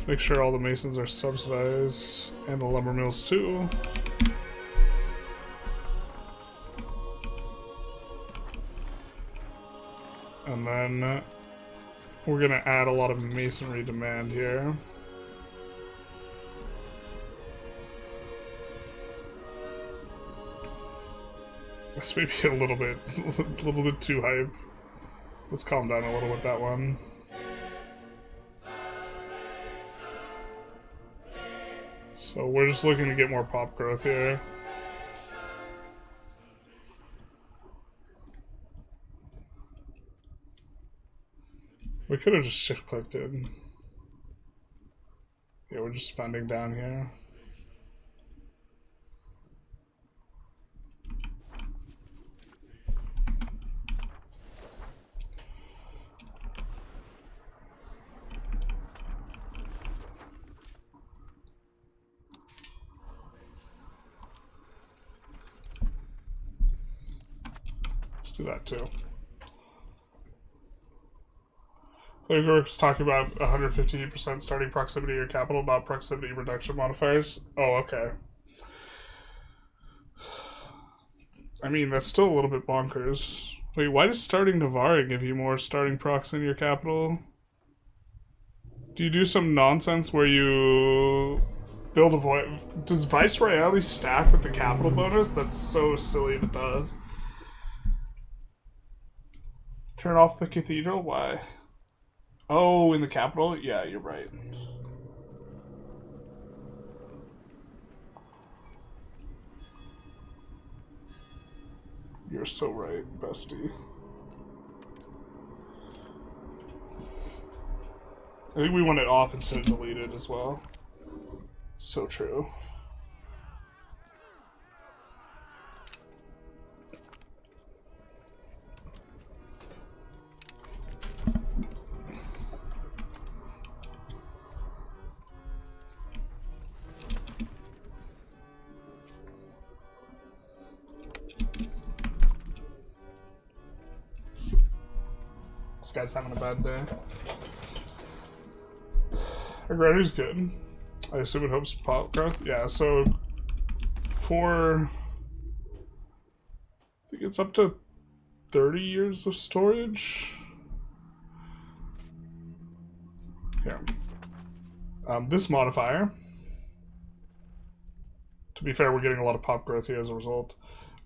S1: make sure all the masons are subsidized, and the lumber mills too. And then we're gonna add a lot of masonry demand here. This may be a little bit too hype. Let's calm down a little with that one. So we're just looking to get more pop growth here. We could have just shift clicked it. Yeah, we're just spending down here. Do that too. Clearwork's talking about 150% starting proximity to your capital, not proximity reduction modifiers. Oh, okay. I mean, that's still a little bit bonkers. Wait, why does starting Navarra give you more starting prox in your capital? Do you do some nonsense where you build a does Viceroyalty stack with the capital bonus? That's so silly if it does. Turn off the cathedral? Why? Oh, in the capital? Yeah, you're right. You're so right, bestie. I think we want it off instead of deleted as well. So true. This guy's having a bad day. Our granny's good. I assume it helps pop growth. Yeah, so for I think it's up to 30 years of storage. Here. This modifier. To be fair, we're getting a lot of pop growth here as a result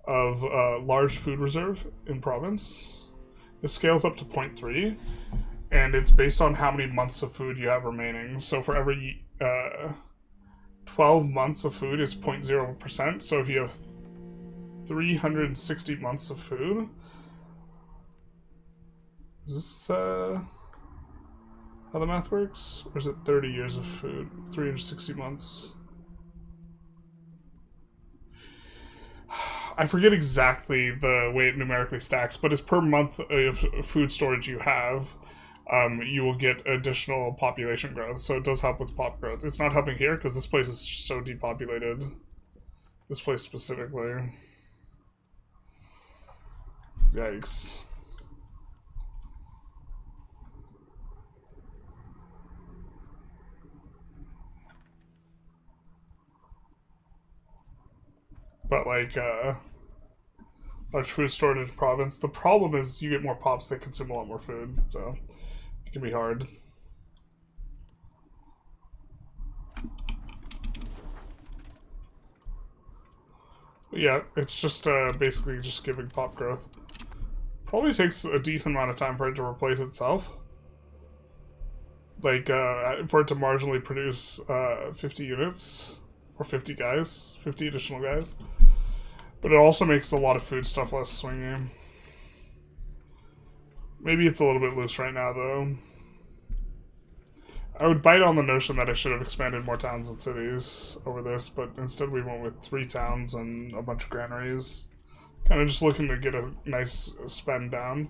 S1: of large food reserve in province. This scales up to 0.3, and it's based on how many months of food you have remaining. So for every 12 months of food is 0.0%. So if you have 360 months of food, is this how the math works? Or is it 30 years of food? 360 months. I forget exactly the way it numerically stacks, but it's per month of food storage you have, you will get additional population growth. So it does help with pop growth. It's not helping here because this place is so depopulated. This place specifically. Yikes. But like, large food storage province. The problem is you get more pops that consume a lot more food, so it can be hard. But yeah, it's just basically just giving pop growth. Probably takes a decent amount of time for it to replace itself. Like, for it to marginally produce 50 units, or 50 guys, 50 additional guys. But it also makes a lot of food stuff less swingy. Maybe it's a little bit loose right now, though. I would bite on the notion that I should have expanded more towns and cities over this, but instead we went with 3 towns and a bunch of granaries. Kind of just looking to get a nice spend down.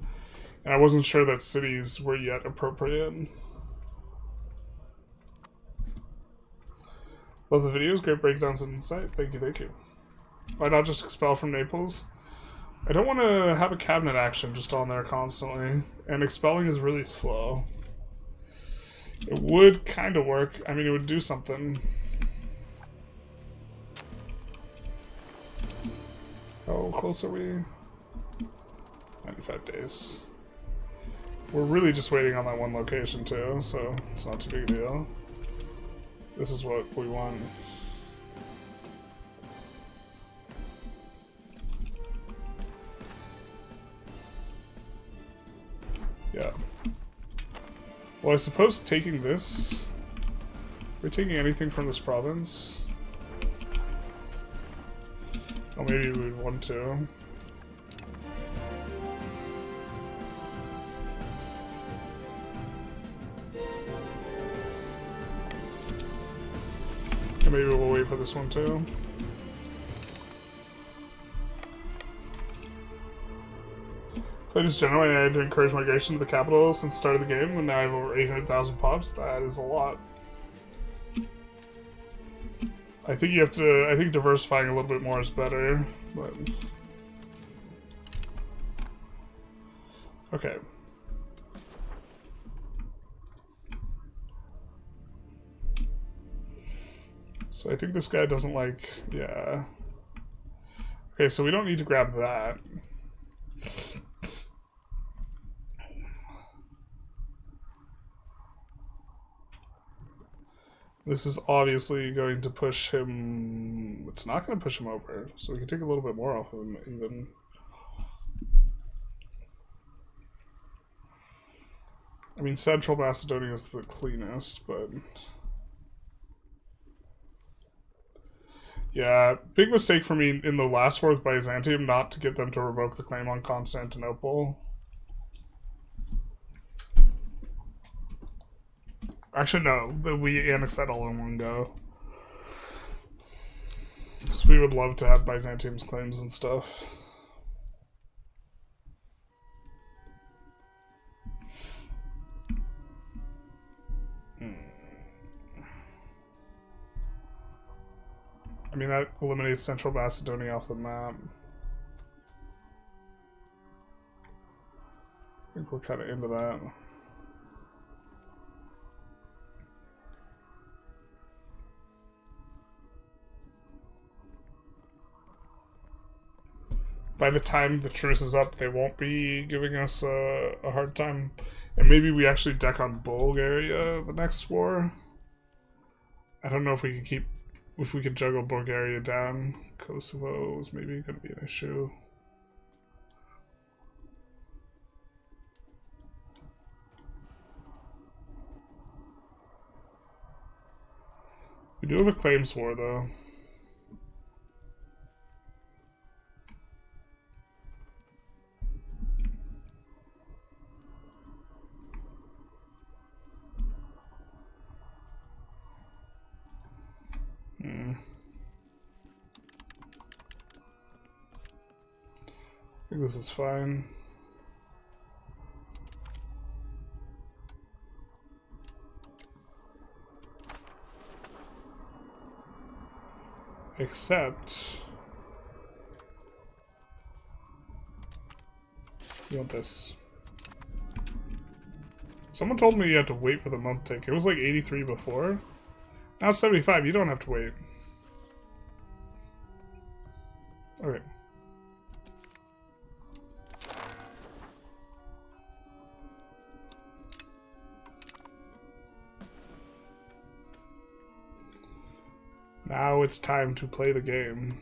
S1: And I wasn't sure that cities were yet appropriate. Love the videos, great breakdowns and insight. Thank you, thank you. Why not just expel from Naples? I don't want to have a cabinet action just on there constantly, and expelling is really slow. It would kind of work. I mean, it would do something. How close are we? 95 days. We're really just waiting on that one location too, so it's not too big a deal. This is what we want. Yeah. Well, I suppose taking this... Are we taking anything from this province? Oh, maybe we'd want to. And maybe we'll wait for this one too. So just generally I had to encourage migration to the capital since the start of the game, and now I have over 800,000 pops. That is a lot. I think you have to, I think diversifying a little bit more is better, but... Okay. So I think this guy doesn't like, yeah. Okay, so we don't need to grab that. This is obviously going to push him... It's not going to push him over, so we can take a little bit more off of him, even. I mean, Central Macedonia is the cleanest, but... Yeah, big mistake for me in the last war with Byzantium not to get them to revoke the claim on Constantinople. Actually, no, we annexed that all in one go. Because we would love to have Byzantium's claims and stuff. I mean, that eliminates Central Macedonia off the map. I think we're kind of into that. By the time the truce is up, they won't be giving us a hard time. And maybe we actually deck on Bulgaria the next war. I don't know if we can keep... If we could juggle Bulgaria down. Kosovo is maybe going to be an issue. We do have a claims war, though. think this is fine. Except you want this. Someone told me you had to wait for the month tick. It was like 83 before. Now it's 75. You don't have to wait. Okay. Now it's time to play the game.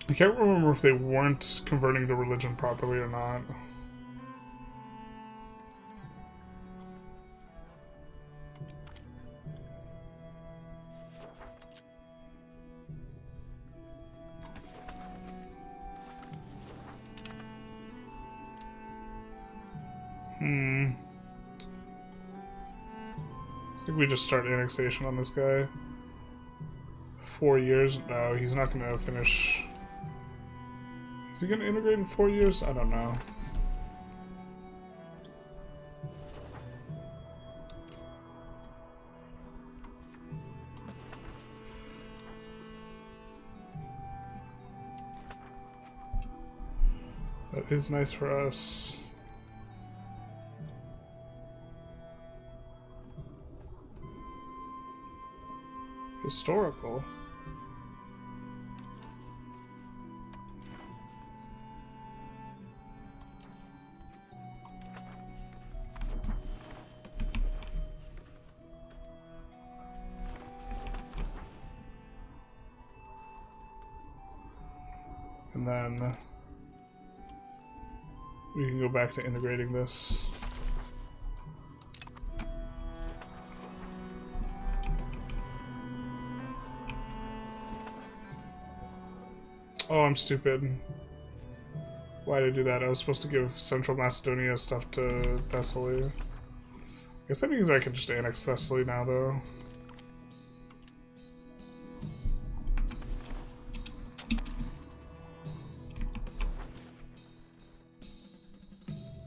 S1: I can't remember if they weren't converting to religion properly or not. I think we just start annexation on this guy. 4 years? No, he's not gonna finish. Is he gonna integrate in 4 years? I don't know. That is nice for us. Historical. And then we can go back to integrating this. Oh, I'm stupid. Why did I do that? I was supposed to give Central Macedonia stuff to Thessaly. I guess that means I can just annex Thessaly now, though.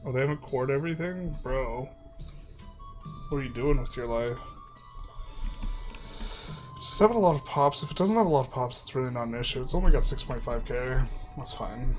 S1: Oh, they haven't cored everything? Bro. What are you doing with your life? Just having a lot of pops. If it doesn't have a lot of pops, it's really not an issue. It's only got 6.5k. That's fine.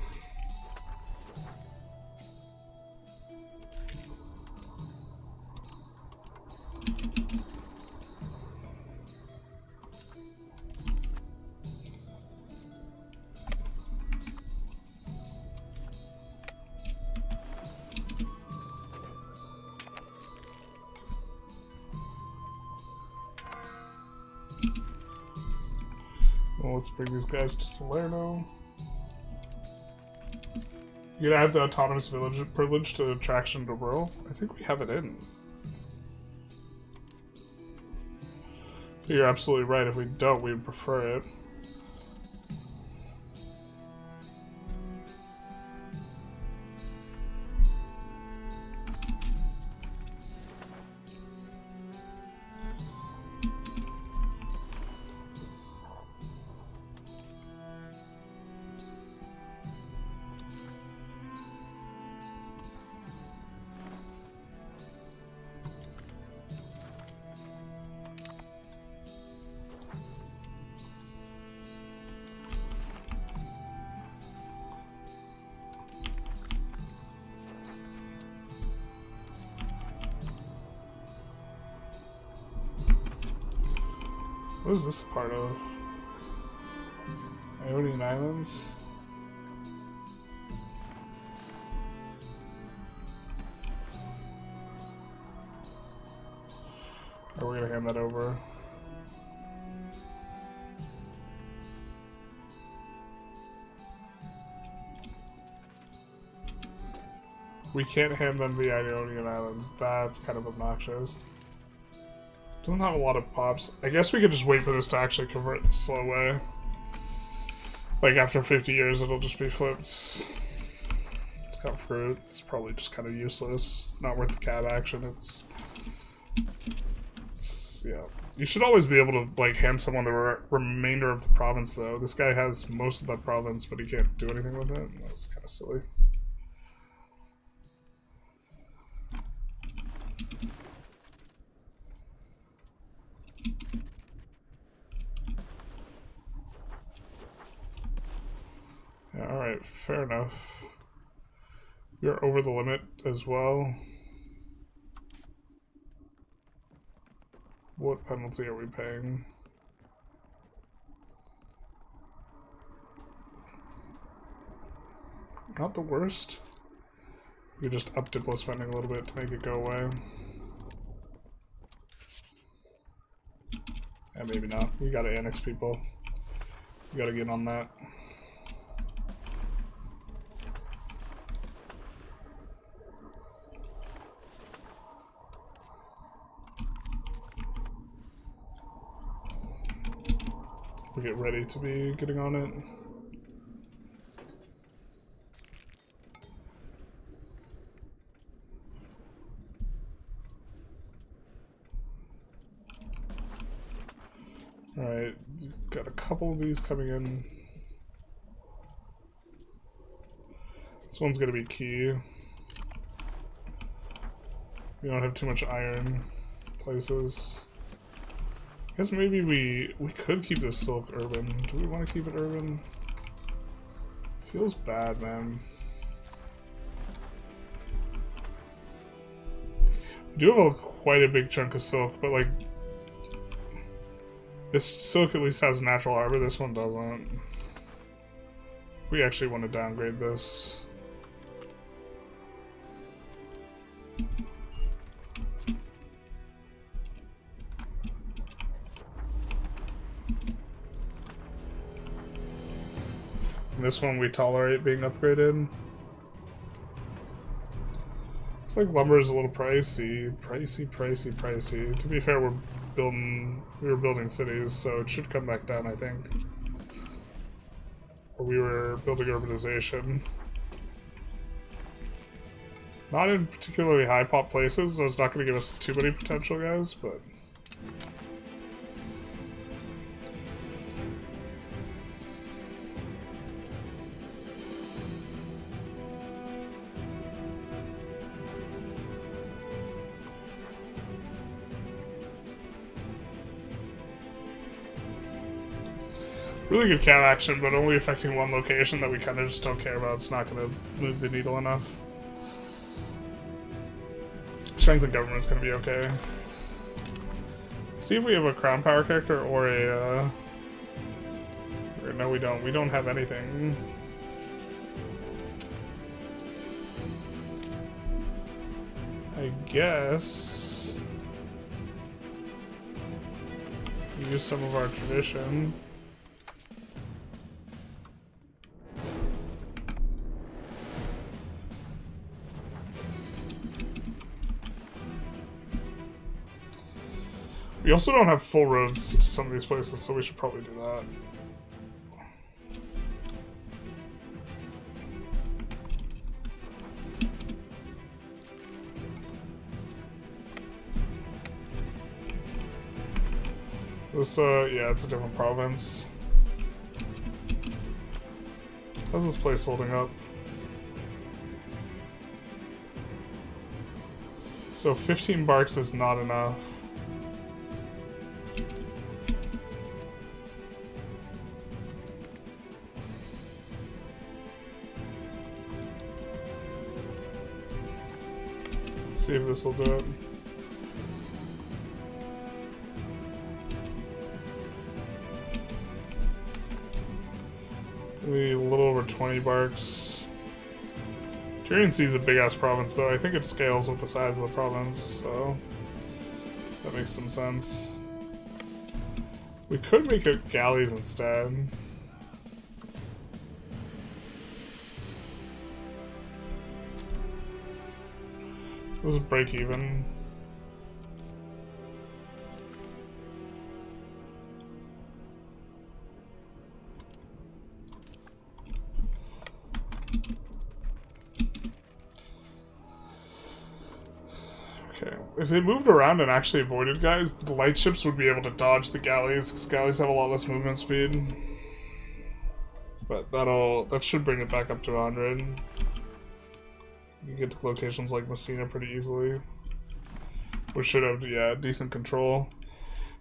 S1: Well, let's bring these guys to Salerno. You gotta add the autonomous village privilege to attraction to rural. I think we have it in. You're absolutely right. If we don't, we'd prefer it. What is this a part of? Ionian Islands? we're gonna hand that over. We can't hand them the Ionian Islands. That's kind of obnoxious. Don't have a lot of pops. I guess we could just wait for this to actually convert the slow way. Like after 50 years it'll just be flipped. It's got fruit. It's probably just kind of useless. Not worth the cab action. It's yeah. You should always be able to like hand someone the remainder of the province though. This guy has most of that province but he can't do anything with it. That's kind of silly. Yeah, alright, fair enough. You're over the limit as well. What penalty are we paying? Not the worst. We just up diplo spending a little bit to make it go away. And maybe not. We gotta annex people. We gotta get on that. We get ready to be getting on it. Alright, got a couple of these coming in. This one's gonna be key. We don't have too much iron places. I guess maybe we could keep this silk urban. Do we want to keep it urban? Feels bad, man. We do have quite a big chunk of silk, but like this silk at least has natural harbor. This one doesn't. We actually want to downgrade this. This one we tolerate being upgraded. Looks like lumber is a little pricey. Pricey. To be fair, we were building cities, so it should come back down, I think. Or we were building urbanization. Not in particularly high pop places, so it's not going to give us too many potential guys, but... really good cat action, but only affecting one location that we kind of just don't care about. It's not going to move the needle enough. Strength of government is going to be okay. See if we have a crown power character or a... no, we don't. We don't have anything. I guess... use some of our tradition. We also don't have full roads to some of these places, so we should probably do that. This, yeah, it's a different province. How's this place holding up? So 15 barks is not enough. See if this will do it. Maybe a little over 20 barks. Turian Sea is a big ass province though. I think it scales with the size of the province, so That makes some sense. We could make it galleys instead. So this is break even. Okay, if they moved around and actually avoided guys, the light ships would be able to dodge the galleys, because galleys have a lot less movement speed. But that should bring it back up to 100. You can get to locations like Messina pretty easily. Which should have, yeah, decent control.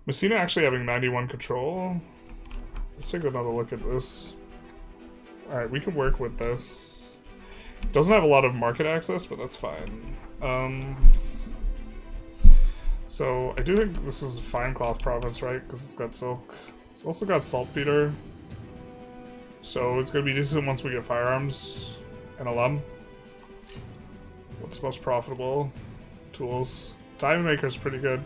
S1: Messina actually having 91 control. Let's take another look at this. Alright, we can work with this. Doesn't have a lot of market access, but that's fine. So, I do think this is a fine cloth province, right? Because it's got silk. It's also got saltpeter. So, it's going to be decent once we get firearms and alum. What's most profitable? Tools. Diamond Maker's pretty good.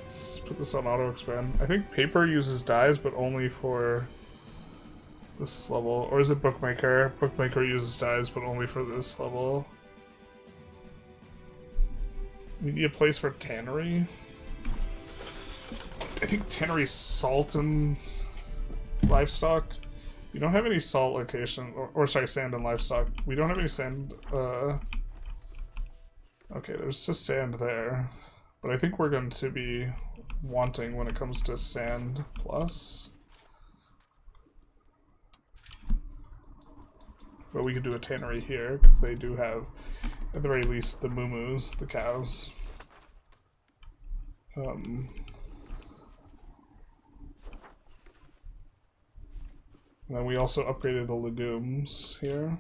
S1: Let's put this on auto expand. I think paper uses dyes, but only for this level. Or is it Bookmaker? Bookmaker uses dyes, but only for this level. We need a place for tannery. I think tannery's salt and livestock. We don't have any salt location, or sorry, sand and livestock. We don't have any sand, okay, there's just sand there. But I think we're going to be wanting when it comes to sand plus. But we could do a tannery here, because they do have, at the very least, the moo-moos, the cows. And then we also upgraded the legumes here.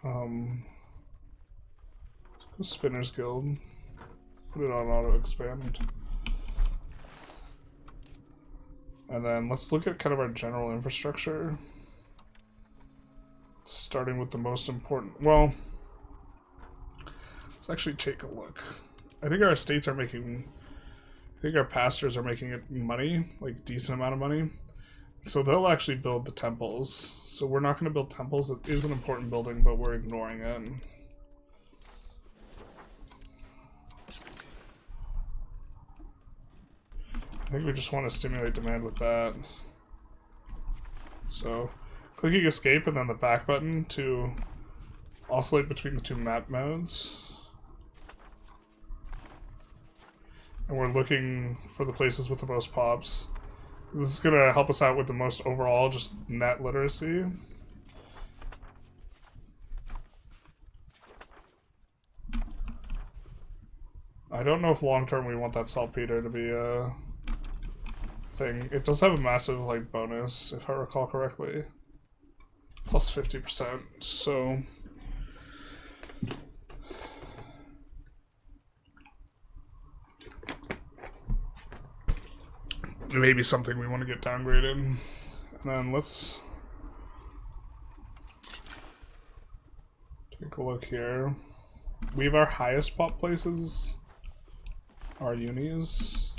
S1: Let's go Spinner's Guild. Put it on auto expand. And then let's look at kind of our general infrastructure. Starting with the most important. Well, let's actually take a look. I think our estates are making. I think our pastures are making it money, like decent amount of money. So they'll actually build the temples. So we're not going to build temples. It is an important building, but we're ignoring it. I think we just want to stimulate demand with that. So clicking escape and then the back button to oscillate between the two map modes. And we're looking for the places with the most pops. This is going to help us out with the most overall, just net literacy. I don't know if long term we want that saltpeter to be a thing. It does have a massive like bonus, if I recall correctly. Plus 50%, so maybe something we want to get downgraded. And then let's take a look here. We have our highest pop places, our unis.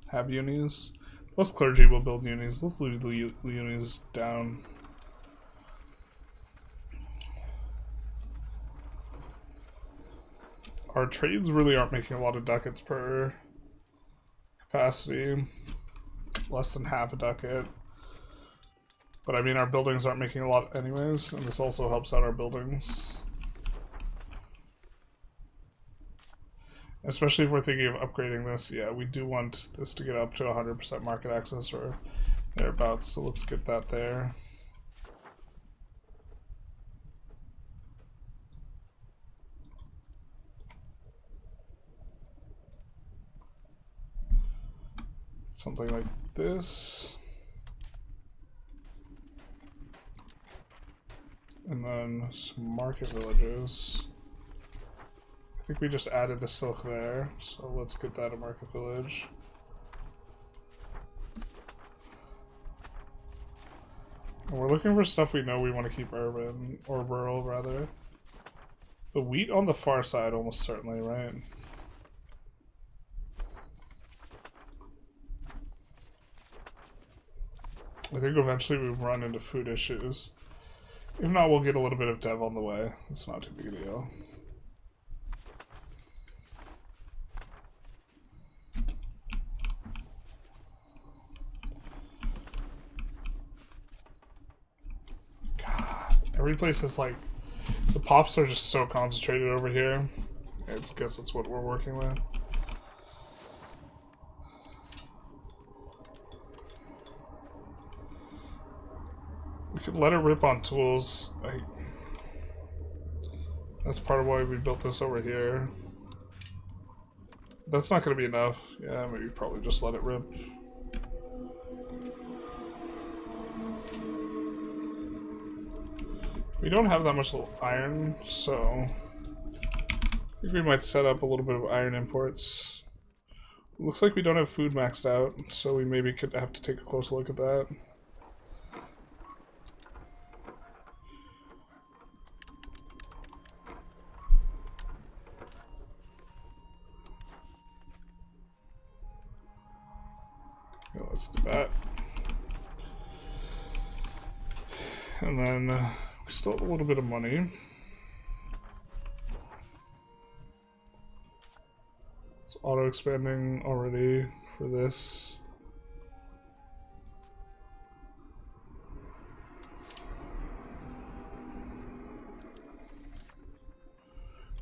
S1: Have unis. Plus clergy will build unis. Let's leave the unis down. Our trades really aren't making a lot of ducats per capacity. Less than half a ducat. But I mean, our buildings aren't making a lot anyways, and this also helps out our buildings. Especially if we're thinking of upgrading this, yeah, we do want this to get up to 100% market access or thereabouts, so let's get that there. Something like this. And then some market villages. I think we just added the silk there, so let's get that a market village. And we're looking for stuff we know we want to keep urban, or rural rather. The wheat on the far side almost certainly, right? I think eventually we run into food issues. If not, we'll get a little bit of dev on the way. It's not too big a deal. God, every place is like... The pops are just so concentrated over here. I guess that's what we're working with. We could let it rip on tools. That's part of why we built this over here. That's not going to be enough. Yeah, maybe probably just let it rip. We don't have that much iron, so I think we might set up a little bit of iron imports. Looks like we don't have food maxed out, so we maybe could have to take a close look at that. Yeah, let's do that. And then we still have a little bit of money. It's auto-expanding already for this.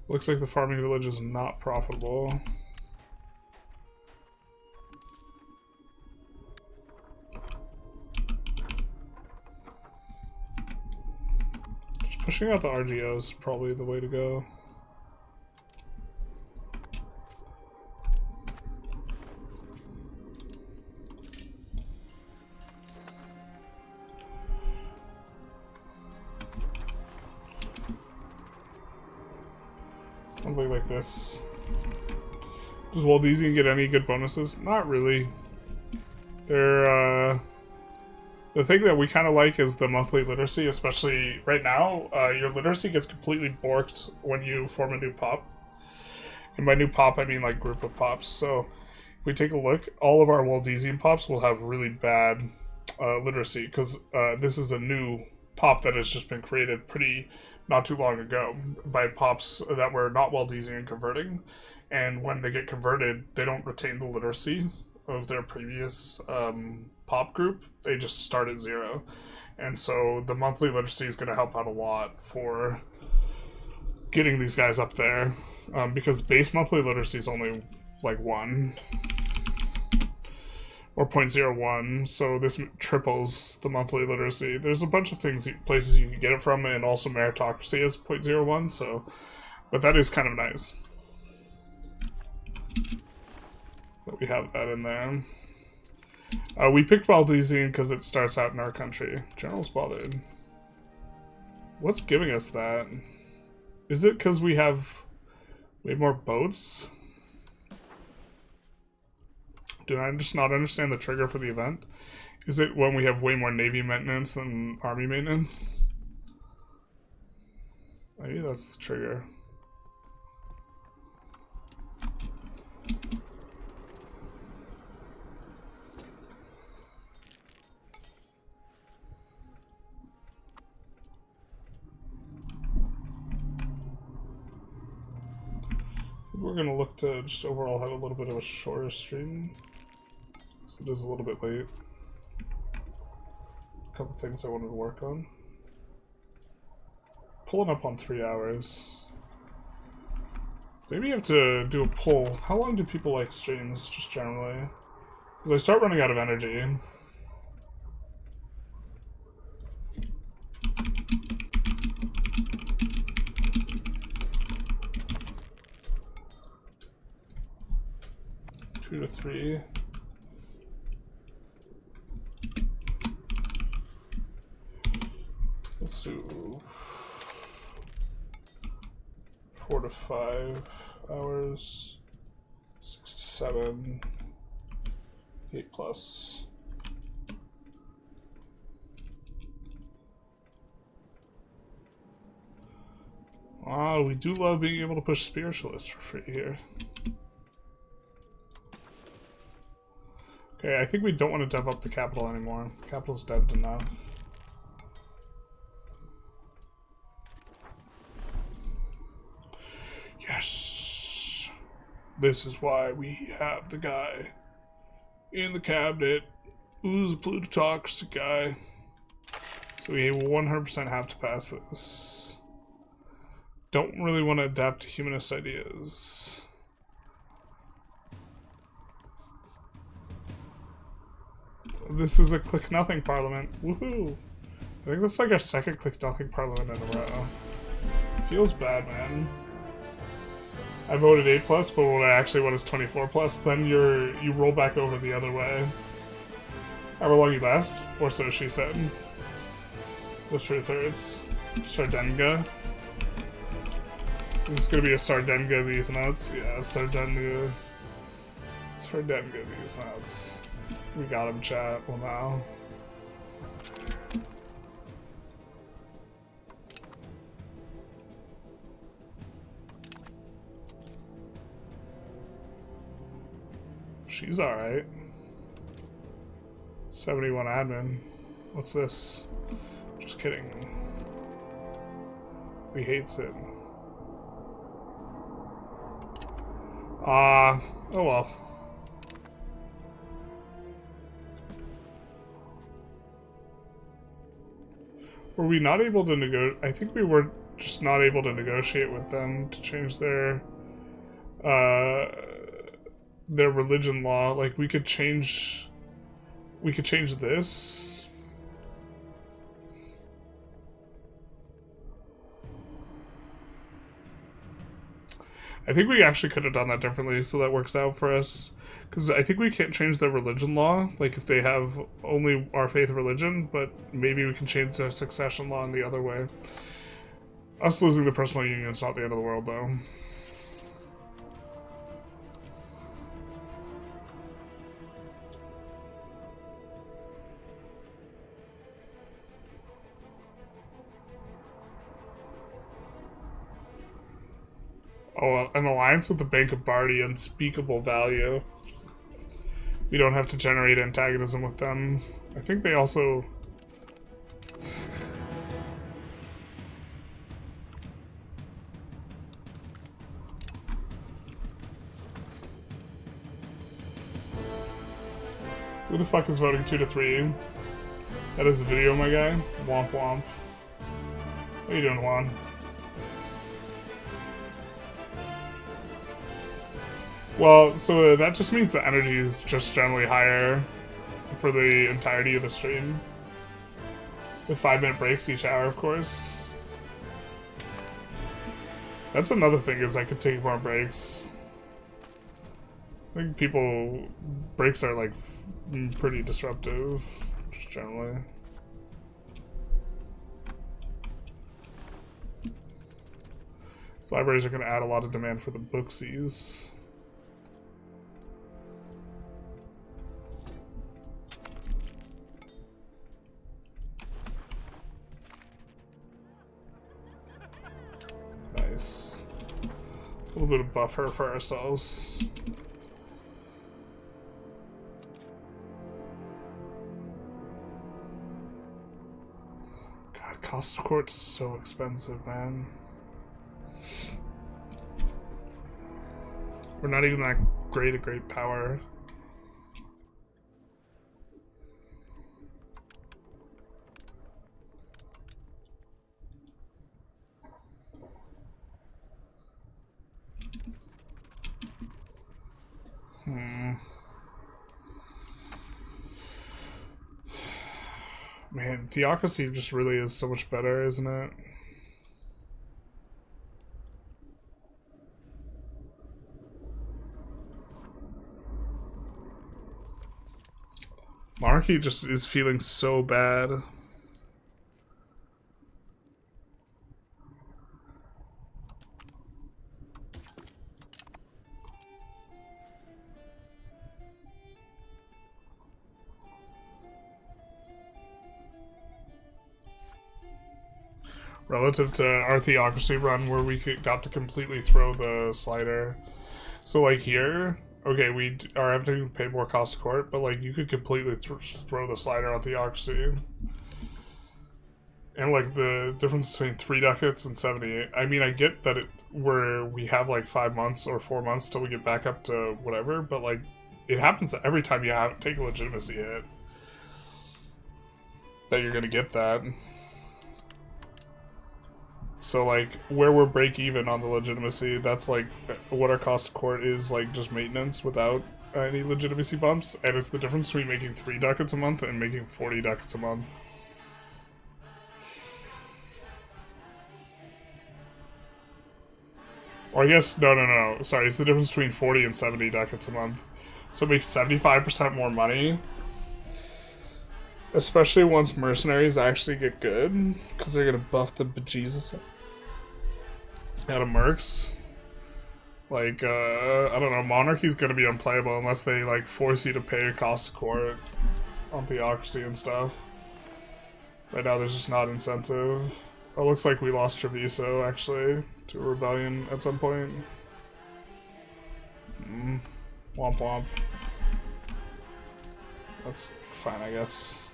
S1: Looks like the farming village is not profitable. Just pushing out the RGOs is probably the way to go. Something like this. Does Waldensian get any good bonuses? Not really. They're, the thing that we kind of like is the monthly literacy, especially right now. Your literacy gets completely borked when you form a new pop. And by new pop, I mean like group of pops. So if we take a look, all of our Waldensian pops will have really bad literacy because this is a new pop that has just been created not too long ago by pops that were not Waldensian converting, and when they get converted, they don't retain the literacy of their previous pop group. They just start at 0, and so the monthly literacy is going to help out a lot for getting these guys up there, because base monthly literacy is only like 1 or 0.01, so this triples the monthly literacy. There's a bunch of places you can get it from, and also meritocracy is 0.01, so, but that is kind of nice that we have that in there. We picked Waldensian because it starts out in our country. General's bothered. What's giving us that? Is it because we have way more boats? Do I just not understand the trigger for the event? Is it when we have way more Navy maintenance than Army maintenance? Maybe that's the trigger. We're gonna look to just overall have a little bit of a shorter stream. So it is a little bit late. A couple things I wanted to work on. Pulling up on 3 hours. Maybe you have to do a poll. How long do people like streams, just generally? Because I start running out of energy. Two to 3. Let's do 4 to 5 hours, 6 to 7, 8 plus. Oh, we do love being able to push spiritualists for free here. Okay, I think we don't want to dev up the capital anymore. Capital's devved enough. Yes! This is why we have the guy in the cabinet who's a plutocracy guy. So we 100% have to pass this. Don't really want to adapt to humanist ideas. This is a click nothing parliament. Woohoo! I think that's like our second click nothing parliament in a row. Feels bad, man. I voted 8+, but what I actually want is 24+. Then you roll back over the other way. However long you last, or so she said. The truth hurts. Sardenga. This is gonna be a Sardenga these nuts. Yeah, Sardenga. Sardenga these nuts. We got him, chat. Well, now. She's alright. 71 admin. What's this? Just kidding. He hates it. Oh well. Were we not able to negotiate? I think we were just not able to negotiate with them to change their religion law. Like we could change this. I think we actually could have done that differently, so that works out for us. Because I think we can't change their religion law, like if they have only our faith religion, but maybe we can change their succession law in the other way. Us losing the personal union is not the end of the world, though. Oh, an alliance with the Bank of Bardi, unspeakable value. We don't have to generate antagonism with them. I think they also... Who the fuck is voting 2 to 3? That is a video, my guy. Womp womp. What are you doing, Juan? Well, so that just means the energy is just generally higher for the entirety of the stream. With 5-minute breaks each hour, of course. That's another thing, is I could take more breaks. I think breaks are like pretty disruptive, just generally. So libraries are going to add a lot of demand for the booksies. Nice. A little bit of buffer for ourselves. God, cost of court's so expensive, man. We're not even that great a great power. Man, theocracy just really is so much better, isn't it? Monarchy just is feeling so bad. relative to our theocracy run where we got to completely throw the slider. So like here, okay, we are having to pay more cost of court, but like you could completely throw the slider on theocracy. And like the difference between 3 ducats and 78. I mean, I get that we have like 5 months or 4 months till we get back up to whatever, but like it happens that every time you take a legitimacy hit that you're gonna get that. So like where we're break even on the legitimacy, that's like what our cost of court is, like just maintenance without any legitimacy bumps, and it's the difference between making 3 ducats a month and making 40 ducats a month. Or I guess, no. Sorry, it's the difference between 40 and 70 ducats a month. So it makes 75% more money. Especially once mercenaries actually get good. Because they're going to buff the bejesus out of mercs. Like, I don't know, monarchy's going to be unplayable unless they, like, force you to pay a cost of court on theocracy and stuff. Right now there's just not incentive. It looks like we lost Treviso, actually, to a rebellion at some point. Womp womp. That's fine, I guess.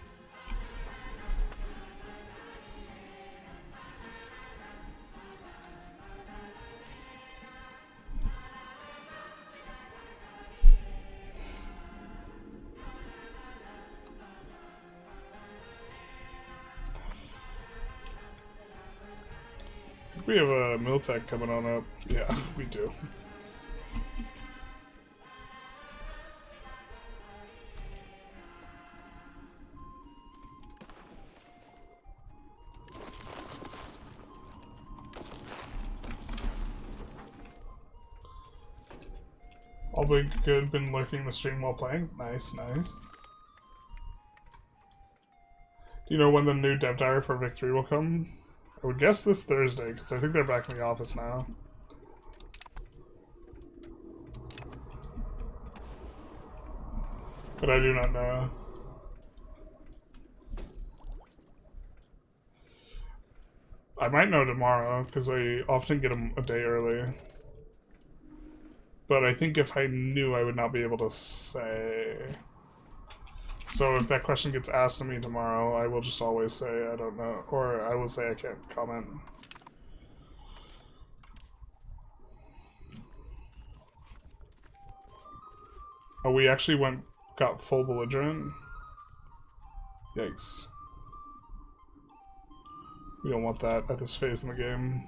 S1: We have a Miltech coming on up. Yeah, we do. All been good, been lurking the stream while playing. Nice, nice. Do you know when the new dev diary for Vic 3 will come? I would guess this Thursday, because I think they're back in the office now. But I do not know. I might know tomorrow, because I often get them a day early. But I think if I knew, I would not be able to say. So if that question gets asked to me tomorrow, I will just always say I don't know, or I will say I can't comment. Oh, we actually got full belligerent? Yikes. We don't want that at this phase in the game.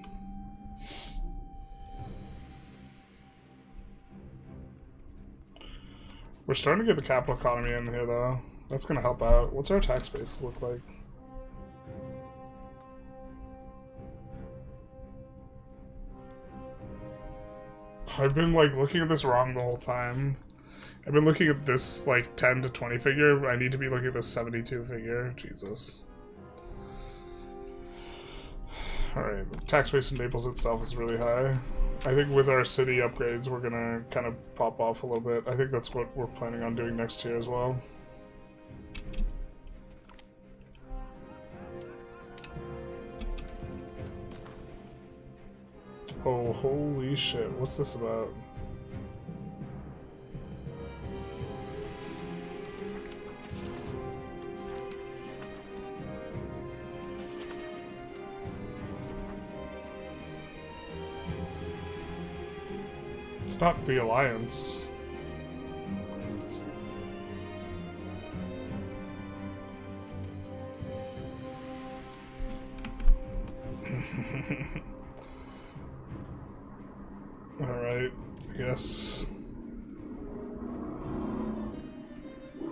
S1: We're starting to get the capital economy in here, though. That's gonna help out. What's our tax base look like? I've been, like, looking at this wrong the whole time. I've been looking at this, like, 10 to 20 figure, but I need to be looking at this 72 figure. Jesus. Alright, the tax base in Naples itself is really high. I think with our city upgrades, we're gonna kind of pop off a little bit. I think that's what we're planning on doing next year as well. Oh, holy shit. What's this about? It's not the Alliance. Alright, I guess.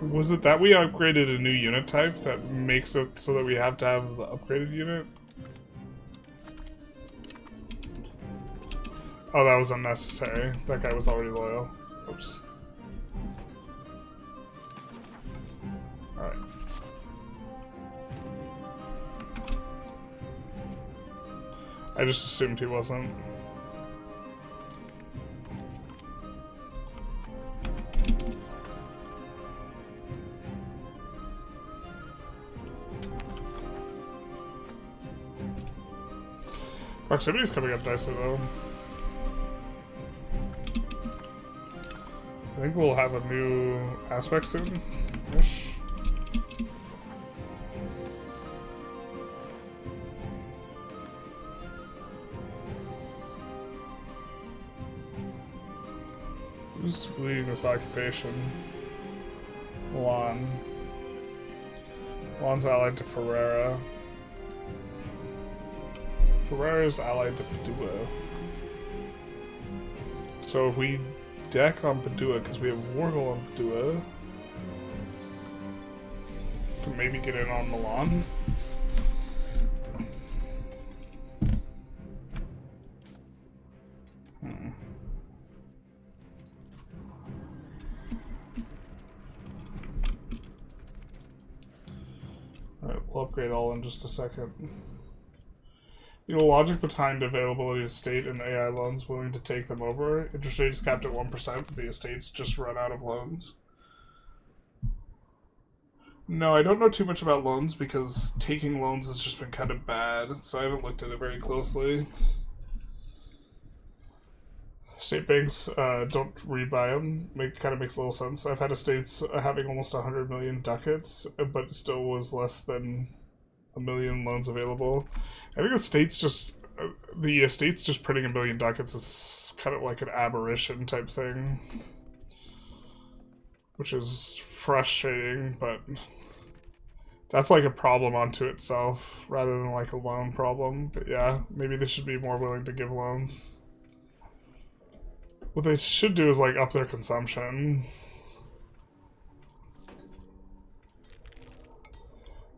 S1: Was it that we upgraded a new unit type that makes it so that we have to have the upgraded unit? Oh, that was unnecessary. That guy was already loyal. Oops. Alright. I just assumed he wasn't. Proximity is coming up nicely though. I think we'll have a new aspect soon-ish. Who's leading this occupation? Milan. Milan's allied to Ferrara. Ferrara's allied to Padua. So if we deck on Padua, because we have Wargle on Padua, can maybe get in on Milan. Alright, we'll upgrade all in just a second. You know, logic behind availability of state and AI loans willing to take them over. Interest rate is capped at 1%, the estates just run out of loans. No, I don't know too much about loans because taking loans has just been kind of bad, so I haven't looked at it very closely. State banks don't rebuy them. Kind of makes a little sense. I've had estates having almost 100 million ducats, but still was less than a million loans available. I think the estates just printing a million ducats is kind of like an aberration type thing, which is frustrating, but that's like a problem unto itself rather than like a loan problem. But yeah, maybe they should be more willing to give loans. What they should do is like up their consumption.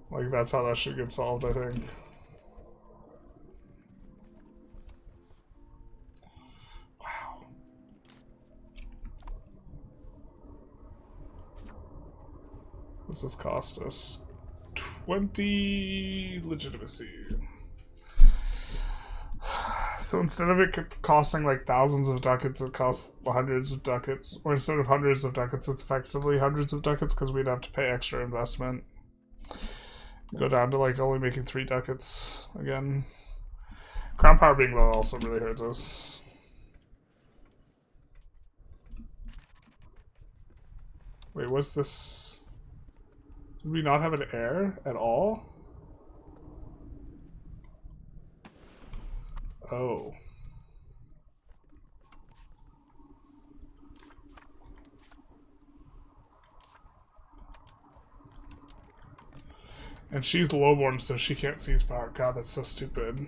S1: Like that's how that should get solved, I think. Wow. What's this cost us? 20 legitimacy. So instead of it costing like thousands of ducats, it costs hundreds of ducats. Or instead of hundreds of ducats, it's effectively hundreds of ducats because we'd have to pay extra investment. Go down to like only making 3 ducats again. Crown power being low also really hurts us. Wait, what's this? Did we not have an heir at all? Oh. And she's lowborn, so she can't seize power. God, that's so stupid.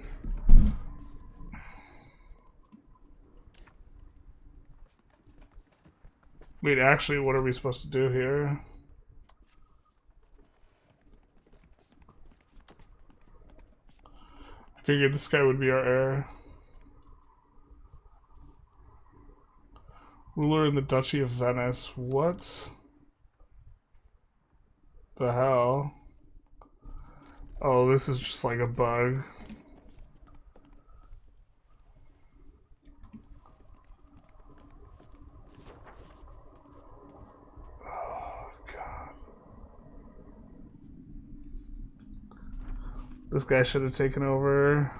S1: Wait, actually, what are we supposed to do here? I figured this guy would be our heir. Ruler in the Duchy of Venice. What the hell? Oh, this is just like a bug. Oh, God. This guy should have taken over.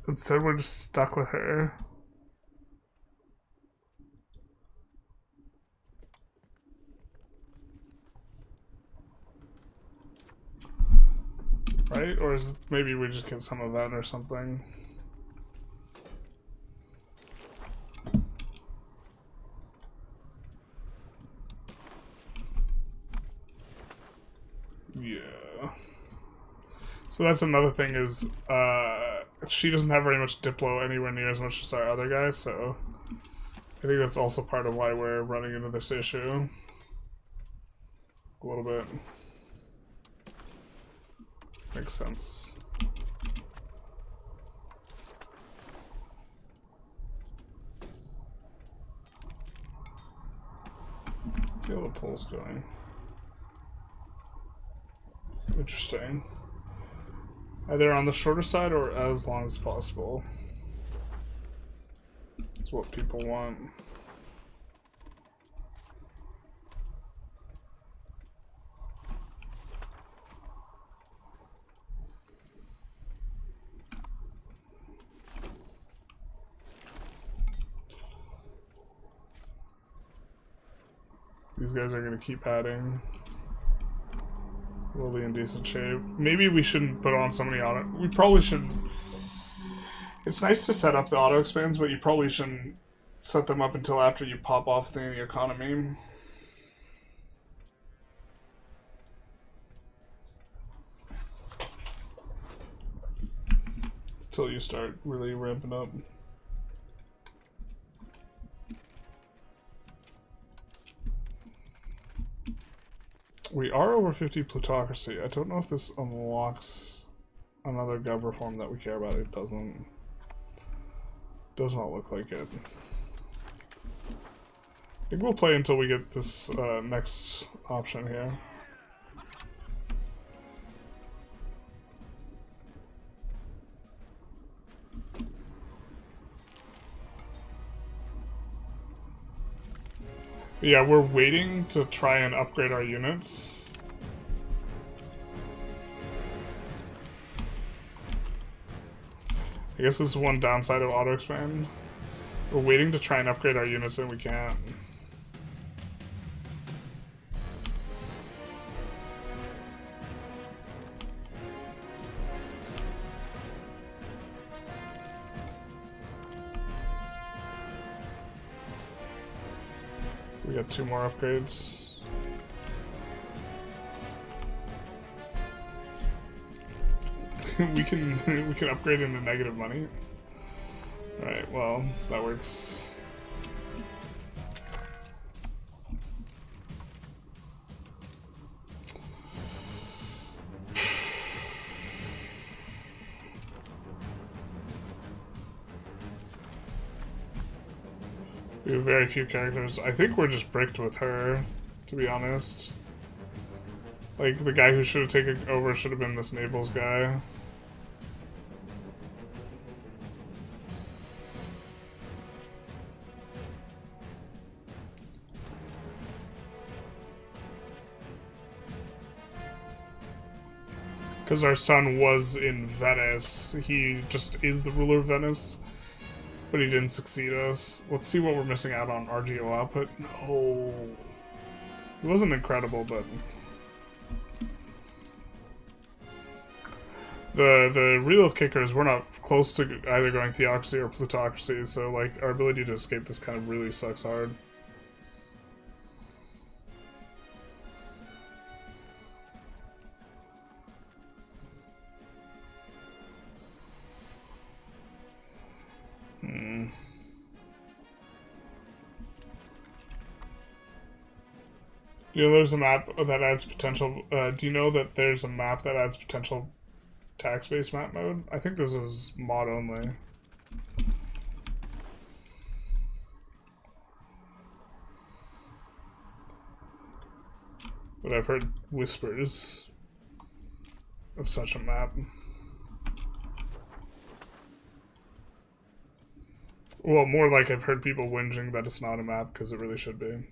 S1: Instead, we're just stuck with her. Right? Or is maybe we just get some event or something. Yeah. So that's another thing is, she doesn't have very much Diplo anywhere near as much as our other guy, so I think that's also part of why we're running into this issue. A little bit. Makes sense. See how the poll's going. Interesting. Either on the shorter side or as long as possible. That's what people want. These guys are going to keep adding. We'll be in decent shape. Maybe we shouldn't put on so many auto... We probably shouldn't... It's nice to set up the auto expands, but you probably shouldn't set them up until after you pop off the economy. Until you start really ramping up. We are over 50 plutocracy. I don't know if this unlocks another gov reform that we care about. It doesn't. Does not look like it. I think we'll play until we get this next option here. Yeah, we're waiting to try and upgrade our units. I guess this is one downside of auto expand. We're waiting to try and upgrade our units and we can't. We got 2 more upgrades. we can upgrade into negative money. Alright, well, that works. We have very few characters. I think we're just bricked with her, to be honest. Like, the guy who should have taken over should have been this Naples guy. Because our son was in Venice. He just is the ruler of Venice. But he didn't succeed us. Let's see what we're missing out on RGO output. No. It wasn't incredible, but... The real kicker is we're not close to either going theocracy or plutocracy, so like our ability to escape this kind of really sucks hard. You know, there's a map that adds potential. Do you know that there's a map that adds potential tax-based map mode? I think this is mod only. But I've heard whispers of such a map. Well, more like I've heard people whinging that it's not a map because it really should be.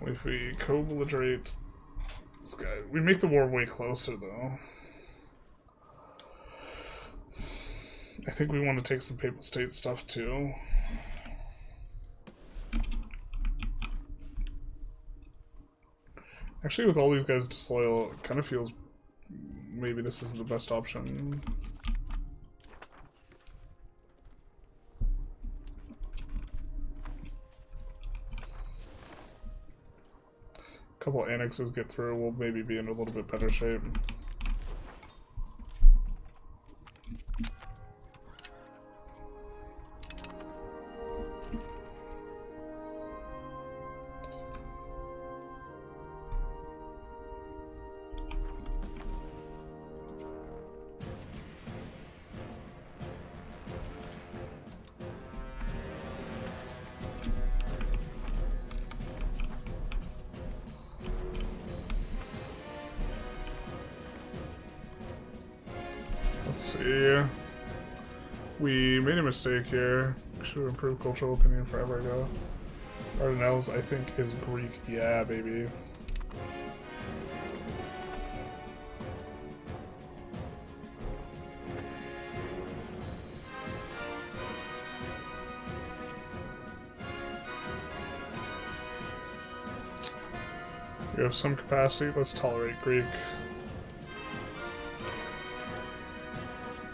S1: If we co-belligerate this guy, we make the war way closer though. I think we want to take some Papal State stuff too. Actually, with all these guys disloyal, it kind of feels maybe this is the best option. Couple annexes get through, we'll maybe be in a little bit better shape. Let's see. We made a mistake here. Should have improved cultural opinion forever ago. Dardanelles, I think, is Greek. Yeah, baby. We have some capacity. Let's tolerate Greek.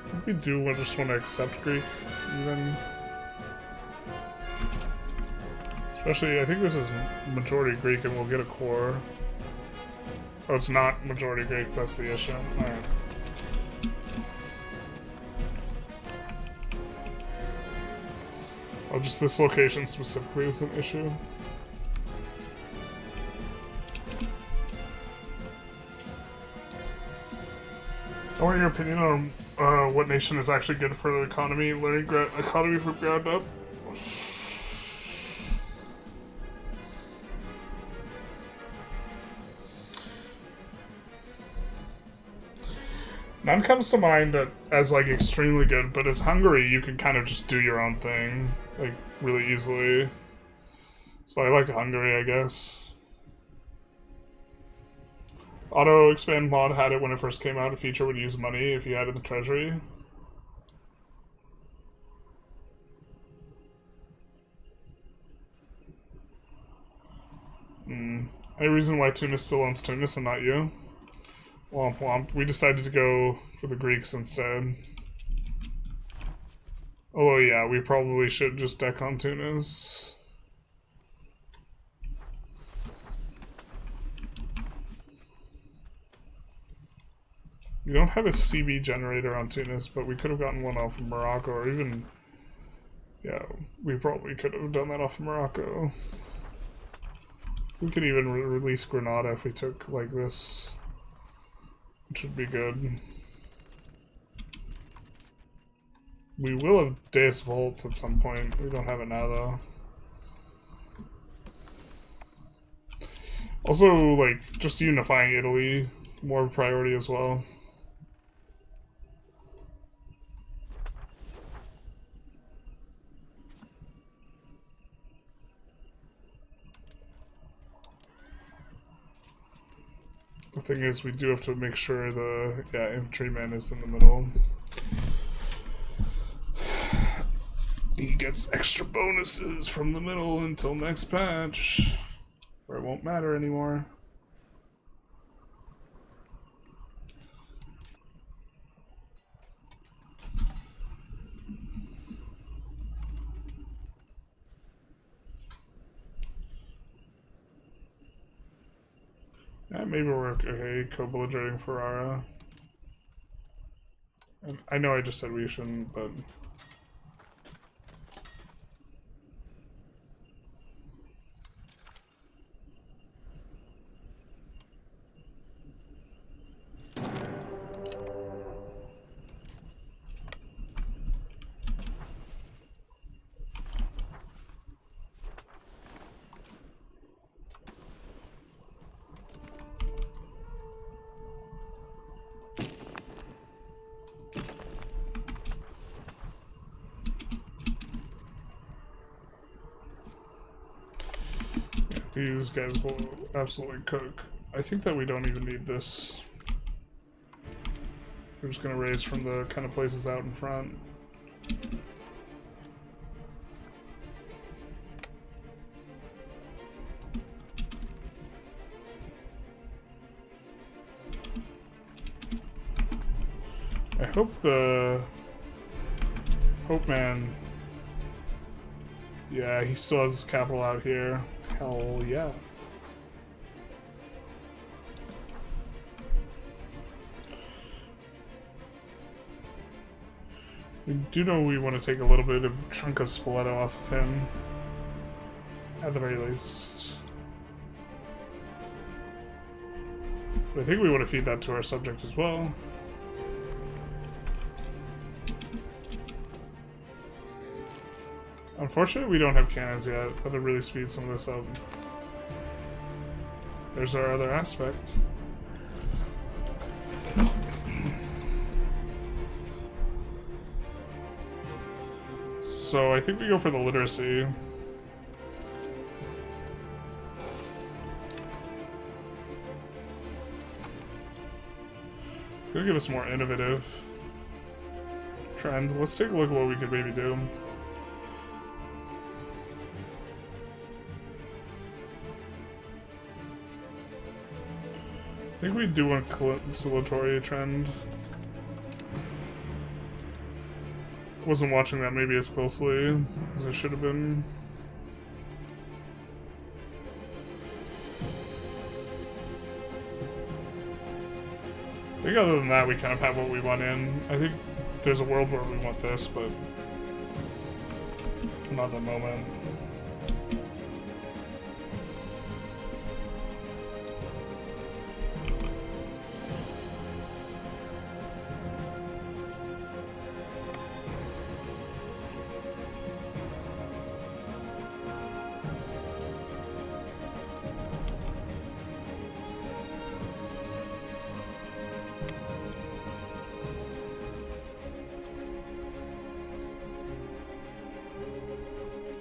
S1: I think we do just want to accept Greek, even. Especially, I think this is majority Greek and we'll get a core. Oh, it's not majority Greek, that's the issue. Alright. Oh, just this location specifically is an issue. I want your opinion on what nation is actually good for the economy, learning economy from ground up. None comes to mind as like extremely good, but as Hungary, you can kind of just do your own thing, like really easily. So I like Hungary, I guess. Auto expand mod had it when it first came out. A feature would use money if you had it in the treasury. Any reason why Tunis still owns Tunis and not you? Womp womp. We decided to go for the Greeks instead. Oh yeah, we probably should just deck on Tunis. We don't have a CB generator on Tunis, but we could have gotten one off of Morocco, or even... Yeah, we probably could have done that off of Morocco. We could even release Granada if we took like this. Which would be good. We will have Deus Volt at some point. We don't have it now, though. Also, like, just unifying Italy, more priority as well. The thing is, we do have to make sure the infantryman is in the middle. He gets extra bonuses from the middle until next patch, where it won't matter anymore. Yeah, maybe we're okay co-belligerate Ferrara. And I know I just said we shouldn't, but... These guys will absolutely cook. I think that we don't even need this. We're just gonna raise from the kind of places out in front. I hope the Hope Man. Yeah, he still has his capital out here. Hell yeah. We do know we want to take a little bit of a chunk of Spoleto off of him. At the very least. But I think we want to feed that to our subject as well. Unfortunately, we don't have cannons yet. That would really speed some of this up. There's our other aspect. So I think we go for the literacy. It's gonna give us more innovative trend. Let's take a look at what we could maybe do. I think we do a conciliatory trend. Wasn't watching that maybe as closely as I should have been. I think other than that, we kind of have what we want in. I think there's a world where we want this, but not at the moment.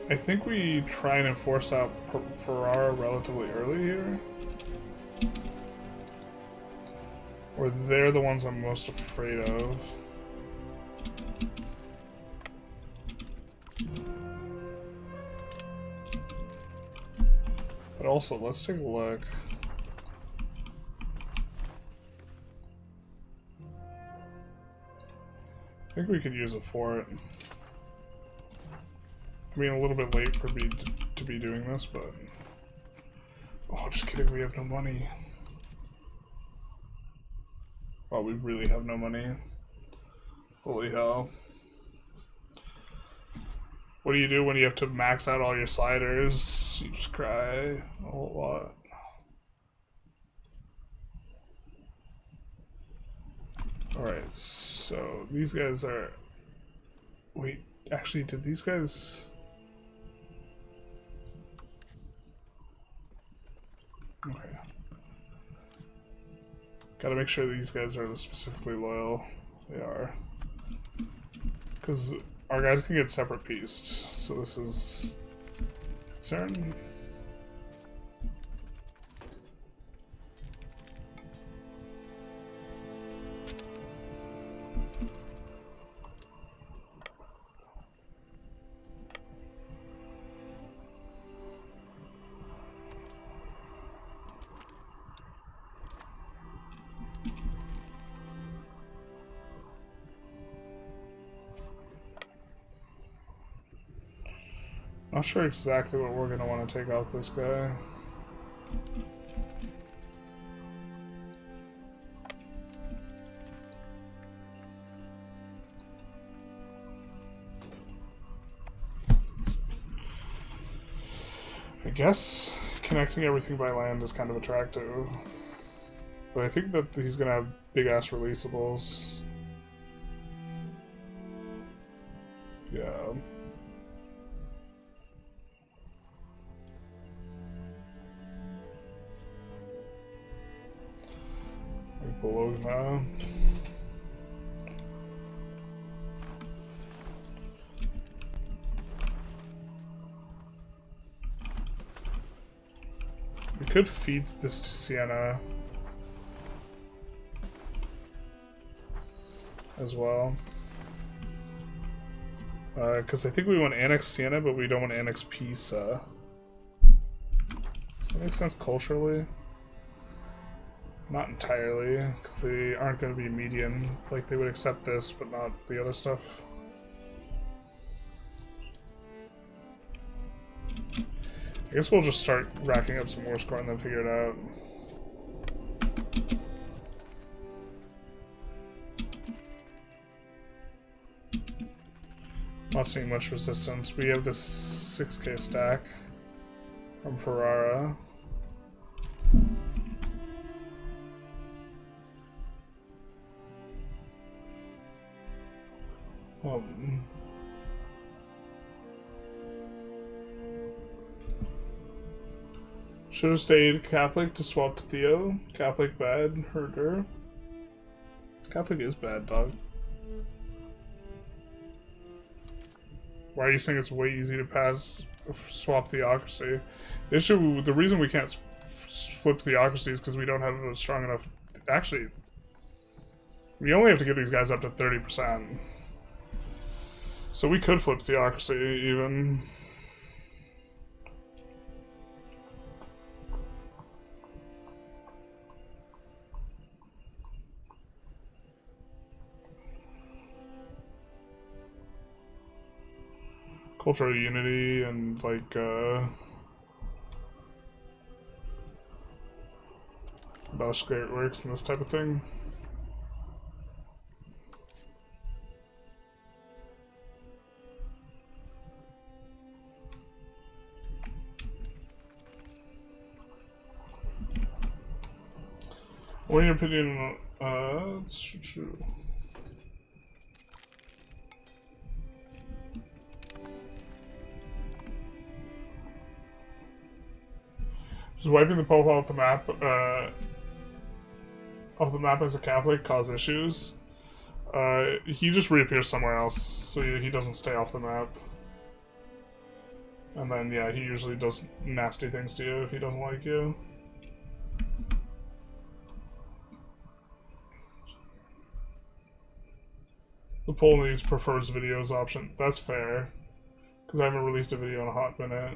S1: I think we try and enforce out Ferrara relatively early here. Or they're the ones I'm most afraid of. But also, let's take a look. I think we could use a fort. I mean, a little bit late for me to be doing this, but... Oh, just kidding, we have no money. Oh, we really have no money. Holy hell. What do you do when you have to max out all your sliders? You just cry a whole lot. Alright, so these guys are... Wait, actually, did these guys... Okay. Gotta make sure these guys are specifically loyal. They are. Because our guys can get separate pieced, so this is a concern. Not sure exactly what we're going to want to take off this guy. I guess connecting everything by land is kind of attractive. But I think that he's going to have big-ass releasables. Yeah. Bologna. We could feed this to Siena as well. Because I think we want to annex Siena, but we don't want to annex Pisa. Does that make sense culturally? Not entirely, because they aren't going to be median. Like, they would accept this, but not the other stuff. I guess we'll just start racking up some more score and then figure it out. Not seeing much resistance. We have this 6k stack from Ferrara. Should have stayed Catholic to swap to Theo. Catholic bad, herder. Catholic is bad, dog. Why are you saying it's way easy to swap theocracy? The reason we can't flip theocracy is because we don't have a strong enough... Actually, we only have to get these guys up to 30%. So we could flip theocracy, even. Cultural unity and, like, abolish great works and this type of thing. What in your opinion, it's true. Does wiping the Pope off the map as a Catholic cause issues? He just reappears somewhere else, so he doesn't stay off the map. And then, yeah, he usually does nasty things to you if he doesn't like you. The Polonese prefers videos option. That's fair. Because I haven't released a video in a hot minute.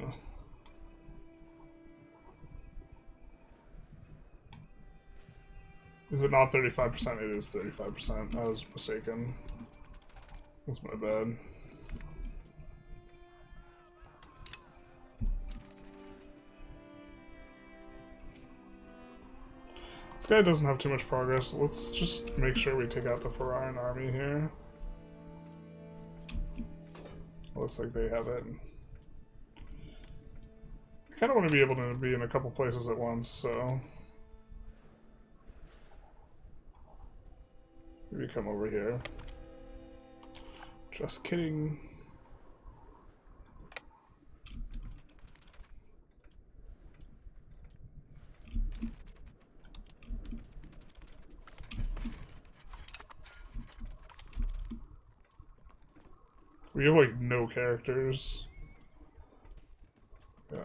S1: Is it not 35%? It is 35%. I was mistaken. That's my bad. This guy doesn't have too much progress. Let's just make sure we take out the Ferrarian army here. Looks like they have it. I kind of want to be able to be in a couple places at once, so... maybe come over here. Just kidding. We have like no characters. Yeah.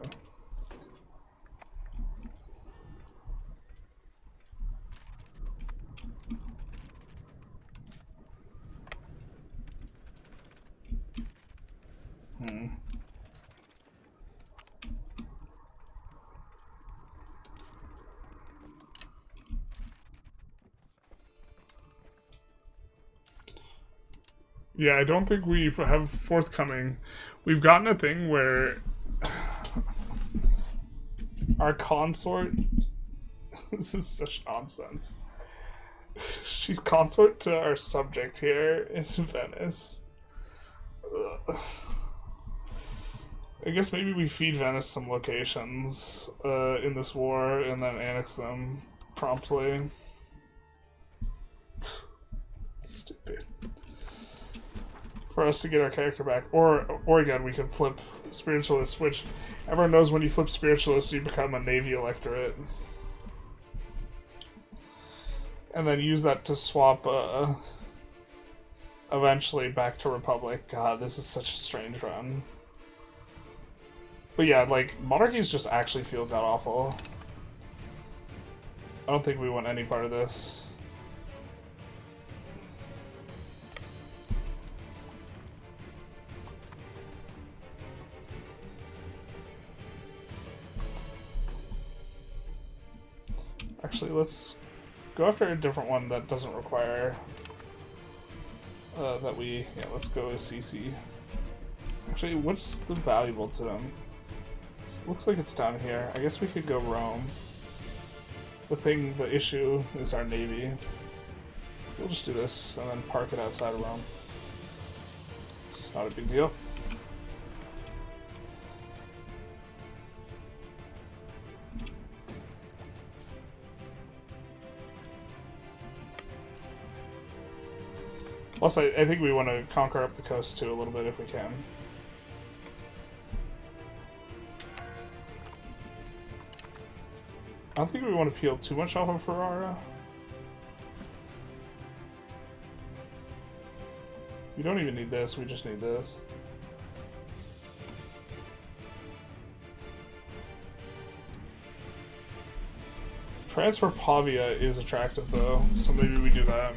S1: Yeah, I don't think we have forthcoming. We've gotten a thing where our consort... this is such nonsense. She's consort to our subject here in Venice. Ugh. I guess maybe we feed Venice some locations in this war and then annex them promptly. Stupid. For us to get our character back. Or again, we could flip Spiritualists, which everyone knows when you flip Spiritualists, you become a Navy electorate. And then use that to swap eventually back to Republic. God, this is such a strange run. But yeah, like, monarchies just actually feel god-awful. I don't think we want any part of this. Actually, let's go after a different one that doesn't require that we... yeah, let's go with CC. Actually, what's the valuable to them? Looks like it's down here. I guess we could go Rome. The issue is our navy. We'll just do this and then park it outside of Rome. It's not a big deal. Plus, I think we want to conquer up the coast too a little bit if we can. I don't think we want to peel too much off of Ferrara. We don't even need this, we just need this. Transfer Pavia is attractive though, so maybe we do that.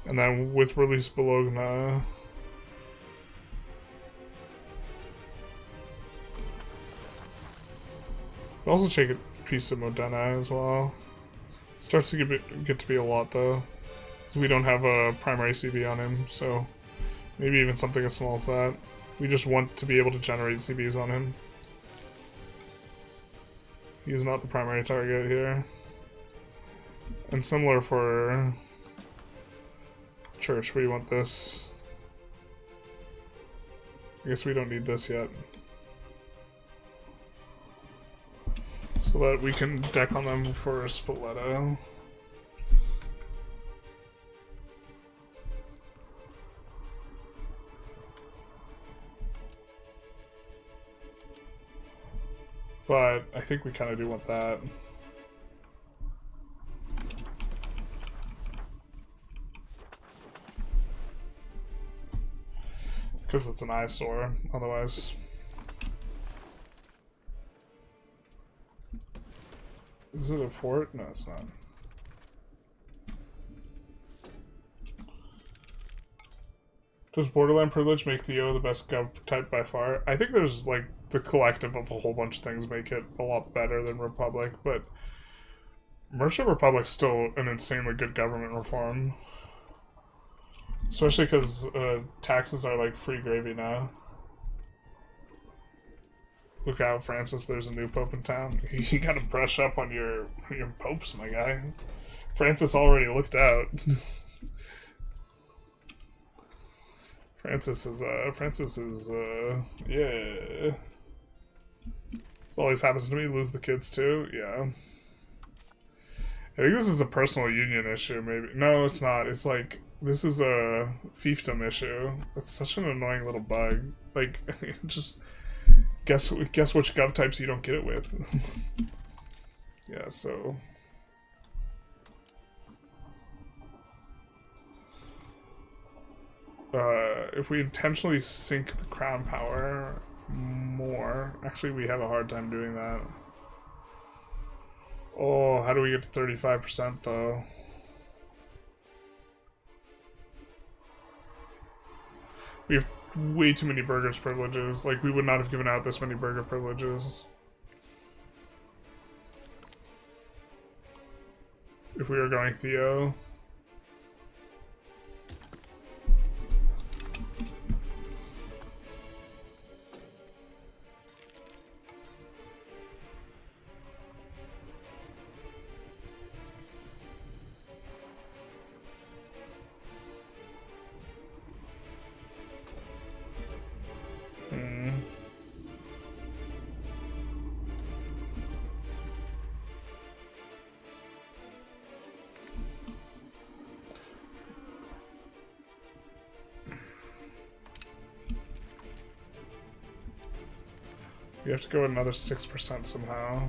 S1: And then with release Bologna. We'll also take a piece of Modena as well. Starts to get to be a lot though, because we don't have a primary CB on him, so maybe even something as small as that. We just want to be able to generate CBs on him. He's not the primary target here. And similar for Church, we want this. I guess we don't need this yet. So that we can deck on them for Spoleto. But I think we kind of do want that. Because it's an eyesore, otherwise. Is it a fort? No, it's not. Does Borderland Privilege make Theo the best gov type by far? I think there's like the collective of a whole bunch of things make it a lot better than Republic, but Merchant Republic's still an insanely good government reform. Especially because taxes are like free gravy now. Look out, Francis, there's a new pope in town. You gotta brush up on your popes, my guy. Francis already looked out. Francis is, yeah. This always happens to me, lose the kids too, yeah. I think this is a personal union issue, maybe. No, it's not. It's like, this is a fiefdom issue. It's such an annoying little bug. Like, just guess which gov types you don't get it with. Yeah, so... if we intentionally sink the crown power more... Actually, we have a hard time doing that. Oh, how do we get to 35% though? We have way too many burgers privileges. Like, we would not have given out this many burger privileges if we were going Theo. We have to go another 6% somehow.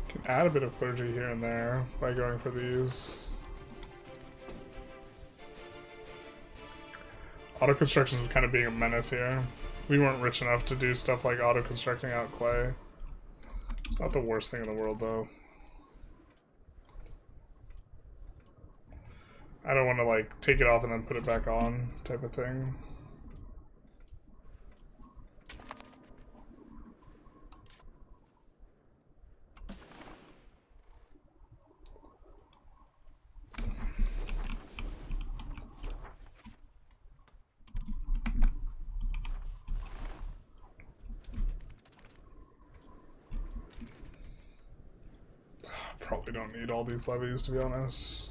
S1: Can add a bit of clergy here and there by going for these. Auto construction is kind of being a menace here. We weren't rich enough to do stuff like auto-constructing out clay. It's not the worst thing in the world, though. I don't want to, like, take it off and then put it back on type of thing. Probably don't need all these levies, to be honest.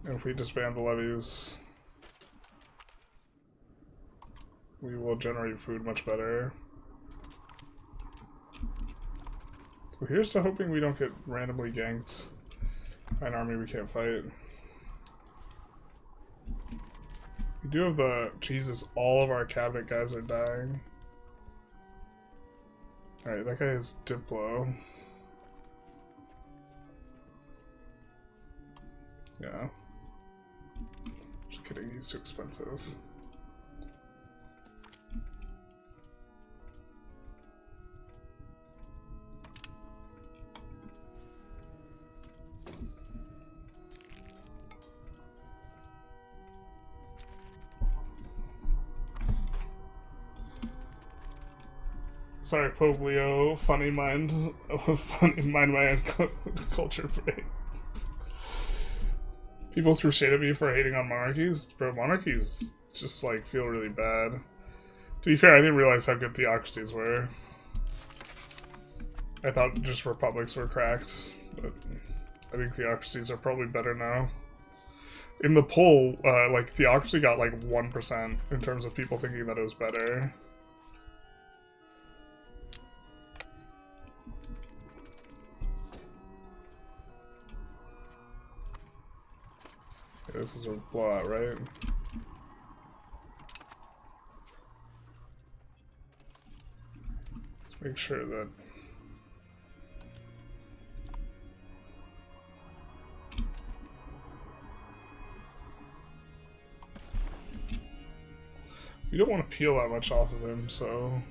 S1: And if we disband the levies, we will generate food much better. Well, here's to hoping we don't get randomly ganked by an army we can't fight. We do have the... Jesus, all of our cabinet guys are dying. Alright, that guy is Diplo. Yeah. Just kidding, he's too expensive. Sorry, Pope Leo, funny mind my own culture break. People threw shade at me for hating on monarchies. Bro, monarchies just, like, feel really bad. To be fair, I didn't realize how good theocracies were. I thought just republics were cracked, but I think theocracies are probably better now. In the poll, like, theocracy got, like, 1% in terms of people thinking that it was better. This is a blowout, right? Let's make sure that... You don't want to peel that much off of him, so...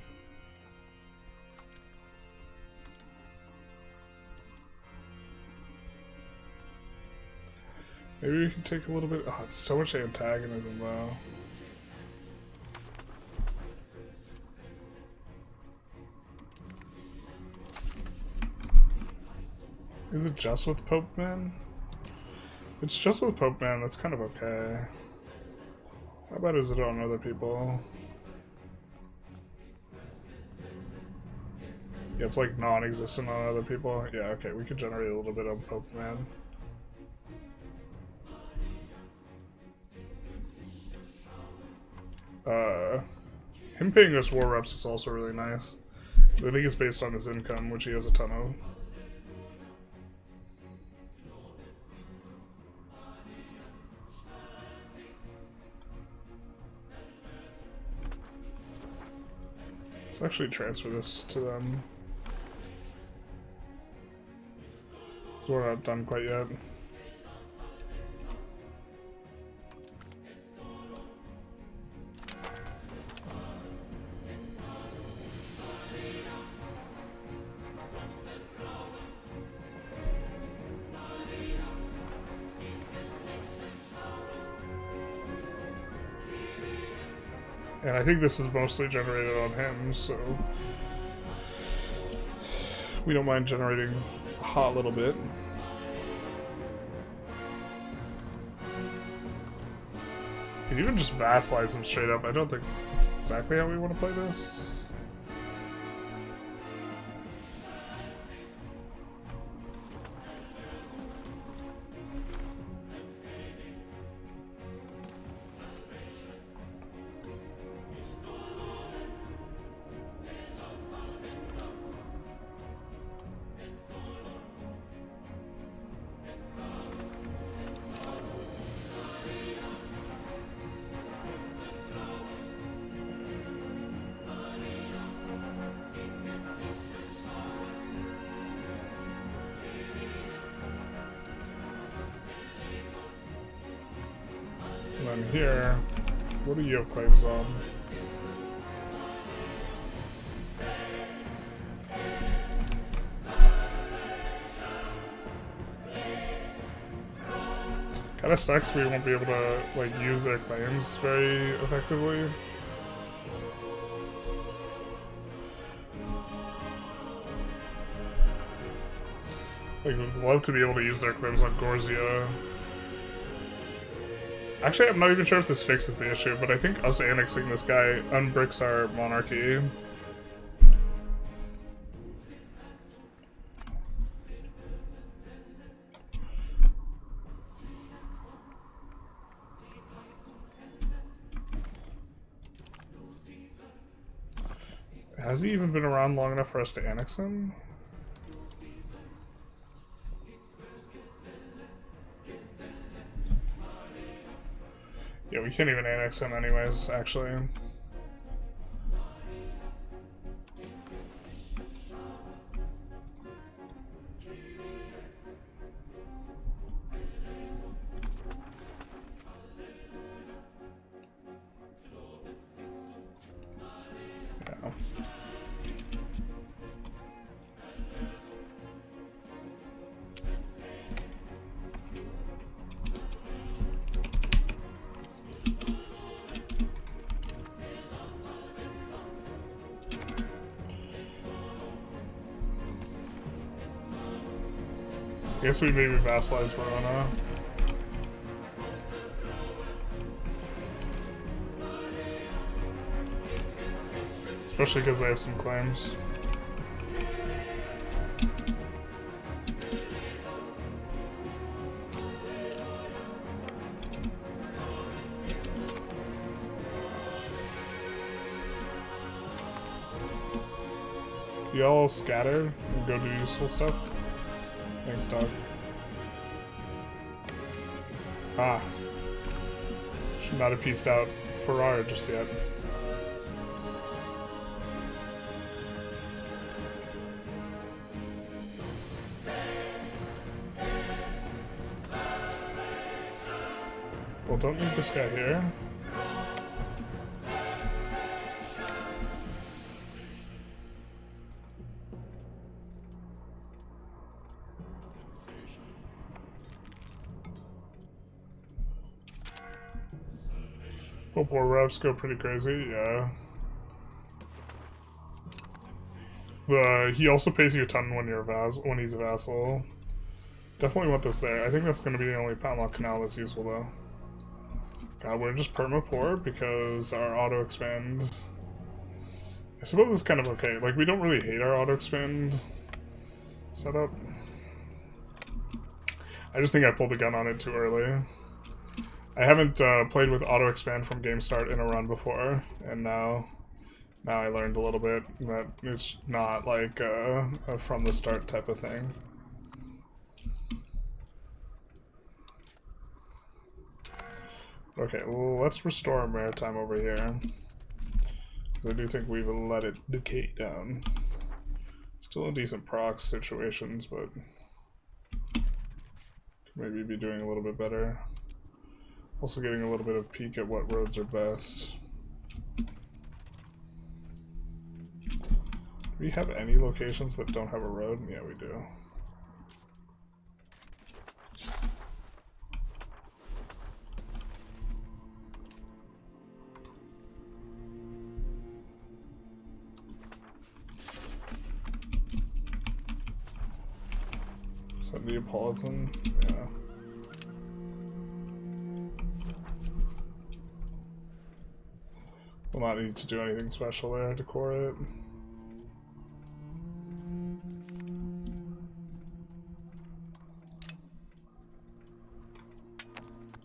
S1: Maybe we can take a little bit... Oh, it's so much antagonism, though. Is it just with Pope Man? If it's just with Pope Man, that's kind of okay. How about is it on other people? Yeah, it's like non-existent on other people. Yeah, okay, we could generate a little bit on Pope Man. Him paying us war reps is also really nice. I think it's based on his income, which he has a ton of. Let's actually transfer this to them. So we're not done quite yet. And I think this is mostly generated on him, so we don't mind generating a hot little bit. You can even just vassalize him straight up. I don't think that's exactly how we want to play this. And then here, what do you have claims on? Kinda sucks we won't be able to, like, use their claims very effectively. Like, we'd love to be able to use their claims on Gorzia. Actually, I'm not even sure if this fixes the issue, but I think us annexing this guy unbricks our monarchy. Has he even been around long enough for us to annex him? Yeah, we can't even annex him anyways, actually. I guess we maybe vassalize Verona. Especially because they have some claims. Y'all scatter and go do useful stuff. Thanks, dog. Ah. Should not have pieced out Ferrara just yet. Well, don't need this guy here. Hope war reps go pretty crazy, yeah. He also pays you a ton when you're when he's a vassal. Definitely want this there. I think that's going to be the only Panama Canal that's useful though. God, we're just perma poor because our auto expand. I suppose it's kind of okay. Like, we don't really hate our auto expand setup. I just think I pulled the gun on it too early. I haven't played with auto expand from game start in a run before, and now I learned a little bit that it's not like a from the start type of thing. Okay, well, let's restore maritime over here, because I do think we've let it decay down. Still in decent procs situations, but could maybe be doing a little bit better. Also getting a little bit of peek at what roads are best. Do we have any locations that don't have a road? Yeah, we do. Is that Neapolitan? Yeah. We'll not need to do anything special there to core it.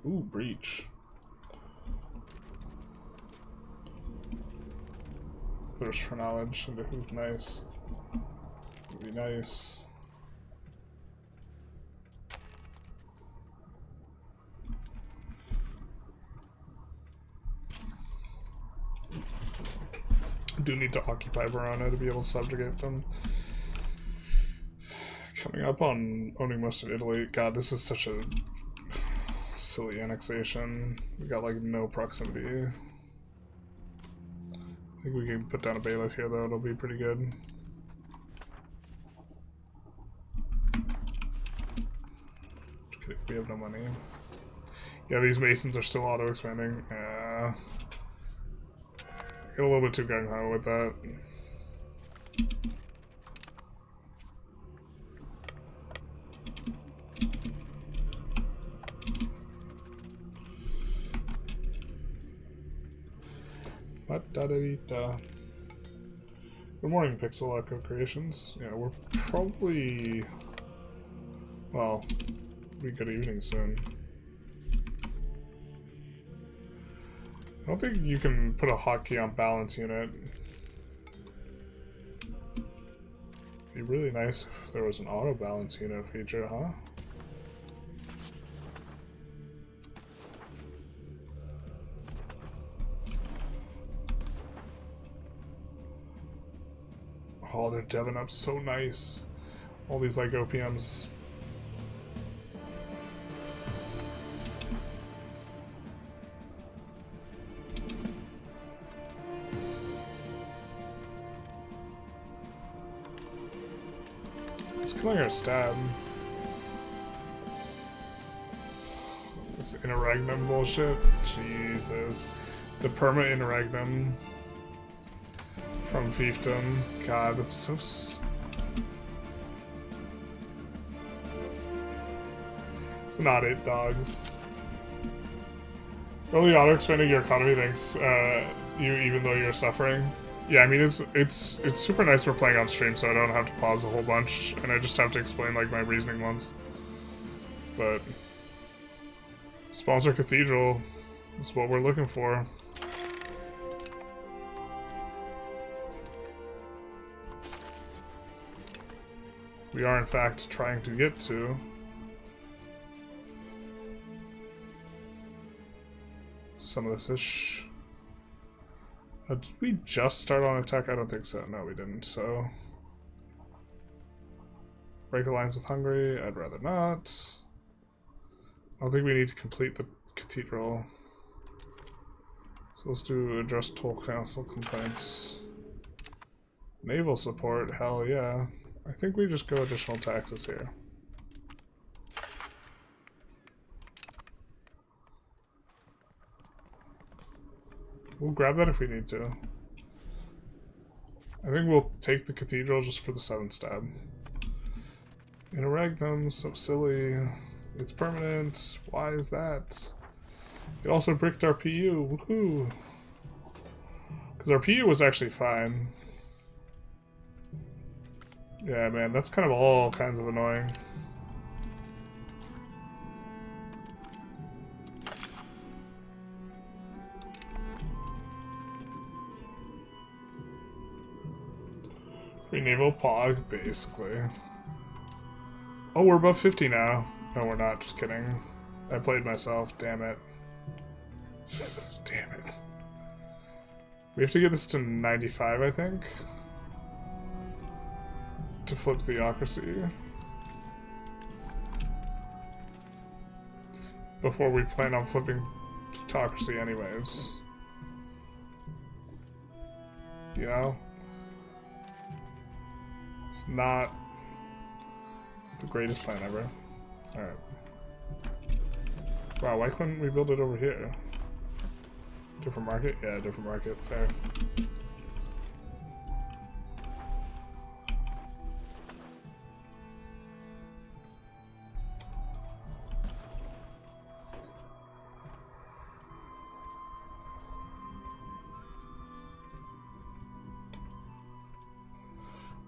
S1: Ooh, breach. Thirst for knowledge into who's nice. Would be nice. Do need to occupy Verona to be able to subjugate them. Coming up on owning most of Italy. God, this is such a silly annexation. We got like no proximity. I think we can put down a bailiff here though, it'll be pretty good. Okay, we have no money. Yeah, these masons are still auto expanding. Get a little bit too gung-ho with that. Good morning, Pixel Echo Creations. Yeah, we're probably... well, it'll be good evening soon. I don't think you can put a hotkey on balance unit. It'd be really nice if there was an auto balance unit feature, huh? Oh, they're deving up so nice. All these like OPMs. It's killing our stab. This interregnum bullshit. Jesus. The perma interregnum from fiefdom. God, that's so. It's not it, dogs. Really auto expanding your economy thanks you, even though you're suffering. Yeah, I mean it's super nice for playing on stream, so I don't have to pause a whole bunch, and I just have to explain like my reasoning once. But sponsor Cathedral is what we're looking for. We are in fact trying to get to. Some of this ish. Did we just start on attack? I don't think so. No, we didn't. So break alliance with Hungary. I'd rather not. I don't think we need to complete the cathedral. So let's do address toll council complaints. Naval support. Hell yeah. I think we just go additional taxes here. We'll grab that if we need to. I think we'll take the cathedral just for the 7 stab. Interregnum, so silly. It's permanent. Why is that? It also bricked our PU. Woohoo! Because our PU was actually fine. Yeah, man, that's kind of all kinds of annoying. Free naval pog, basically. Oh, we're above 50 now. No, we're not. Just kidding. I played myself. Damn it. Damn it. We have to get this to 95, I think, to flip theocracy. Before we plan on flipping plutocracy anyways. You know? It's not the greatest plan ever. Alright. Wow, why couldn't we build it over here? Different market? Yeah, different market. Fair.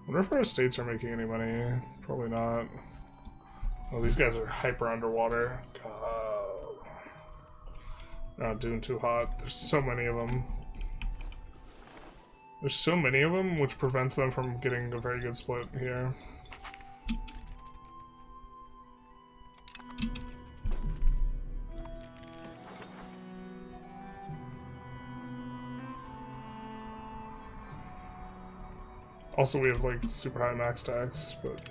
S1: I wonder if our estates are making any money. Probably not. Oh, these guys are hyper underwater. God. They're not doing too hot. There's so many of them. There's so many of them, which prevents them from getting a very good split here. Also, we have like super high max tax, but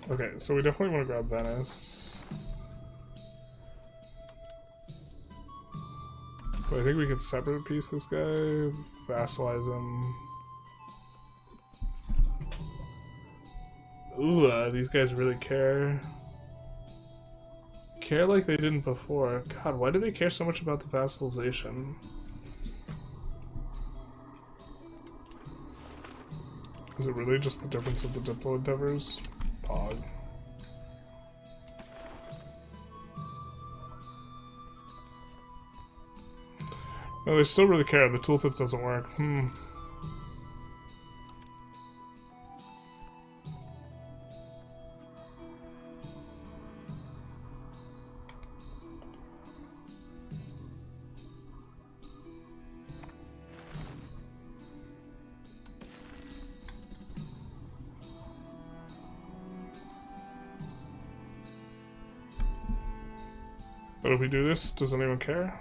S1: okay, so we definitely want to grab Venice. But I think we could separate piece this guy, vassalize him. Ooh, these guys really care. Care like they didn't before. God, why do they care so much about the vassalization? Is it really just the difference of the diplo endeavors? Pog. No, they still really care. The tooltip doesn't work. But if we do this, does anyone care?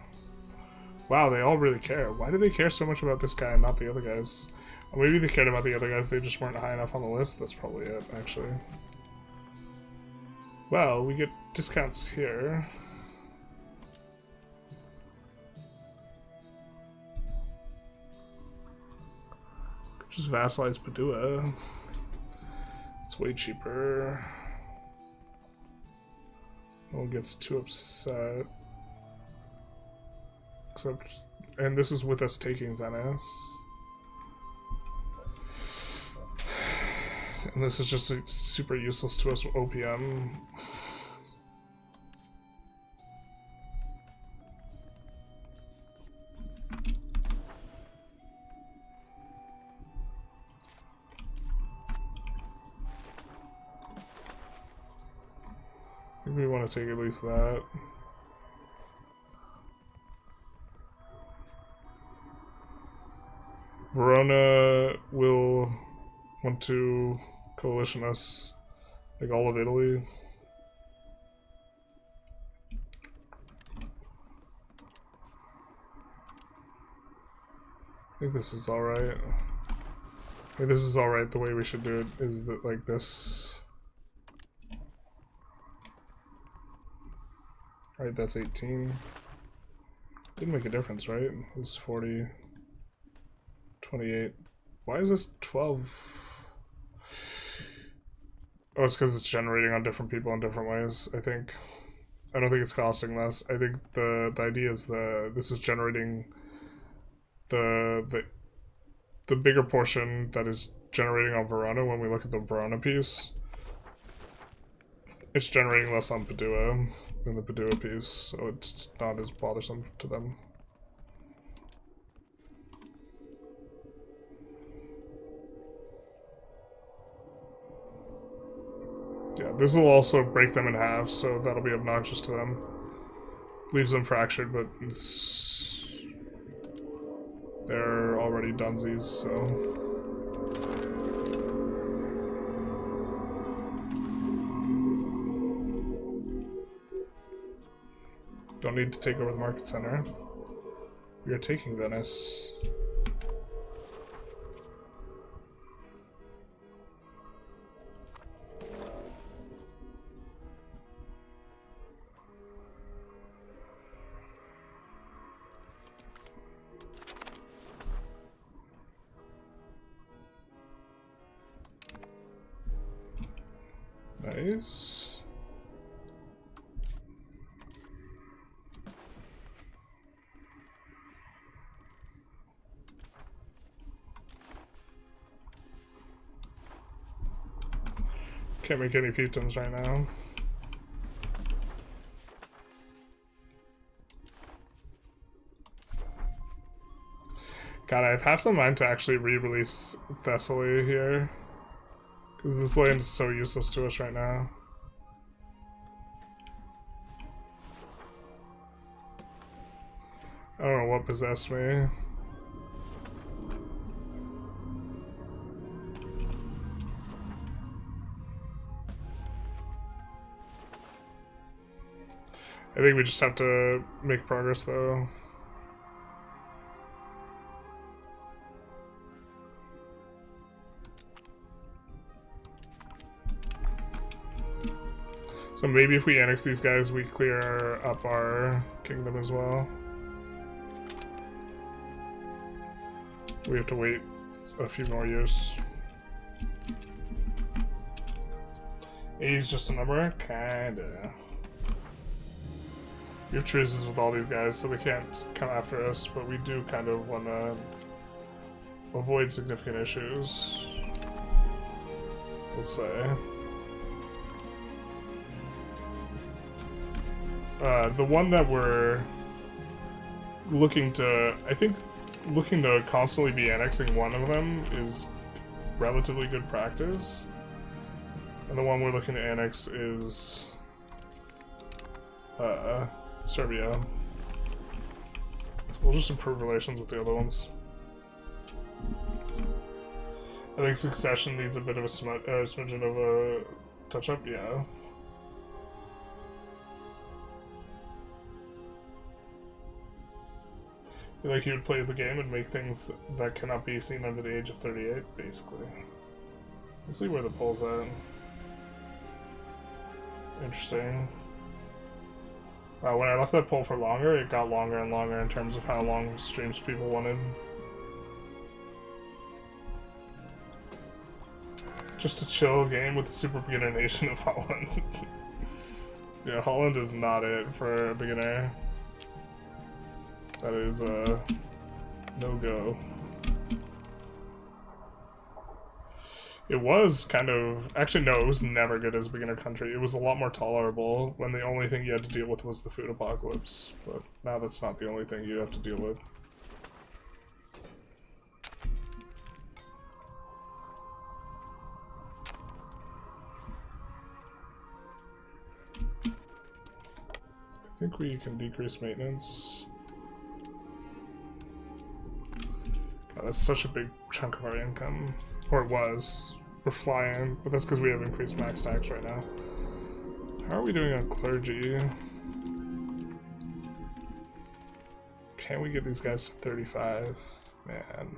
S1: Wow, they all really care. Why do they care so much about this guy and not the other guys? Or maybe they cared about the other guys, they just weren't high enough on the list. That's probably it, actually. Well, we get discounts here. Just vassalize Padua. It's way cheaper. No one gets too upset. Except, and this is with us taking Venice. And this is just super useless to us with OPM. We want to take at least that. Verona will want to coalition us, like all of Italy. I think this is alright. I think this is alright. The way we should do it is that like this. Alright, that's 18. Didn't make a difference, right? It was 40. 28. Why is this 12? Oh, it's because it's generating on different people in different ways, I think. I don't think it's costing less. I think the idea is this is generating the bigger portion that is generating on Verona when we look at the Verona piece. It's generating less on Padua than the Padua piece, so it's not as bothersome to them. Yeah, this will also break them in half, so that'll be obnoxious to them. Leaves them fractured, but they're already dunsies, so... Don't need to take over the market center. We are taking Venice. Nice. Can't make any fiefdoms right now. God, I have half the mind to actually re-release Thessaly here. Because this land is so useless to us right now. I don't know what possessed me. I think we just have to make progress though. So maybe if we annex these guys, we clear up our kingdom as well. We have to wait a few more years. 80's just a number? Kinda. We have truces with all these guys, so they can't come after us, but we do kind of want to avoid significant issues. Let's say. The one that we're looking to, I think, looking to constantly be annexing one of them is relatively good practice. And the one we're looking to annex is Serbia. We'll just improve relations with the other ones. I think succession needs a bit of a smidgen of a touch-up, yeah. feel like he would play the game and make things that cannot be seen under the age of 38, basically. We'll see where the poll's at. Interesting. When I left that poll for longer, it got longer and longer in terms of how long streams people wanted. Just a chill game with the super beginner nation of Holland. Yeah, Holland is not it for a beginner. That is a no-go. It was kind of... Actually, no, it was never good as a beginner country. It was a lot more tolerable when the only thing you had to deal with was the food apocalypse. But now that's not the only thing you have to deal with. I think we can decrease maintenance. God, that's such a big chunk of our income. Or it was. We're flying, but that's because we have increased max tax right now. How are we doing on clergy? Can we get these guys to 35? Man.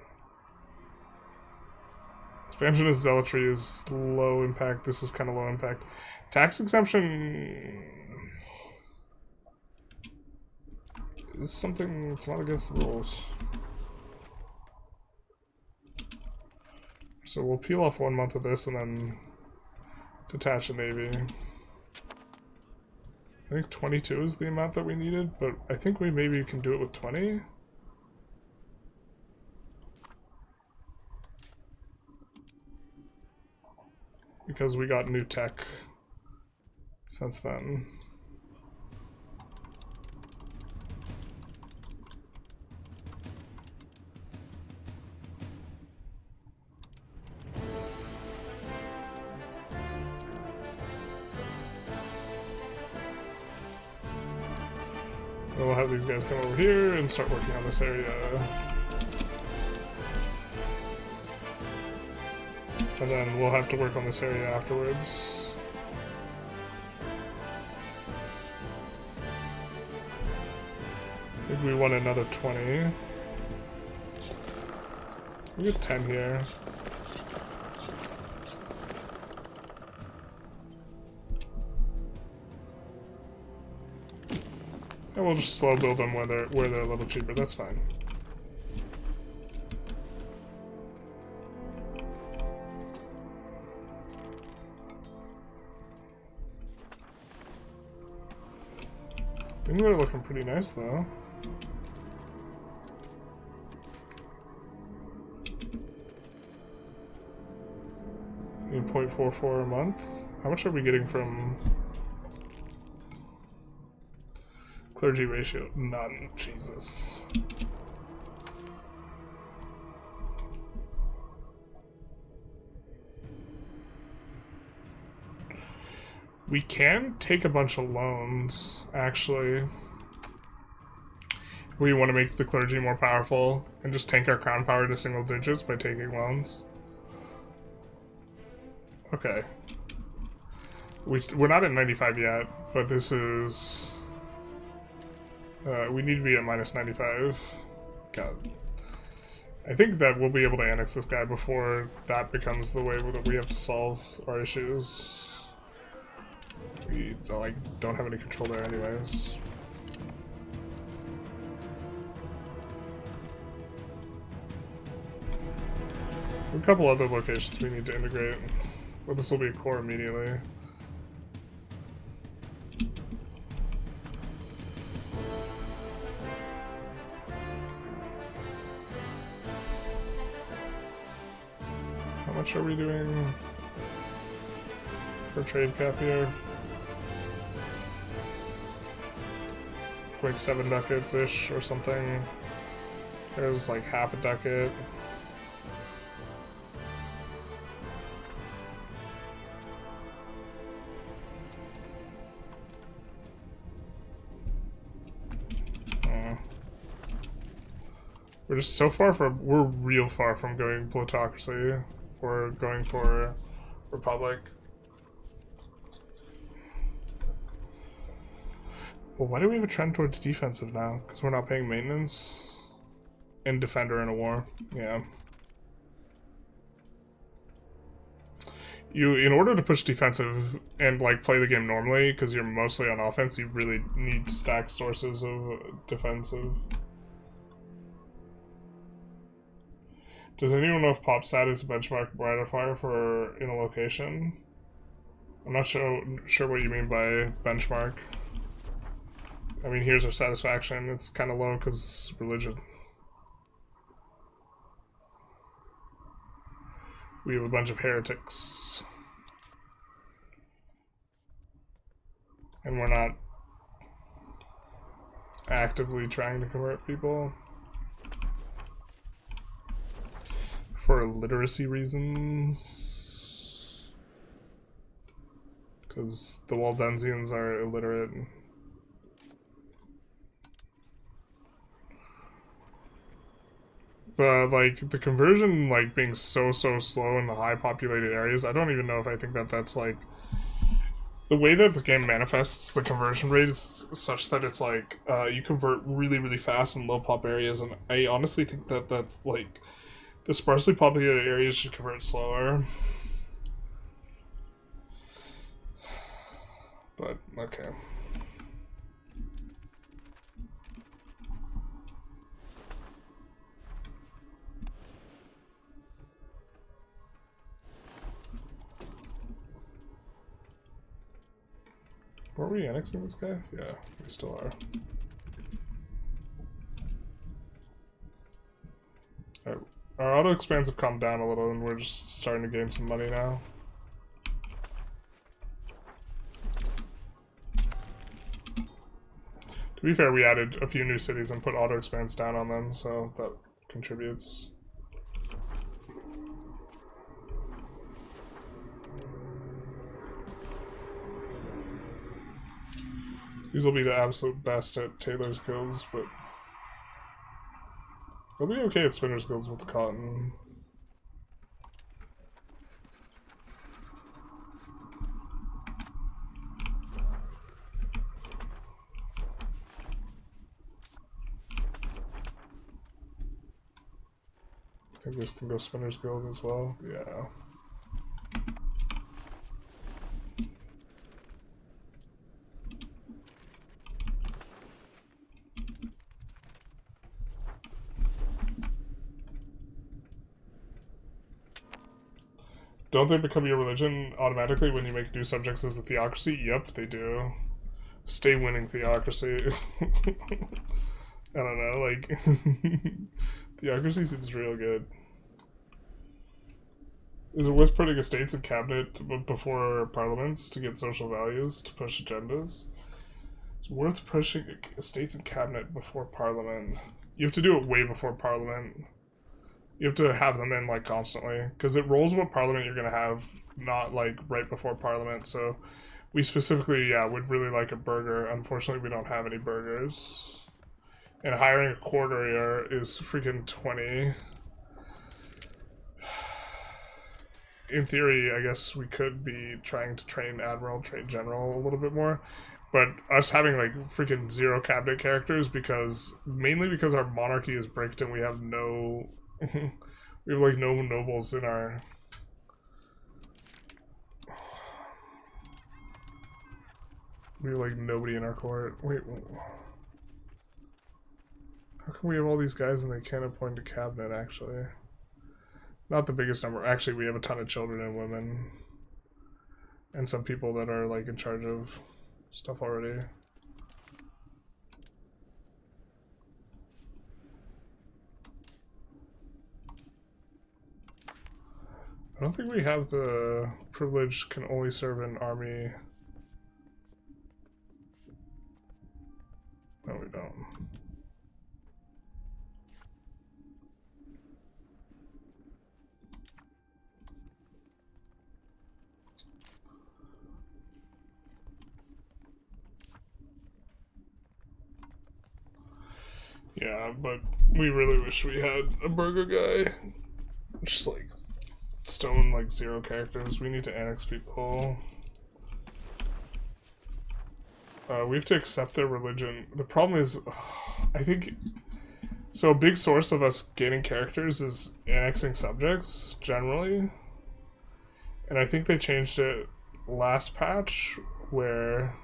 S1: Expansion of zealotry is low impact. This is kind of low impact. Tax exemption is something that's not against the rules. So we'll peel off 1 month of this and then detach a navy. I think 22 is the amount that we needed, but I think we maybe can do it with 20. Because we got new tech since then. We'll have these guys come over here and start working on this area. And then we'll have to work on this area afterwards. I think we want another 20. We get 10 here. And we'll just slow build them where they're a little cheaper. That's fine. I think they're looking pretty nice though. Need 0.44 a month. How much are we getting from clergy ratio? None. Jesus. We can take a bunch of loans, actually. We want to make the clergy more powerful and just tank our crown power to single digits by taking loans. Okay. We're not at 95 yet, but this is... we need to be at minus 95. God. I think that we'll be able to annex this guy before that becomes the way that we have to solve our issues. We don't have any control there anyways. A couple other locations we need to integrate, but this will be a core immediately. How much are we doing for trade cap here? 0.7 ducats-ish or something. There's like half a ducat. We're just so far from, we're real far from going plutocracy. We're going for republic. Well, why do we have a trend towards defensive now? Because we're not paying maintenance? and defender in a war. Yeah. In order to push defensive and like play the game normally, because you're mostly on offense, you really need stacked sources of defensive. Does anyone know if pop stat is a benchmark modifier for in a location? I'm not sure what you mean by benchmark. I mean, here's our satisfaction. It's kind of low because religion. We have a bunch of heretics. And we're not actively trying to convert people. For literacy reasons. Because the Waldensians are illiterate. But like the conversion like being so slow in the high populated areas, I don't even know if I think that that's like the way that the game manifests the conversion rate is such that it's like you convert really fast in low pop areas, and I honestly think that that's like the sparsely populated areas should convert slower. But okay. Were we annexing this guy? Yeah, we still are. Alright, our auto expands have calmed down a little and we're just starting to gain some money now. To be fair, we added a few new cities and put auto expands down on them, so that contributes. These will be the absolute best at Taylor's Guilds, but they'll be okay at Spinner's Guilds with the cotton. I think this can go Spinner's Guild as well. Yeah. Don't they become your religion automatically when you make new subjects as a theocracy? Yep, they do. Stay winning theocracy. I don't know, like... theocracy seems real good. Is it worth putting estates in cabinet before parliaments to get social values, to push agendas? It's worth pushing estates in cabinet before parliament. You have to do it way before parliament. You have to have them in, like, constantly. Because it rolls what parliament you're going to have, not, like, right before parliament. So, we specifically, yeah, would really like a burger. Unfortunately, we don't have any burgers. And hiring a courtier is freaking 20. In theory, I guess we could be trying to train Admiral, train General a little bit more. But us having, like, freaking 0 cabinet characters mainly because our monarchy is bricked and we have no... we have like no nobles in our... We have like nobody in our court. Wait, how come we have all these guys and they can't appoint a cabinet actually? Not the biggest number. Actually, we have a ton of children and women. And some people that are like in charge of stuff already. I don't think we have the privilege can only serve in army. No, we don't. Yeah, but we really wish we had a burger guy. Just like stone like 0 characters. We need to annex people. We have to accept their religion. The problem is, I think So a big source of us gaining characters is annexing subjects, generally. And I think they changed it last patch, where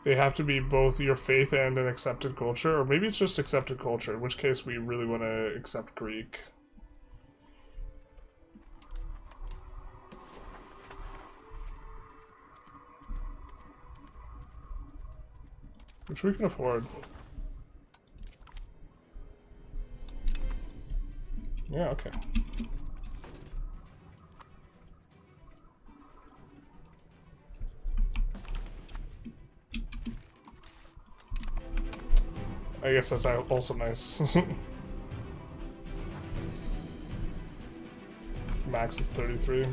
S1: they have to be both your faith and an accepted culture, or maybe it's just accepted culture, in which case we really want to accept Greek. Which we can afford. Yeah, okay. I guess that's also nice. Max is 33.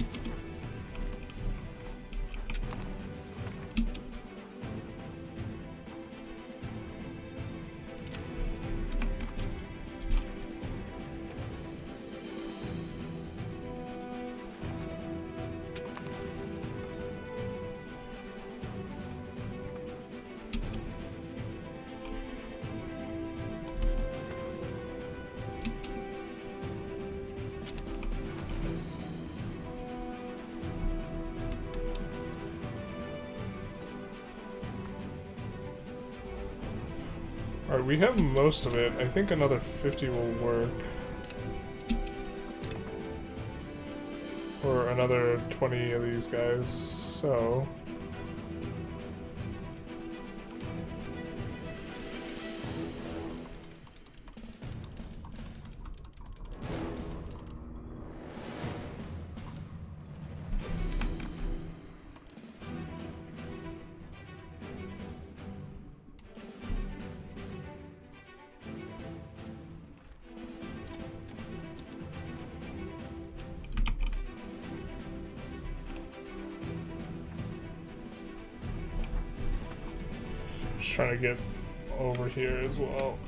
S1: Alright, we have most of it. I think another 50 will work. Or another 20 of these guys, so... trying to get over here as well.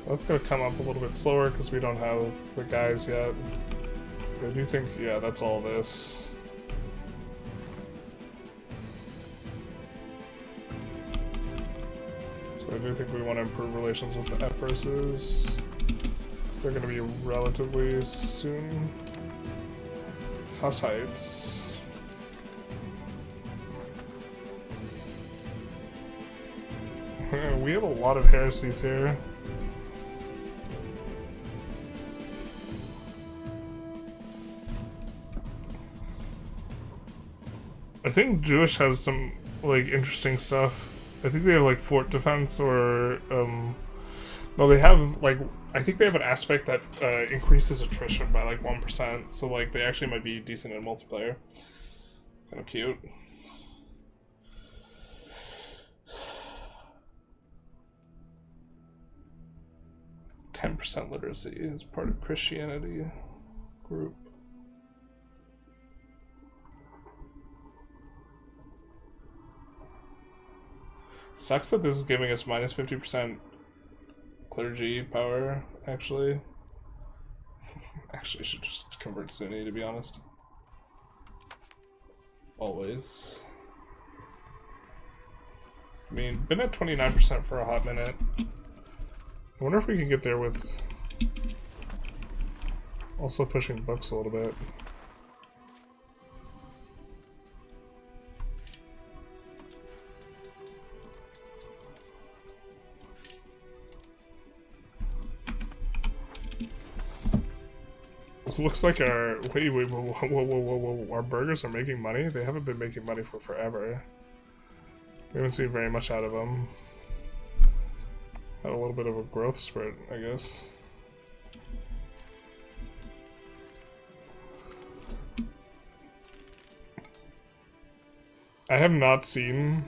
S1: That's gonna come up a little bit slower because we don't have the guys yet. But I do think, yeah, that's all this. So I do think we want to improve relations with the Empresses. They're going to be relatively soon. Hussites. We have a lot of heresies here. I think Jewish has some like interesting stuff. I think they have like fort defense or no, they have like, I think they have an aspect that increases attrition by like 1%, so like they actually might be decent in multiplayer. Kind of cute. %, literacy is part of Christianity group. Sucks that this is giving us minus 50% clergy power, actually. Actually, should just convert Sunni, to be honest. Always. I mean, been at 29% for a hot minute. I wonder if we can get there with also pushing books a little bit. Looks like our whoa, our burgers are making money. They haven't been making money for forever. We haven't seen very much out of them. Had a little bit of a growth spurt, I guess. I have not seen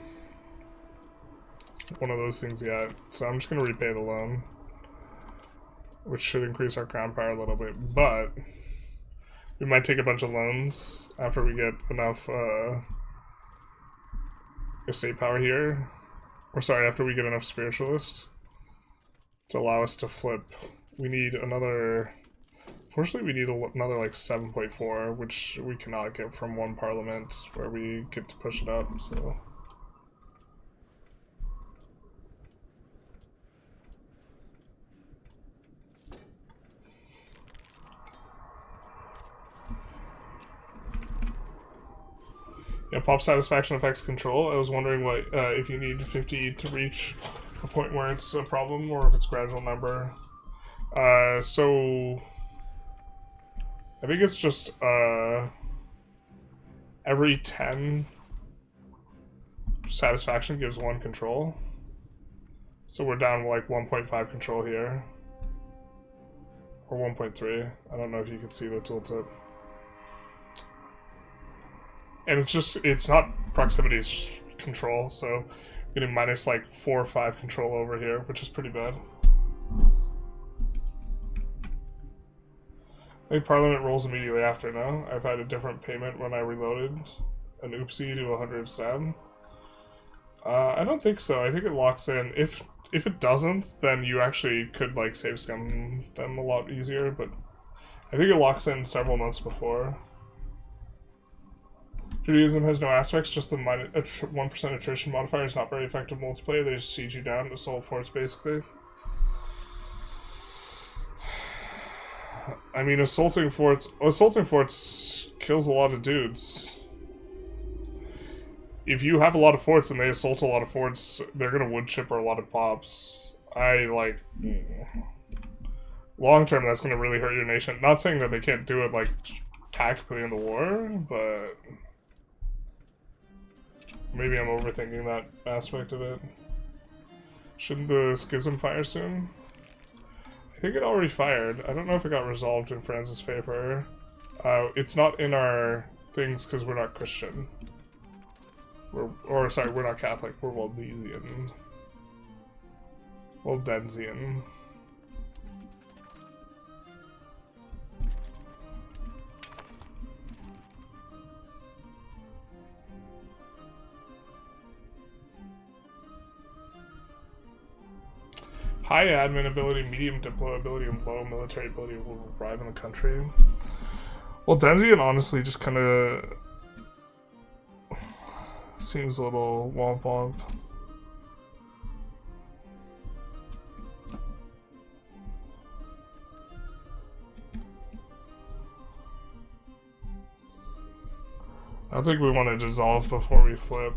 S1: one of those things yet, so I'm just gonna repay the loan, which should increase our crown power a little bit, but we might take a bunch of loans after we get enough estate power here. Or sorry, after we get enough spiritualists to allow us to flip. We need another Unfortunately, we need another like 7.4, which we cannot get from one parliament where we get to push it up, so. Yeah, pop satisfaction affects control. I was wondering what if you need 50 to reach a point where it's a problem, or if it's gradual number. So I think it's just every 10 satisfaction gives 1 control. So we're down to like 1.5 control here, or 1.3. I don't know if you can see the tooltip. And it's not proximity, it's just control, so getting minus like 4 or 5 control over here, which is pretty bad. I think Parliament rolls immediately after, no? I've had a different payment when I reloaded an oopsie to 100 stab. I don't think so. I think it locks in. If it doesn't, then you actually could like save scum them a lot easier, but I think it locks in several months before. Judaism has no aspects, just the 1% attrition modifier is not very effective multiplayer. They just siege you down to assault forts, basically. I mean, assaulting forts kills a lot of dudes. If you have a lot of forts and they assault a lot of forts, they're gonna wood chipper a lot of pops. Long term, that's gonna really hurt your nation. Not saying that they can't do it, like, tactically in the war, but maybe I'm overthinking that aspect of it. Shouldn't the schism fire soon? I think it already fired. I don't know if it got resolved in France's favor. It's not in our things because we're not Christian. We're not Catholic. We're Waldensian. Waldensian. High admin ability, medium deployability, and low military ability will arrive in the country. Well, Waldensian honestly just kind of seems a little womp womp. I think we want to dissolve before we flip.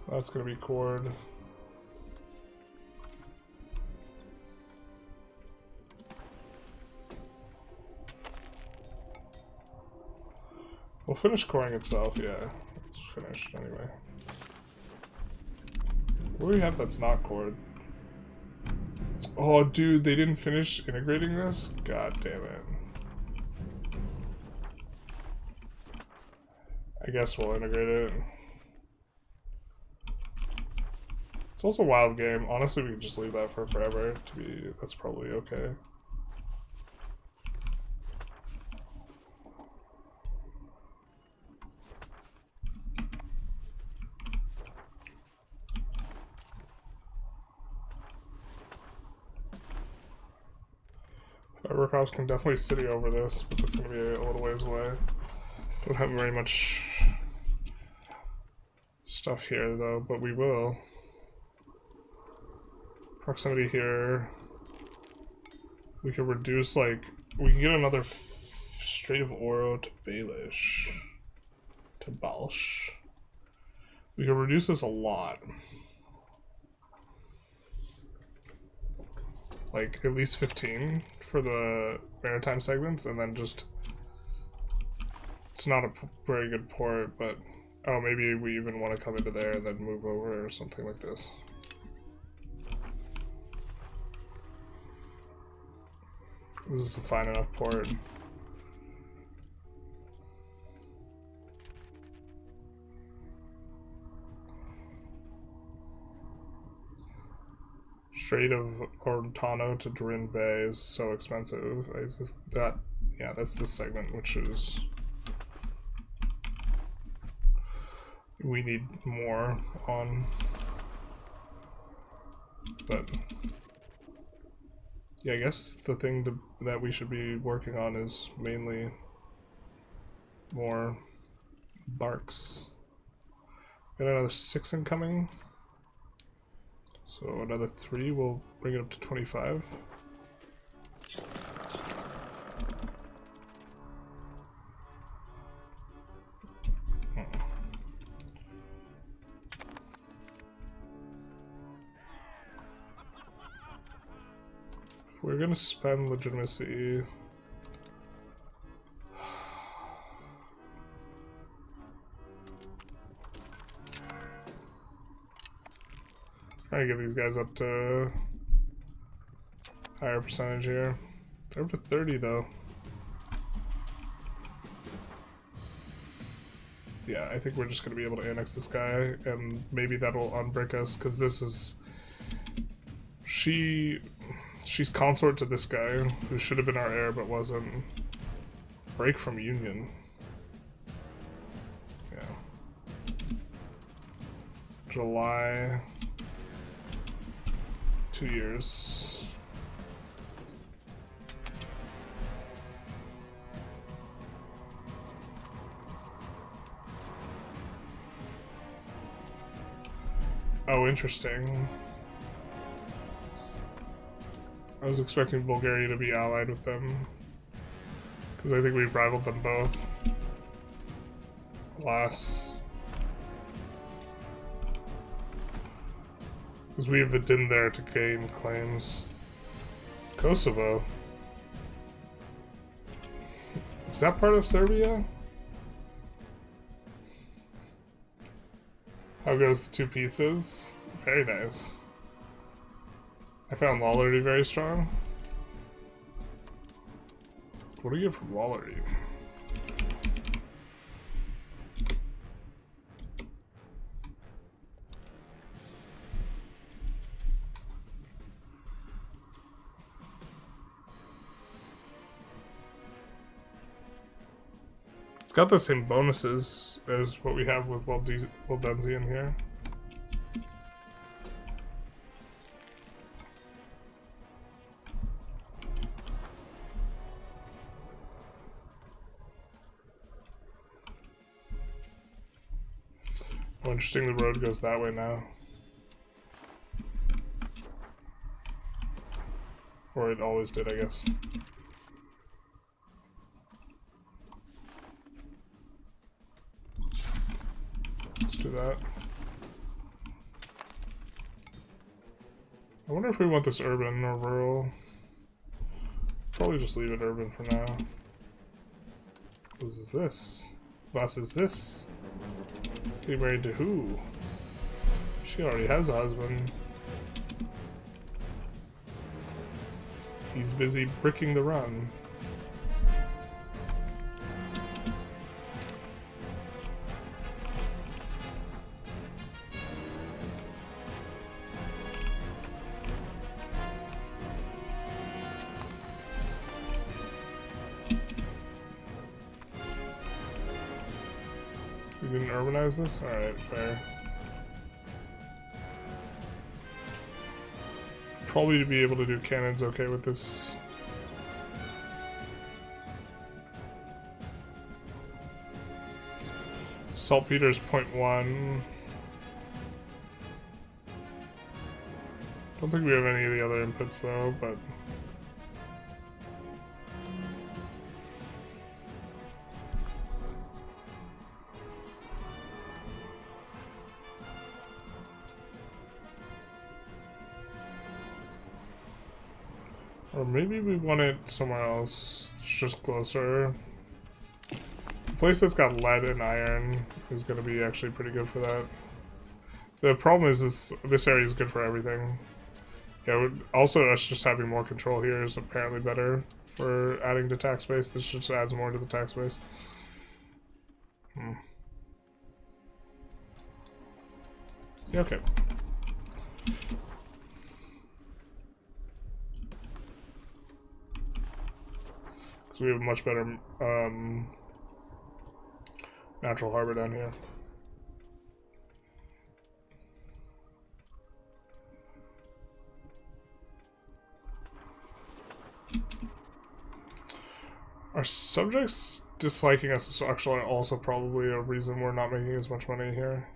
S1: That's gonna be cord. We'll finish coring itself, yeah. It's finished anyway. What do we have that's not cord? Oh, dude, they didn't finish integrating this? God damn it. I guess we'll integrate it. It's also a wild game. Honestly, we could just leave that for forever to be. That's probably okay. Fiber crops can definitely city over this, but that's gonna be a little ways away. Don't have very much stuff here though, but we will. Proximity here. We can reduce, like, we can get another Strait of Oro to Baelish. To Balsh. We can reduce this a lot. Like, at least 15 for the maritime segments, and then just... It's not a very good port, but... Oh, maybe we even want to come into there and then move over or something like this. This is a fine enough port. Strait of Ortano to Durin Bay is so expensive. Is this that? Yeah, that's this segment, which is we need more on. But yeah, I guess the thing that we should be working on is mainly more barks. Got another 6 incoming. So another 3 will bring it up to 25. If we're gonna spend legitimacy, trying to get these guys up to higher percentage here. They're up to 30 though. Yeah, I think we're just gonna be able to annex this guy, and maybe that'll unbrick us, because this is... She's consort to this guy, who should have been our heir but wasn't. Break from union. Yeah. July... 2 years. Oh, interesting. I was expecting Bulgaria to be allied with them, because I think we've rivaled them both. Alas. Because we have the din there to gain claims. Kosovo? Is that part of Serbia? How goes the 2 pizzas? Very nice. I found Lollardy very strong. What do you get from Lollardy? It's got the same bonuses as what we have with Waldensian here. Oh, interesting, the road goes that way now. Or it always did, I guess. Do that. I wonder if we want this urban or rural. Probably just leave it urban for now. What is this? Was is this? Getting married to who? She already has a husband. He's busy bricking the run. We didn't urbanize this? Alright, fair. Probably to be able to do cannons okay with this. Saltpeter's 0.1. Don't think we have any of the other inputs though, but or maybe we want it somewhere else. It's just closer. A place that's got lead and iron is going to be actually pretty good for that. The problem is this area is good for everything. Yeah, also us just having more control here is apparently better for adding to tax base. This just adds more to the tax base. Yeah, okay. Because we have a much better natural harbor down here. Are subjects disliking us is actually also probably a reason we're not making as much money here.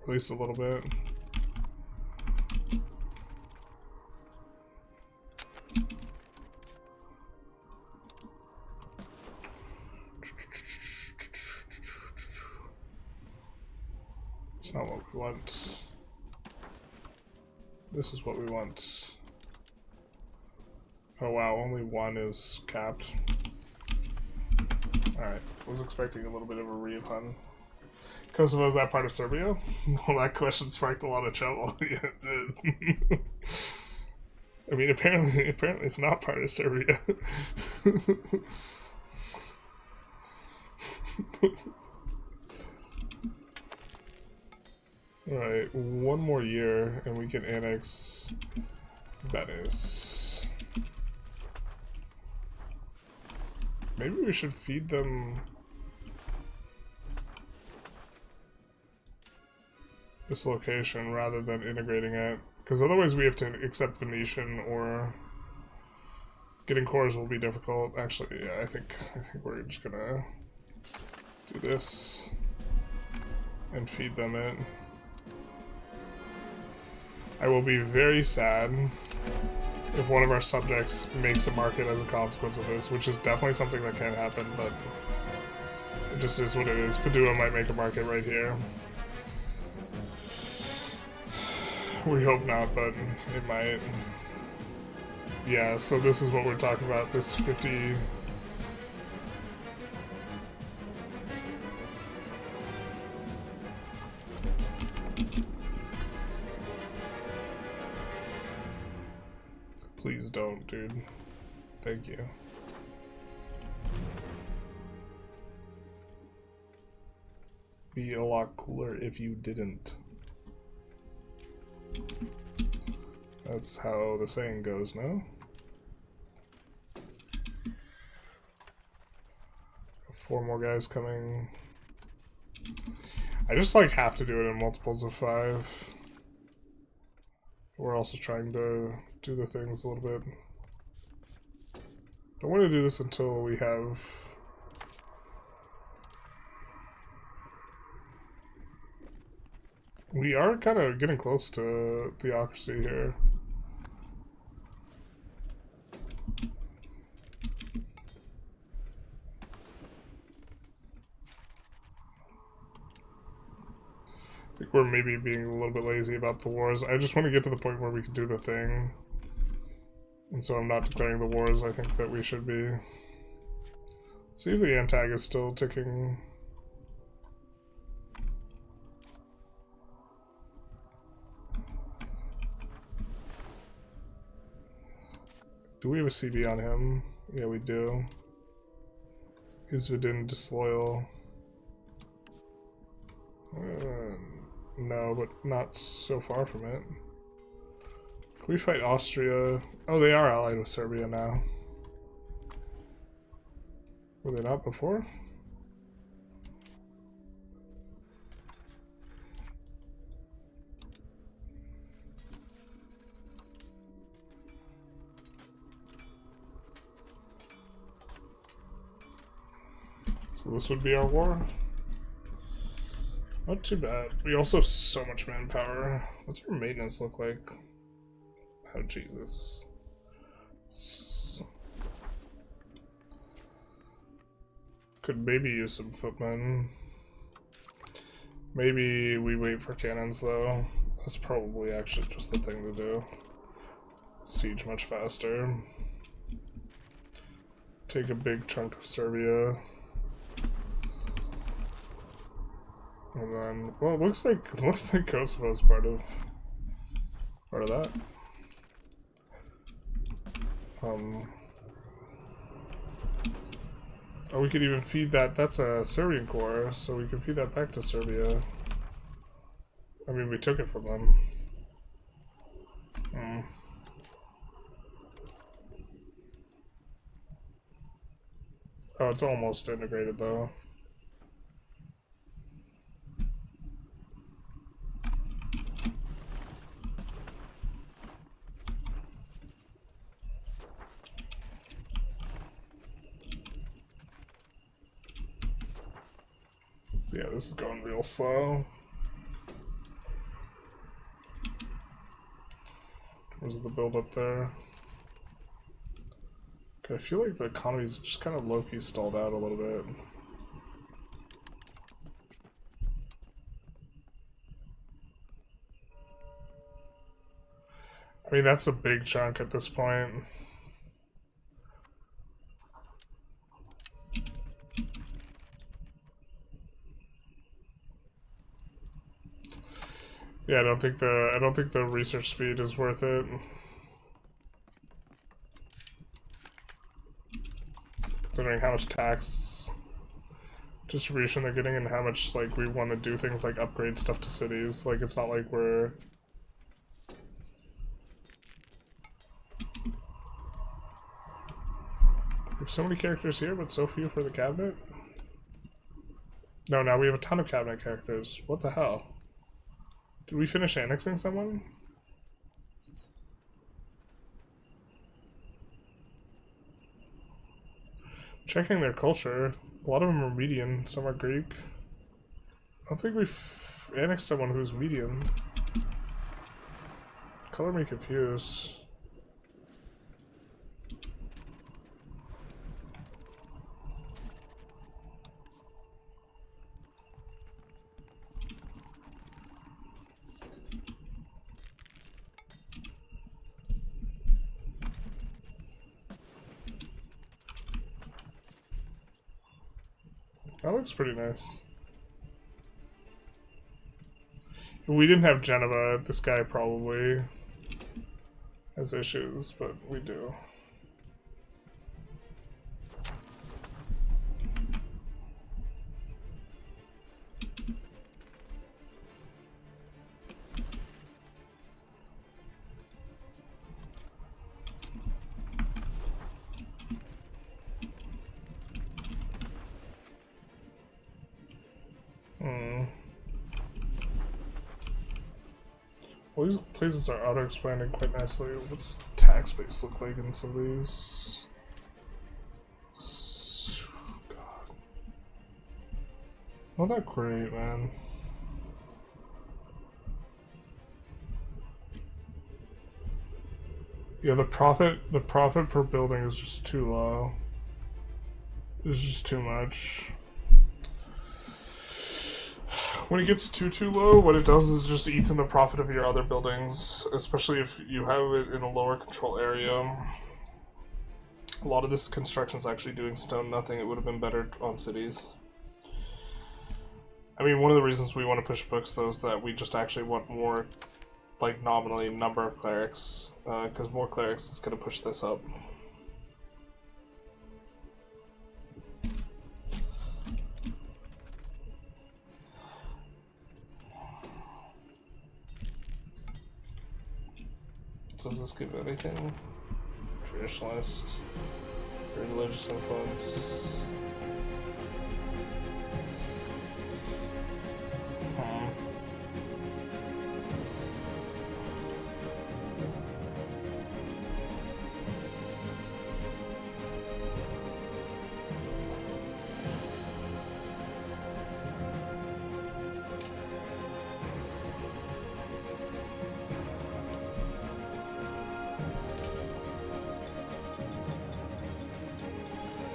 S1: At least a little bit. It's not what we want. This is what we want. Oh wow, only one is capped. Alright, I was expecting a little bit of a refund. Kosovo, is that part of Serbia? Well, that question sparked a lot of trouble. Yeah, it did. I mean, apparently it's not part of Serbia. Alright, one more year and we can annex Venice. Maybe we should feed them this location rather than integrating it, because otherwise we have to accept Venetian or getting cores will be difficult. Actually, yeah, I think we're just gonna do this and feed them it. I will be very sad if one of our subjects makes a market as a consequence of this, which is definitely something that can happen, but it just is what it is. Padua might make a market right here. We hope not, but it might. Yeah, so this is what we're talking about, this 50... Please don't, dude. Thank you. Be a lot cooler if you didn't. That's how the saying goes, no? 4 more guys coming. I just like have to do it in multiples of 5. We're also trying to do the things a little bit. Don't want to do this until we have... We are kind of getting close to theocracy here. I think we're maybe being a little bit lazy about the wars. I just want to get to the point where we can do the thing. And so I'm not declaring the wars. I think that we should be. Let's see if the antag is still ticking. Do we have a CB on him? Yeah, we do. Is Vidin disloyal? No, but not so far from it. Can we fight Austria? Oh, they are allied with Serbia now. Were they not before? So this would be our war. Not too bad. We also have so much manpower. What's our maintenance look like? Oh, Jesus. Could maybe use some footmen. Maybe we wait for cannons, though. That's probably actually just the thing to do. Siege much faster. Take a big chunk of Serbia. And then, well, it looks like Kosovo's part of that. Oh, we could even feed that. That's a Serbian core, so we can feed that back to Serbia. I mean, we took it from them. Oh, it's almost integrated though. Yeah, this is going real slow. In terms of the build up there. Okay, I feel like the economy's just kind of low-key stalled out a little bit. I mean, that's a big chunk at this point. Yeah, I don't think the research speed is worth it. Considering how much tax distribution they're getting and how much like we want to do things like upgrade stuff to cities. Like it's not like we're we have so many characters here, but so few for the cabinet. No, now we have a ton of cabinet characters. What the hell? Did we finish annexing someone? Checking their culture. A lot of them are median, some are Greek. I don't think we've annexed someone who's median. Color me confused. That looks pretty nice. If we didn't have Geneva, this guy probably has issues, but we do. Well, these places are auto-expanding quite nicely. What's the tax base look like in some of these? God. Not that great, man. Yeah, the profit per building is just too low. It's just too much. When it gets too low, what it does is just eats in the profit of your other buildings, especially if you have it in a lower control area. A lot of this construction is actually doing stone nothing. It would have been better on cities. I mean, one of the reasons we want to push books, though, is that we just actually want more, like, nominally number of clerics, because more clerics is going to push this up. Does this give anything? Traditionalist, religious influence.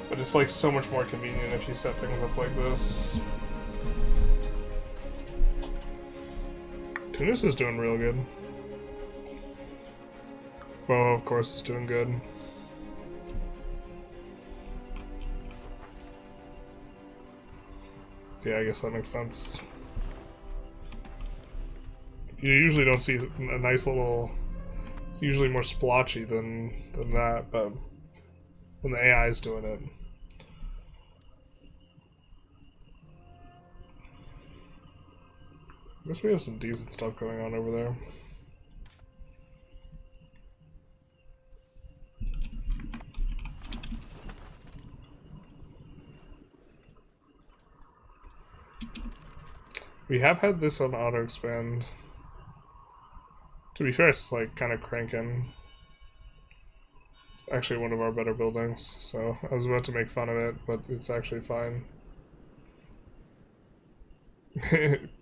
S1: But it's like so much more convenient if you set things up like this. Tunis is doing real good. Well, of course, it's doing good. Yeah, I guess that makes sense. You usually don't see a nice little... It's usually more splotchy than that, but when the AI is doing it. I guess we have some decent stuff going on over there. We have had this on auto expand. To be fair, it's like kind of cranking. It's actually one of our better buildings, so I was about to make fun of it, but it's actually fine.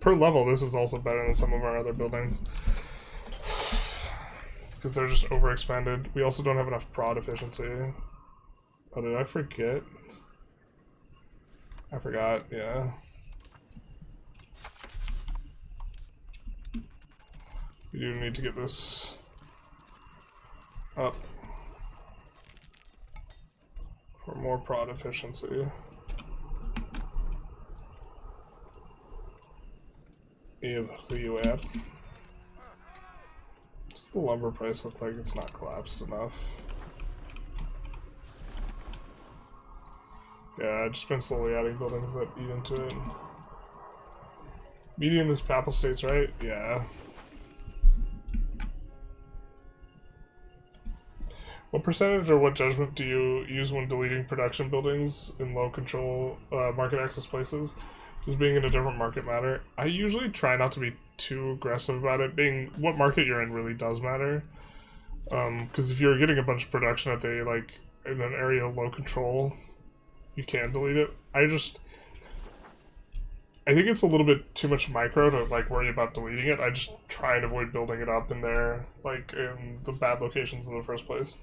S1: Per level, this is also better than some of our other buildings. Because they're just overexpanded. We also don't have enough prod efficiency. Oh, did I forget? I forgot, yeah. We do need to get this up for more prod efficiency. Who you at? What's the lumber price look like? It's not collapsed enough. Yeah, I've just been slowly adding buildings that eat into it. Medium is Papal States, right? Yeah. What percentage or what judgment do you use when deleting production buildings in low control market access places? Just being in a different market matter. I usually try not to be too aggressive about it. Being what market you're in really does matter. Because if you're getting a bunch of production at the like in an area of low control, you can delete it. I think it's a little bit too much micro to like worry about deleting it. I just try and avoid building it up in there, like in the bad locations in the first place.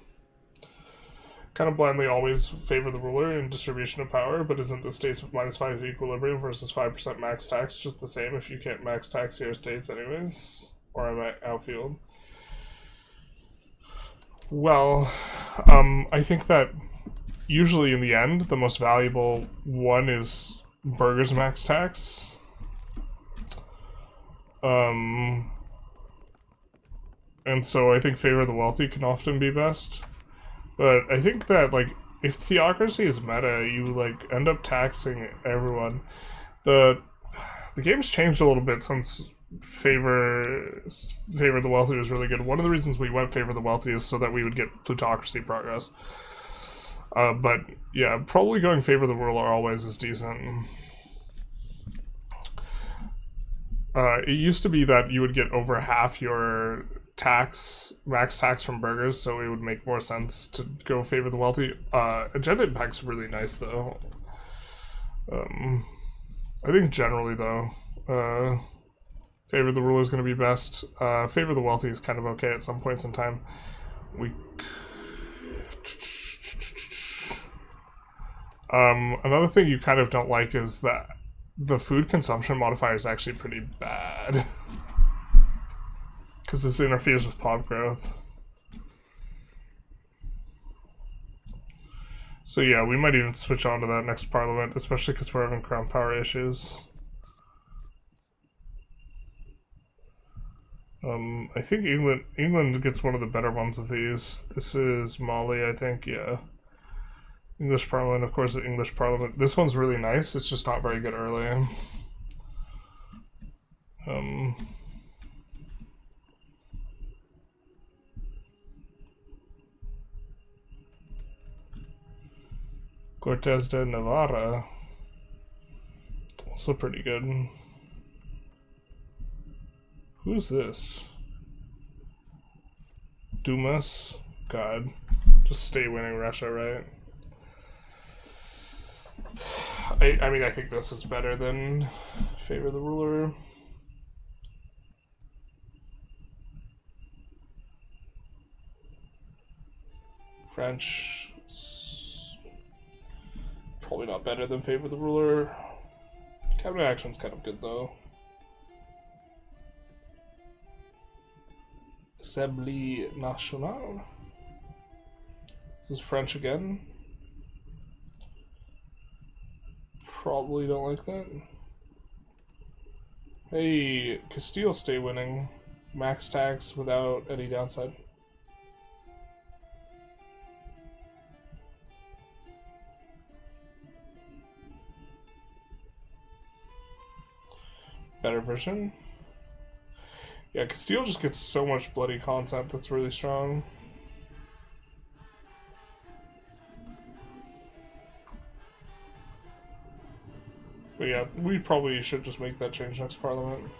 S1: Kind of blindly always favor the ruler in distribution of power, but isn't the states with -5 equilibrium versus 5% max tax just the same if you can't max tax your states anyways? Or am I outfield? Well, I think that usually in the end, the most valuable one is Burger's max tax. And so I think favor the wealthy can often be best. But I think that, like, if theocracy is meta, you, like, end up taxing everyone. The game's changed a little bit since favor the wealthy was really good. One of the reasons we went favor the wealthy is so that we would get plutocracy progress. But, yeah, probably going favor the ruler always is decent. It used to be that you would get over half your max tax from burgers, so it would make more sense to go favor the wealthy. Agenda impact's really nice though. I think generally though, favor the ruler is going to be best. Favor the wealthy is kind of okay at some points in time. Another thing you kind of don't like is that the food consumption modifier is actually pretty bad. Because this interferes with pop growth. So yeah, we might even switch on to that next parliament, especially because we're having crown power issues. I think England gets one of the better ones of these. This is Mali, I think, yeah. English Parliament, of course, the English Parliament. This one's really nice, it's just not very good early. Cortes de Navarra, also pretty good. Who's this? Dumas? God. Just stay winning Russia, right? I mean, I think this is better than favor the ruler. French. Probably not better than favor the ruler. Cabinet action's kind of good though. Assemblée Nationale. This is French again. Probably don't like that. Hey, Castile stay winning. Max tax without any downside. Better version. Yeah, Castile just gets so much bloody content that's really strong. But yeah, we probably should just make that change next parliament.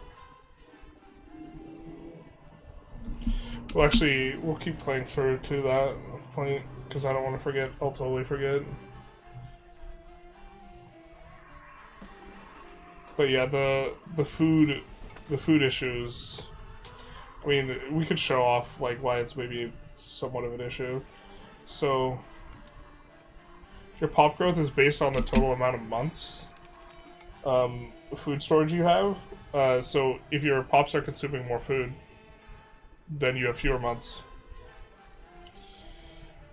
S1: Well, actually, we'll keep playing through to that point, because I don't want to forget. I'll totally forget. But yeah, the food issues. I mean, we could show off like why it's maybe somewhat of an issue. So your pop growth is based on the total amount of months food storage you have. So if your pops are consuming more food, then you have fewer months.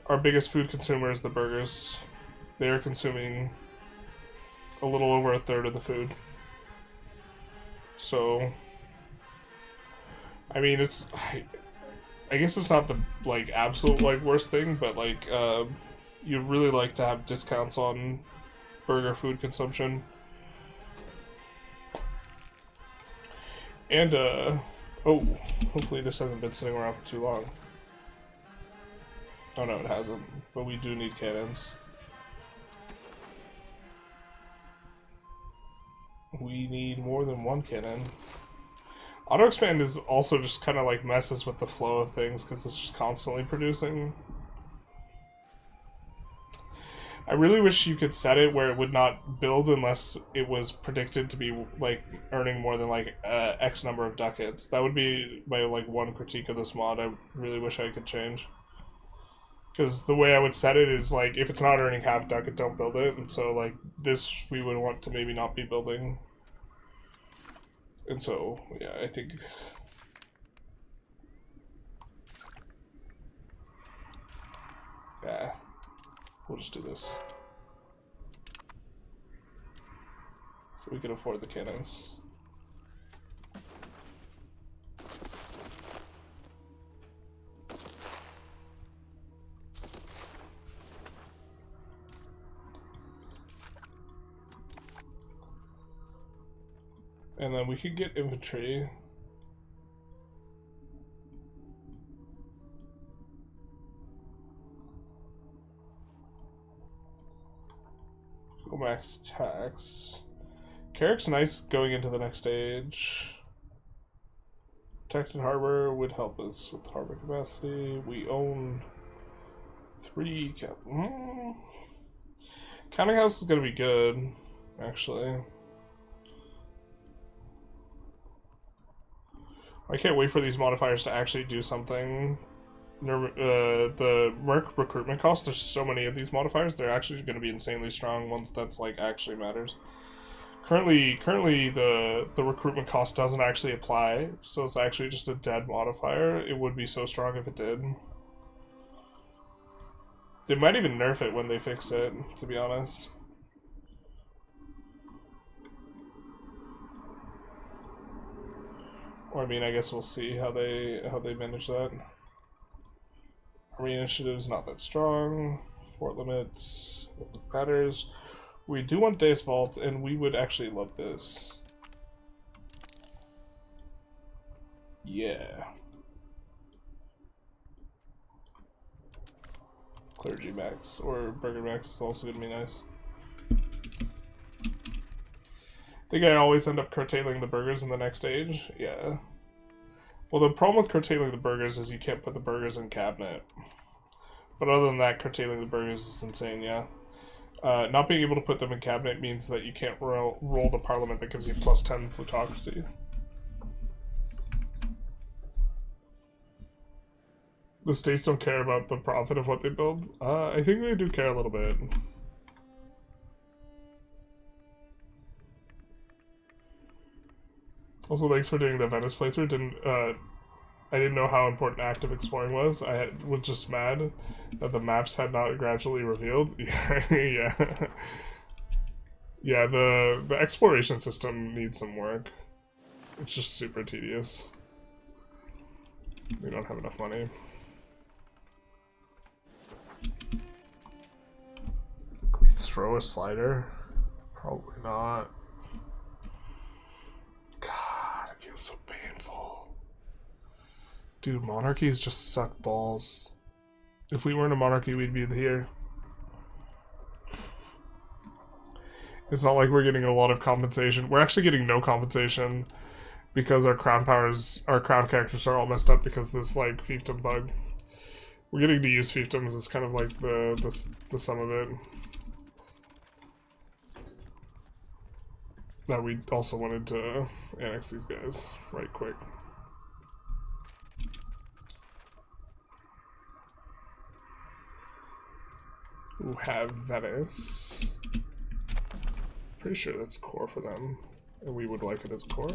S1: Our biggest food consumer is the burgers. They are consuming a little over a third of the food. So, I mean, it's, I guess it's not the, like, absolute, like, worst thing, but, like, you'd really like to have discounts on burger food consumption. And, oh, hopefully this hasn't been sitting around for too long. Oh no, it hasn't, but we do need cannons. We need more than one cannon. Auto expand is also just kind of like messes with the flow of things because it's just constantly producing. I really wish you could set it where it would not build unless it was predicted to be like earning more than like X number of ducats. That would be my like one critique of this mod. I really wish I could change. Because the way I would set it is like if it's not earning half ducat, don't build it. And so like this we would want to maybe not be building. And so, yeah, I think... Yeah, we'll just do this. So we can afford the cannons. And then we could get infantry. Go max tax. Carrick's nice going into the next stage. Protected harbor would help us with harbor capacity. We own 3 Counting house is gonna be good, actually. I can't wait for these modifiers to actually do something. The Merc recruitment cost, there's so many of these modifiers, they're actually going to be insanely strong once that's like actually matters. Currently the recruitment cost doesn't actually apply, so it's actually just a dead modifier. It would be so strong if it did. They might even nerf it when they fix it, to be honest. Or I mean, I guess we'll see how they manage that. Army initiative's not that strong. Fort limits matters. We do want Deus Vault, and we would actually love this. Yeah. Clergy max or burger max is also gonna be nice. I think I always end up curtailing the burgers in the next stage. Yeah. Well, the problem with curtailing the burgers is you can't put the burgers in cabinet. But other than that, curtailing the burgers is insane, yeah. Not being able to put them in cabinet means that you can't roll the parliament that gives you +10 plutocracy. The states don't care about the profit of what they build. I think they do care a little bit. Also, thanks for doing the Venice playthrough. I didn't know how important active exploring was. I was just mad that the maps had not gradually revealed. Yeah. Yeah, the exploration system needs some work. It's just super tedious. We don't have enough money. Can we throw a slider? Probably not. God, it feels so painful. Dude, monarchies just suck balls. If we weren't a monarchy, we'd be here. It's not like we're getting a lot of compensation. We're actually getting no compensation because our crown characters are all messed up because of this like fiefdom bug. We're getting to use fiefdoms as kind of like the sum of it. that we also wanted to annex these guys right quick. Who have Venice. Pretty sure that's core for them, and we would like it as core.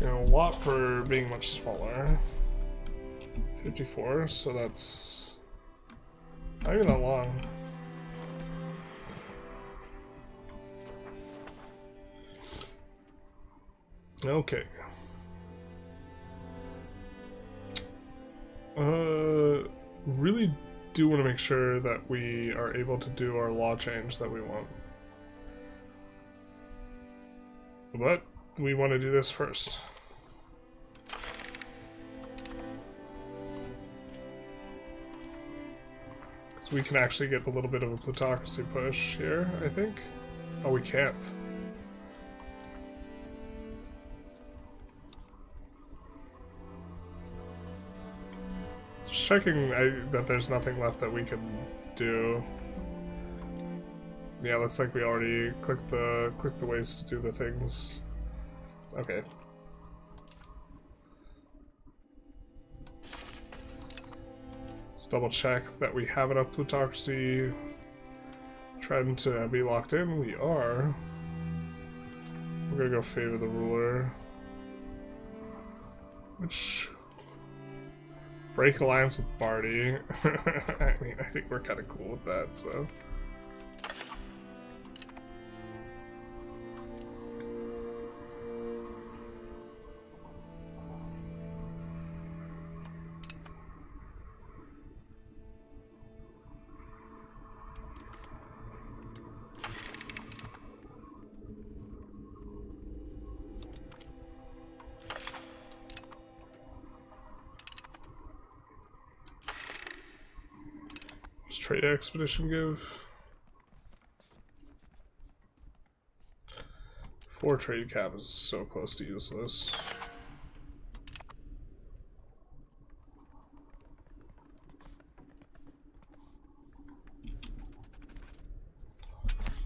S1: You know, a lot for being much smaller. 54, so that's not even that long. Okay. Really do want to make sure that we are able to do our law change that we want. But we want to do this first. So we can actually get a little bit of a plutocracy push here, I think. Oh, we can't. Just checking that there's nothing left that we can do. Yeah, looks like we already clicked the ways to do the things. Okay. Let's double check that we have enough plutocracy. Trying to be locked in. We are. We're gonna go favor the ruler. Which break alliance with Barty. I mean, I think we're kind of cool with that, so. Trade expedition give 4 trade cap is so close to useless.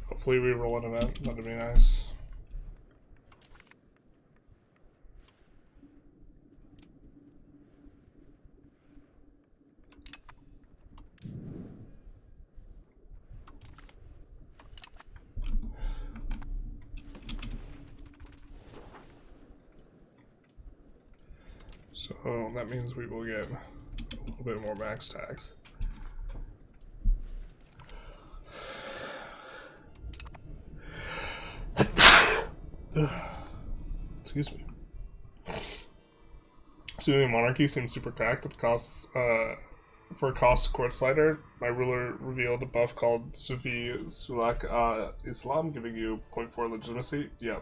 S1: Hopefully we roll an event, that'd be nice. So that means we will get a little bit more max tax. Excuse me. Assuming monarchy seems super cracked at the costs for a cost court slider. My ruler revealed a buff called Sufi Sulak Islam, giving you 0.4 legitimacy. Yeah.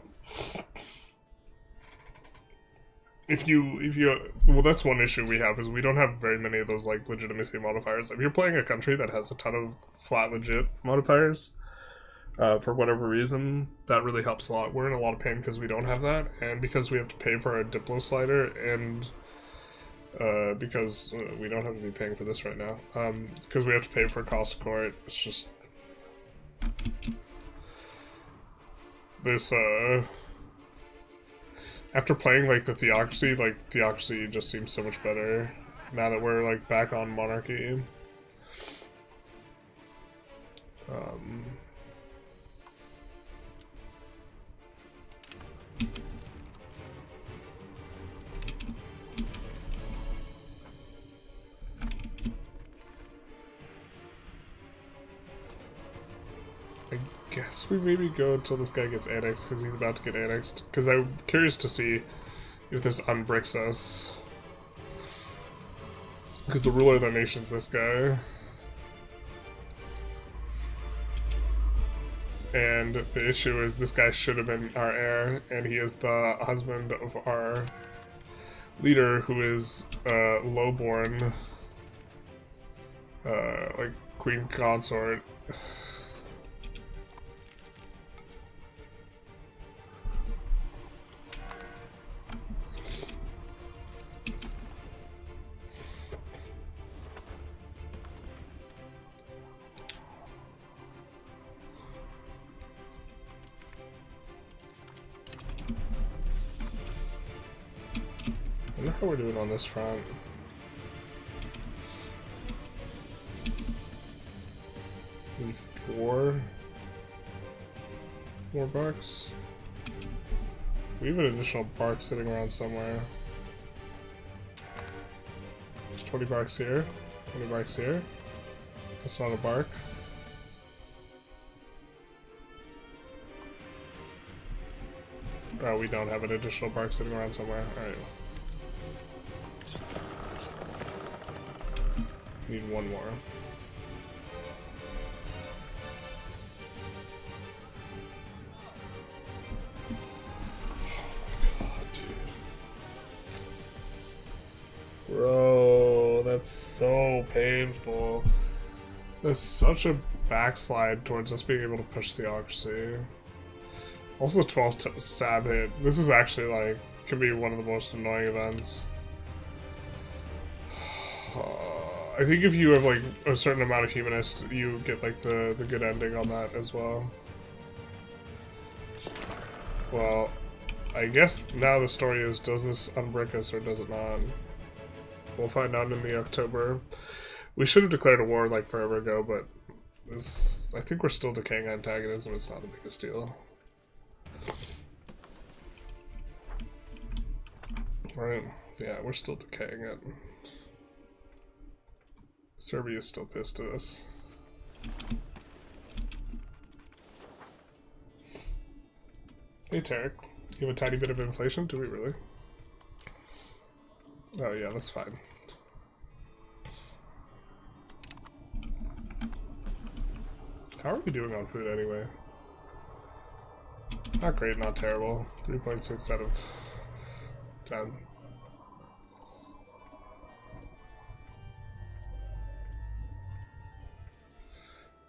S1: If you well, that's one issue we have, is we don't have very many of those like legitimacy modifiers. If you're playing a country that has a ton of flat legit modifiers, for whatever reason, that really helps a lot. We're in a lot of pain because we don't have that, and because we have to pay for our Diplo slider, and because we don't have to be paying for this right now, because we have to pay for cost court. It's just this after playing like the theocracy, like theocracy just seems so much better now that we're like back on monarchy. I guess we maybe go until this guy gets annexed, because he's about to get annexed. Because I'm curious to see if this unbricks us. Because the ruler of the nation's this guy. And the issue is this guy should have been our heir, and he is the husband of our leader, who is lowborn, like queen consort. how we're doing on this front. Need 4 more barks. We have an additional bark sitting around somewhere. There's 20 barks here, 20 barks here. That's not a bark. Oh, we don't have an additional bark sitting around somewhere. Alright. Need 1 more. Bro, that's so painful. There's such a backslide towards us being able to push theocracy. Also 12 stab hit. This is actually like, could be one of the most annoying events. I think if you have like a certain amount of humanists, you get like the good ending on that as well. Well, I guess now the story is, does this unbrick us or does it not? We'll find out in the October. We should have declared a war like forever ago, but this, I think we're still decaying antagonism. It's not the biggest deal. Right, yeah, we're still decaying it. Serbia's still pissed at us. Hey Tarek, you have a tiny bit of inflation? Do we really? Oh yeah, that's fine. How are we doing on food anyway? Not great, not terrible. 3.6 out of 10.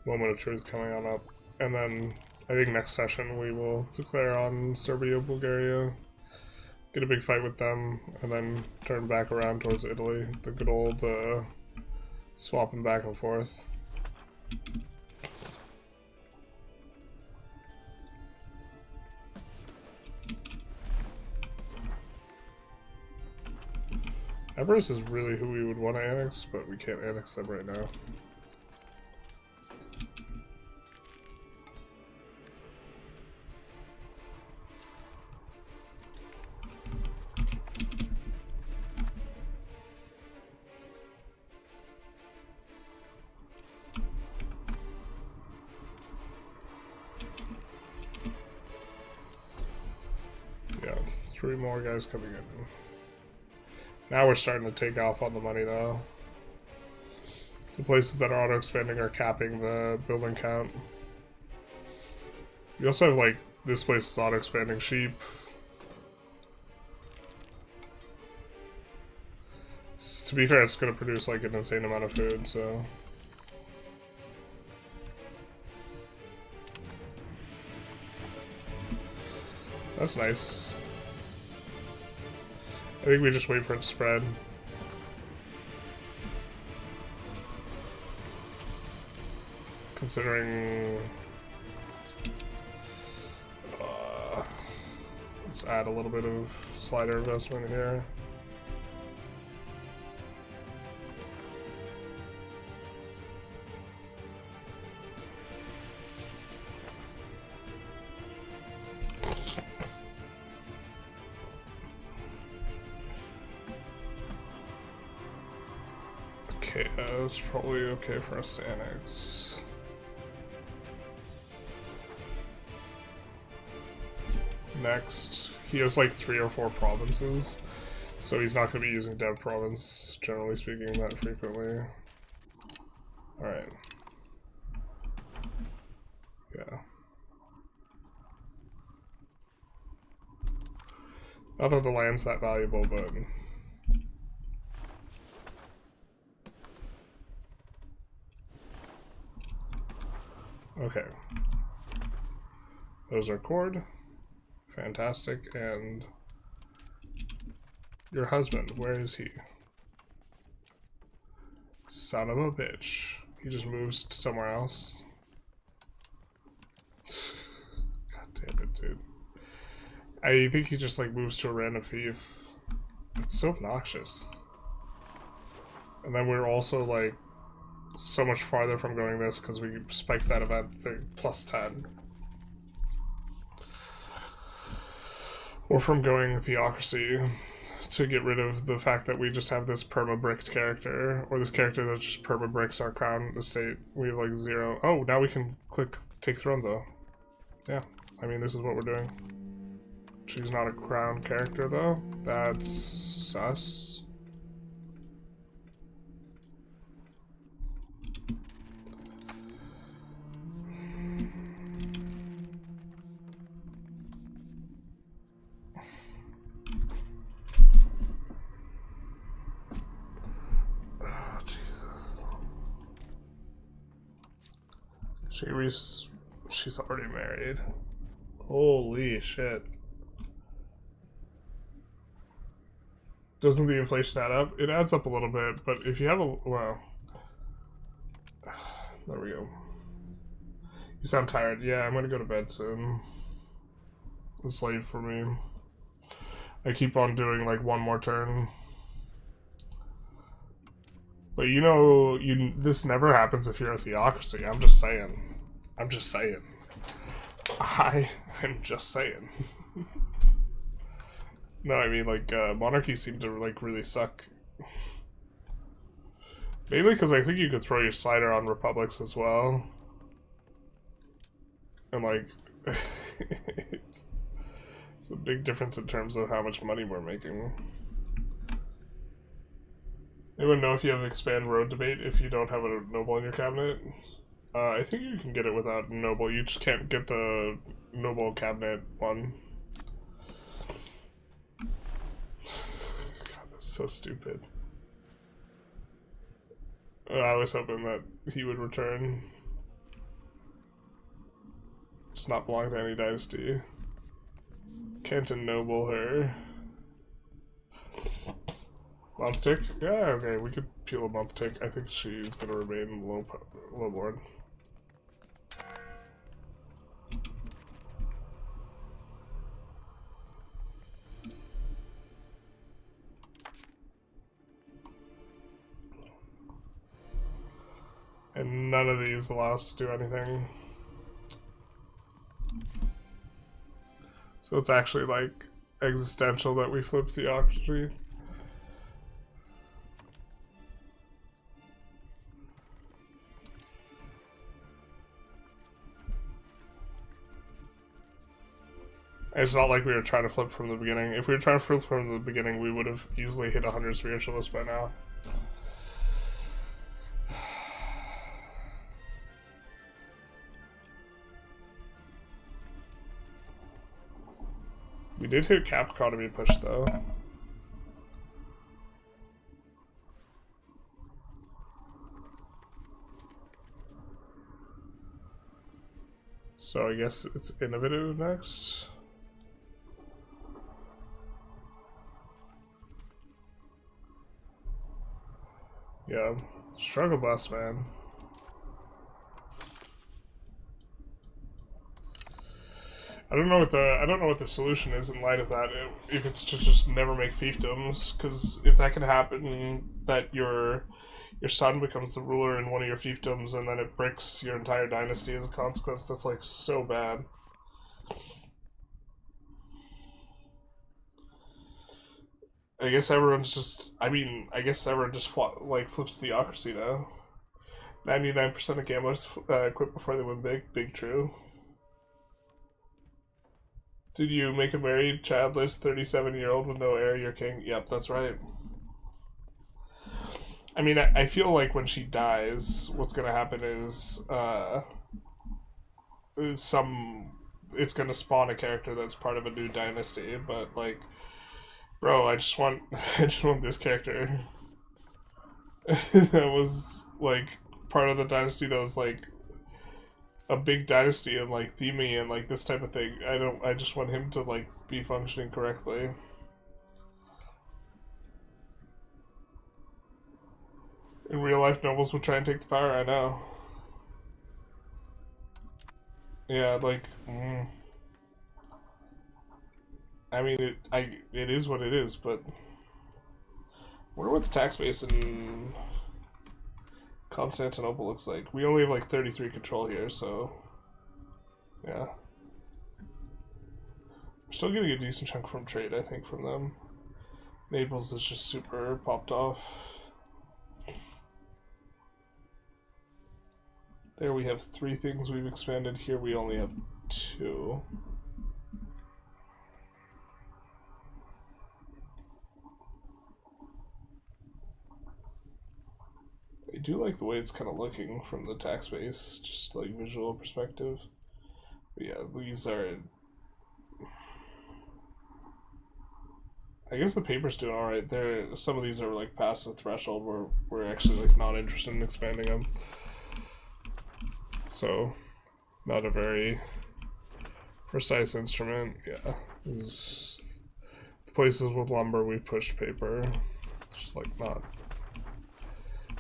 S1: Moment of truth coming on up. And then I think next session we will declare on Serbia, Bulgaria, get a big fight with them, and then turn back around towards Italy. The good old swapping back and forth. Everest is really who we would want to annex, but we can't annex them right now. Yeah, 3 more guys coming in. Now we're starting to take off on the money, though. The places that are auto-expanding are capping the building count. We also have, like, this place is auto-expanding sheep. To be fair, it's going to produce, like, an insane amount of food, so... That's nice. I think we just wait for it to spread. Considering... let's add a little bit of slider investment here. Okay, that's probably okay for us to annex. Next, he has like 3 or 4 provinces, so he's not going to be using Dev Province, generally speaking, that frequently. Alright. Yeah. Not that the land's that valuable, but... Okay. Those are cord. Fantastic. And your husband, where is he? Son of a bitch. He just moves to somewhere else. God damn it, dude. I think he just like moves to a random fief. It's so obnoxious. And then we're also like so much farther from going this because we spiked that event thing plus 10. Or from going theocracy to get rid of the fact that we just have this perma-bricked character, or this character that just perma-bricks our crown estate. We have like 0. Oh, now we can click take throne though. Yeah, I mean, this is what we're doing. She's not a crown character though. That's sus. She's already married. Holy shit. Doesn't the inflation add up? It adds up a little bit, but if you have a... Well... There we go. You sound tired. Yeah, I'm gonna go to bed soon. It's late for me. I keep on doing like one more turn. But you know, this never happens if you're a theocracy. I'm just saying. I'm just saying. I am just saying. No, I mean, like, monarchies seem to, like, really suck. Mainly because I think you could throw your slider on republics as well. And, like, it's a big difference in terms of how much money we're making. Anyone know if you have expand road debate if you don't have a noble in your cabinet? I think you can get it without noble. You just can't get the noble cabinet one. God, that's so stupid. I was hoping that he would return. Just not belong to any dynasty. Can't ennoble her. Month tick? Yeah, okay, we could peel a month tick. I think she's gonna remain low board. And none of these allow us to do anything. So it's actually like existential that we flip theocracy. It's not like we were trying to flip from the beginning. If we were trying to flip from the beginning, we would have easily hit 100 spiritualists by now. We did hit cap economy push though. So I guess it's innovative next. Yeah, struggle bus, man. I don't know what the solution is in light of that. If it's to just never make fiefdoms, because if that can happen, that your son becomes the ruler in one of your fiefdoms, and then it bricks your entire dynasty as a consequence. That's like so bad. I guess everyone's just. I mean, I guess everyone just flips theocracy now. 99% of gamblers quit before they win big. Big true. Did you make a married, childless, 37-year-old with no heir your king? Yep, that's right. I mean, I feel like when she dies, what's gonna happen is, it's gonna spawn a character that's part of a new dynasty, but, like, bro, I just want this character that was, like, part of the dynasty that was, like, a big dynasty and like theming and like this type of thing. I just want him to like be functioning correctly. In real life, nobles would try and take the power, I know. Yeah, like, I mean, it is what it is, but Wonder what the tax base in Constantinople looks like. We only have like 33 control here, so yeah. We're still getting a decent chunk from trade, I think, from them. Naples is just super popped off. There we have 3 things we've expanded. Here we only have 2. I do like the way it's kind of looking from the tax base, just like visual perspective. But yeah, these are... I guess the paper's doing alright. Some of these are like past the threshold where we're actually like not interested in expanding them. So, not a very precise instrument. Yeah, the places with lumber we pushed paper. Just like not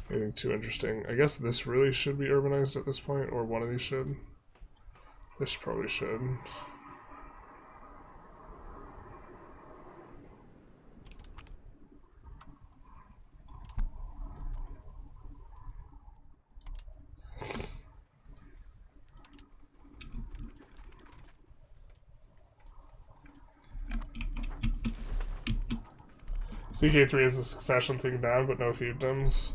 S1: anything too interesting. I guess this really should be urbanized at this point, or one of these should. This probably should. CK3 is a succession thing down, but no fiefdoms.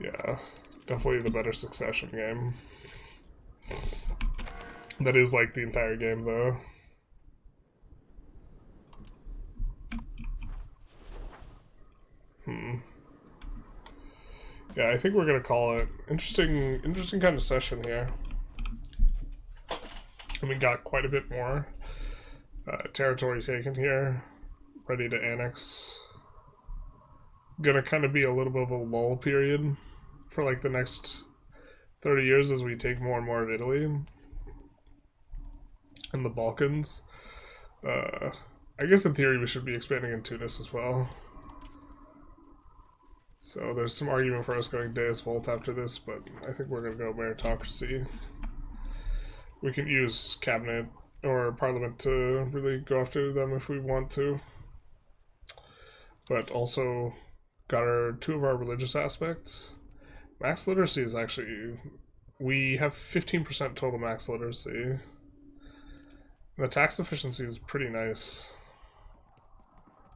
S1: Yeah, definitely the better succession game. That is like the entire game, though. Yeah, I think we're gonna call it. Interesting kind of session here. And we got quite a bit more territory taken here, ready to annex. Gonna kind of be a little bit of a lull period for like the next 30 years as we take more and more of Italy and the Balkans. I guess in theory we should be expanding in Tunis as well. So there's some argument for us going Deus Volt after this, but I think we're gonna go meritocracy. We can use cabinet or parliament to really go after them if we want to. But also got 2 of our religious aspects. Max literacy is actually... We have 15% total max literacy. And the tax efficiency is pretty nice.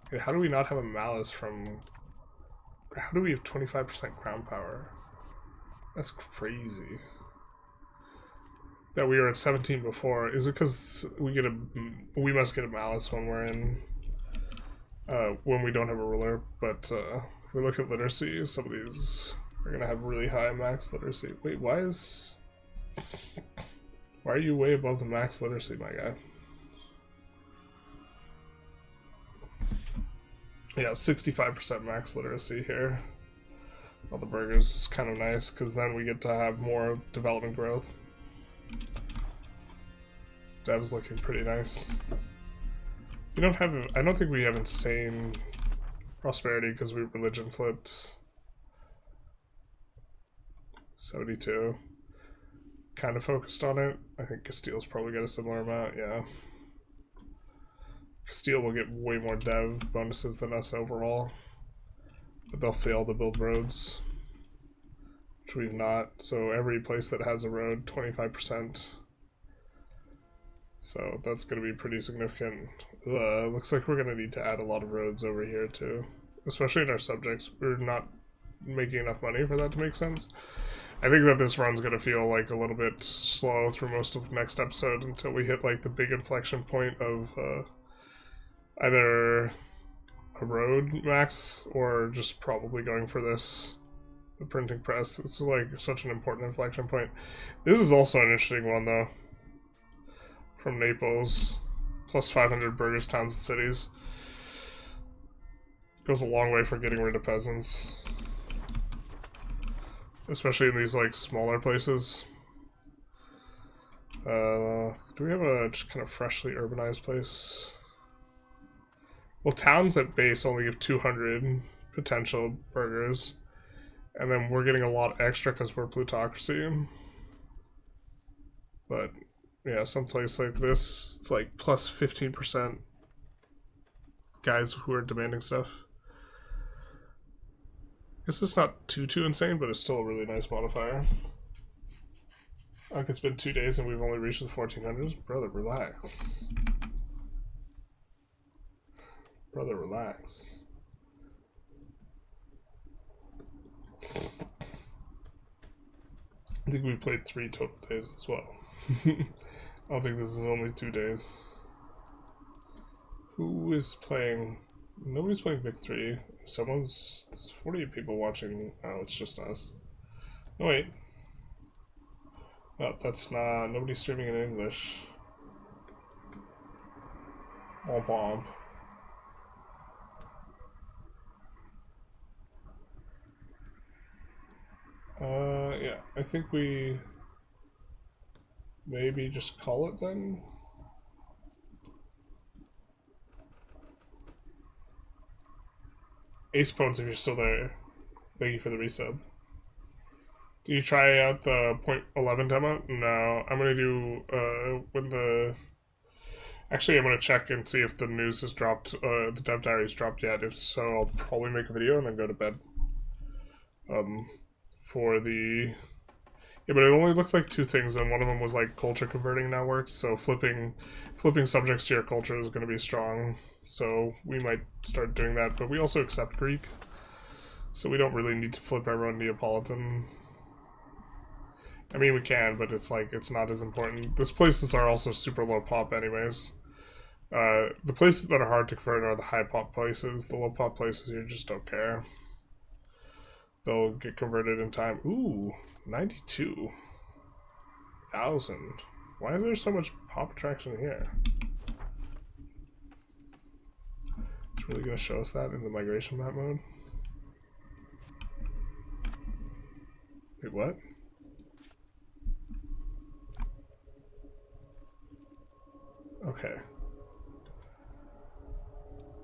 S1: Okay, how do we not have a malice from... How do we have 25% crown power? That's crazy. That we were at 17 before. Is it because we must get a malice when we're in... when we don't have a ruler, but if we look at literacy, some of these are going to have really high max literacy. Wait, why are you way above the max literacy, my guy? Yeah, 65% max literacy here. All the burgers is kind of nice, because then we get to have more development growth. Dev's looking pretty nice. We don't have... I don't think we have insane prosperity because we religion flipped. 72. Kind of focused on it. I think Castile's probably got a similar amount, yeah. Castile will get way more dev bonuses than us overall. But they'll fail to build roads. Which we've not. So every place that has a road, 25%. So that's going to be pretty significant. Looks like we're going to need to add a lot of roads over here too. Especially in our subjects. We're not making enough money for that to make sense. I think that this run's going to feel like a little bit slow through most of next episode until we hit like the big inflection point of either a road max or just probably going for this. The printing press. It's like such an important inflection point. This is also an interesting one though. From Naples, plus 500 burgers, towns, and cities. Goes a long way for getting rid of peasants. Especially in these, like, smaller places. Do we have a just kind of freshly urbanized place? Well, towns at base only give 200 potential burgers. And then we're getting a lot extra because we're plutocracy. But... yeah, someplace like this, it's like plus 15% guys who are demanding stuff. Guess it's not too insane, but it's still a really nice modifier. Like, it's been 2 days and we've only reached the 1400s. Brother, relax. Brother, relax. I think we played 3 total days as well. I don't think this is only 2 days. Who is playing? Nobody's playing Vic 3. There's 48 people watching. Oh, it's just us. Oh, wait. No, that's not. Nobody's streaming in English. Womp womp. Yeah, I think we maybe just call it then. Ace Pones, if you're still there, thank you for the resub. Did you try out the 0.11 demo? No, I'm gonna do when the. Actually, I'm gonna check and see if the news has dropped. The dev diary's dropped yet. If so, I'll probably make a video and then go to bed. For the. Yeah, but it only looked like 2 things, and one of them was like culture converting now works. So flipping subjects to your culture is going to be strong. So we might start doing that, but we also accept Greek, so we don't really need to flip everyone Neapolitan. I mean, we can, but it's like it's not as important. These places are also super low pop, anyways. The places that are hard to convert are the high pop places. The low pop places you just don't care. They'll get converted in time. Ooh, 92,000. Why is there so much pop attraction here? It's really going to show us that in the migration map mode. Wait, what? Okay.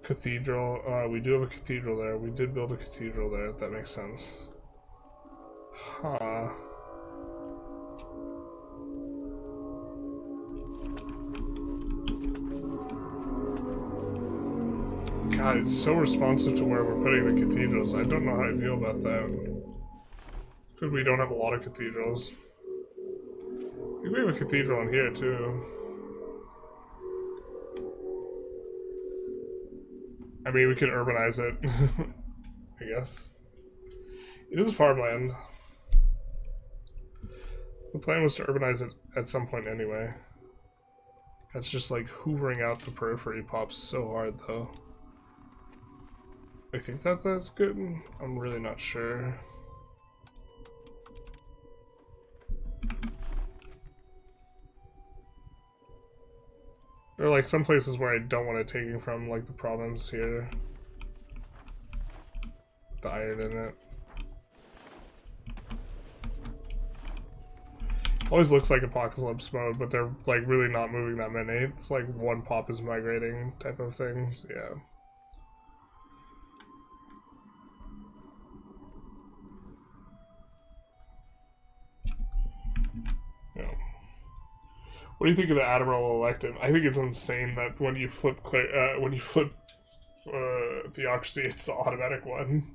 S1: Cathedral. We do have a cathedral there. We did build a cathedral there. That makes sense. Huh. God, it's so responsive to where we're putting the cathedrals. I don't know how I feel about that. Because we don't have a lot of cathedrals. I think we have a cathedral in here, too. I mean, we could urbanize it, I guess. It is farmland. The plan was to urbanize it at some point anyway. That's just like hoovering out the periphery pops so hard, though. I think that's good. I'm really not sure. There are like some places where I don't want it taking from, like the province here. The iron in it. Always looks like apocalypse mode, but they're like really not moving that many. It's like one pop is migrating type of things, yeah. What do you think of the Admiral elective? I think it's insane that when you flip theocracy, it's the automatic one.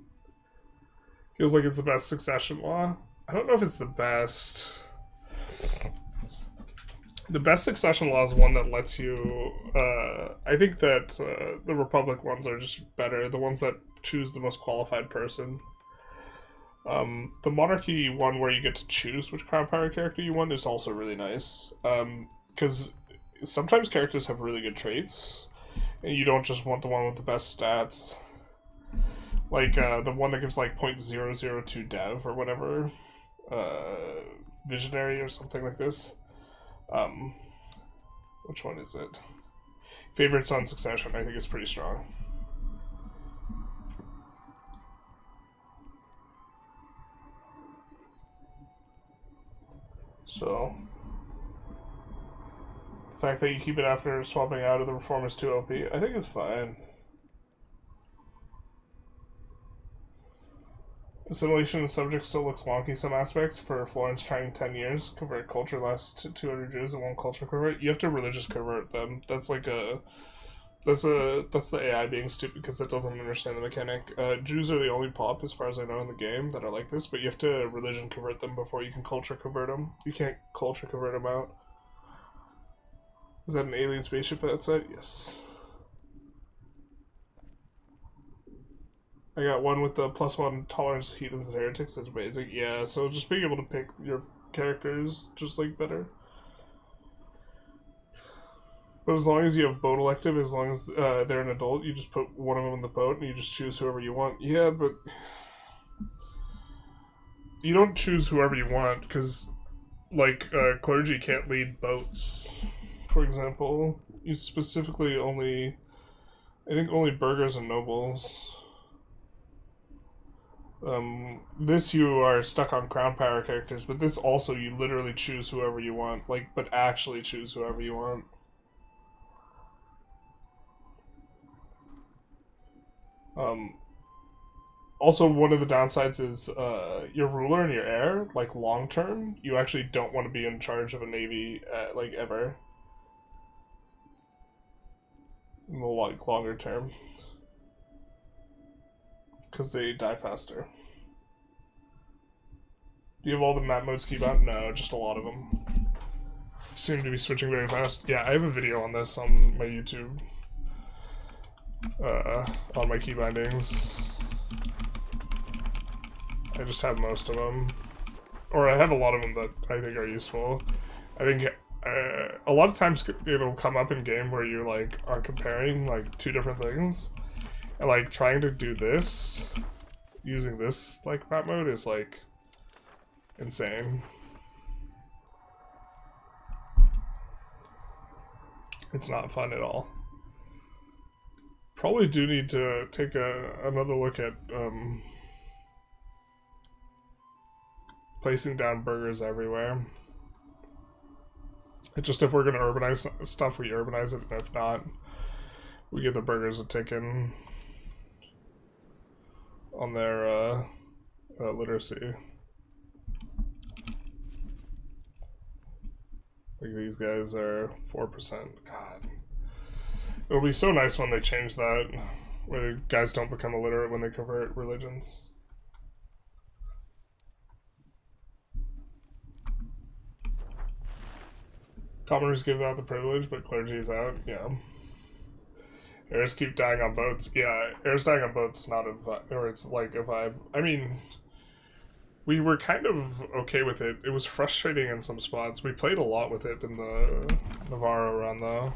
S1: Feels like it's the best succession law. I don't know if it's the best. The best succession law is one that lets you. I think that the Republic ones are just better. The ones that choose the most qualified person. The monarchy one where you get to choose which crown power character you want is also really nice. Because sometimes characters have really good traits, and you don't just want the one with the best stats. Like the one that gives like 0.002 dev or whatever. Visionary or something like this. Which one is it? Favorites on Succession, I think is pretty strong. So, the fact that you keep it after swapping out of the Reform is too OP, I think it's fine. Assimilation and subject still looks wonky in some aspects. For Florence trying 10 years, convert culture lasts to 200 Jews and one culture convert. You have to religious convert them. That's like a That's the AI being stupid because it doesn't understand the mechanic. Jews are the only pop, as far as I know, in the game that are like this, but you have to religion convert them before you can culture convert them. You can't culture convert them out. Is that an alien spaceship outside? Yes. I got one with the +1 tolerance to heathens and heretics. That's amazing. Yeah, so just being able to pick your characters just like better. But as long as you have boat elective, as long as they're an adult, you just put one of them in the boat and you just choose whoever you want. Yeah, but you don't choose whoever you want because, like, clergy can't lead boats, for example. You specifically only, I think only burghers and nobles. This you are stuck on crown power characters, but this also you literally choose whoever you want, like, but actually choose whoever you want. Also, one of the downsides is your ruler and your heir, like long term, you actually don't want to be in charge of a navy, like ever. In the like longer term, because they die faster. Do you have all the map modes keybound? No, just a lot of them. Seem to be switching very fast. Yeah, I have a video on this on my YouTube. On my key bindings. I just have most of them. Or I have a lot of them that I think are useful. I think a lot of times it'll come up in game where you like are comparing like two different things. And like trying to do this using this like map mode is like insane. It's not fun at all. Probably do need to take another look at placing down burgers everywhere. It's just if we're gonna urbanize stuff, we urbanize it, and if not, we give the burgers a tick-in on their literacy. Like these guys are 4%. God. It'll be so nice when they change that, where the guys don't become illiterate when they convert religions. Commoners give out the privilege, but clergy is out. Yeah. Heirs keep dying on boats. Yeah, heirs dying on boats, not a vibe, or it's like a vibe. I mean, we were kind of okay with it. It was frustrating in some spots. We played a lot with it in the Navarro run, though.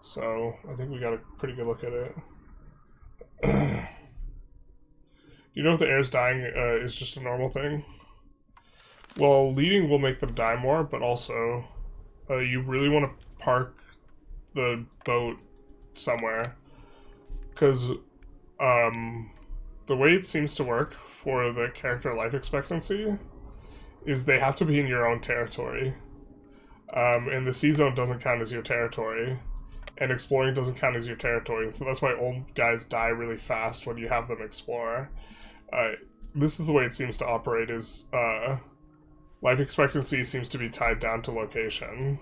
S1: So, I think we got a pretty good look at it. You know if the heirs dying is just a normal thing? Well, leading will make them die more, but also you really want to park the boat somewhere. Because the way it seems to work for the character life expectancy is they have to be in your own territory. And the sea zone doesn't count as your territory. And exploring doesn't count as your territory. So that's why old guys die really fast when you have them explore. This is the way it seems to operate is... life expectancy seems to be tied down to location.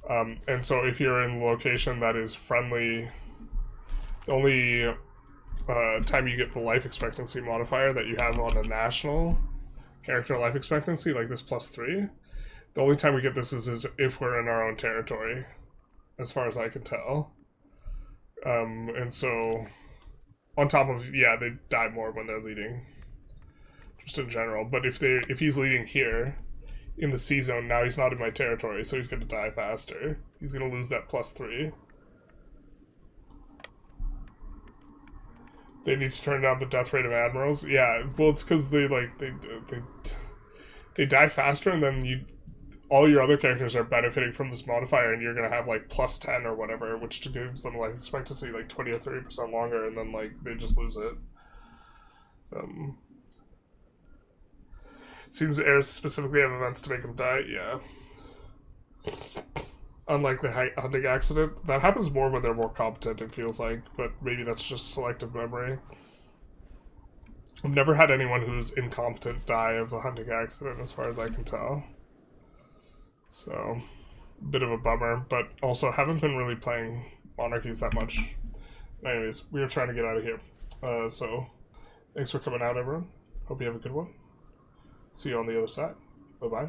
S1: And so if you're in a location that is friendly, the only time you get the life expectancy modifier that you have on a national character life expectancy, like this +3, the only time we get this is if we're in our own territory, as far as I can tell. And so, on top of, yeah, they die more when they're leading. Just in general, but if he's leading here in the sea zone, now he's not in my territory, so he's going to die faster. He's going to lose that +3. They need to turn down the death rate of admirals. Yeah, well, it's because they die faster, and then all your other characters are benefiting from this modifier, and you're going to have like +10 or whatever, which gives them life expectancy like 20 or 30% longer, and then like they just lose it. Seems heirs specifically have events to make them die, yeah. Unlike the hunting accident. That happens more when they're more competent, it feels like, but maybe that's just selective memory. I've never had anyone who's incompetent die of a hunting accident, as far as I can tell. So, bit of a bummer, but also haven't been really playing monarchies that much. Anyways, we are trying to get out of here. So, thanks for coming out, everyone. Hope you have a good one. See you on the other side. Bye-bye.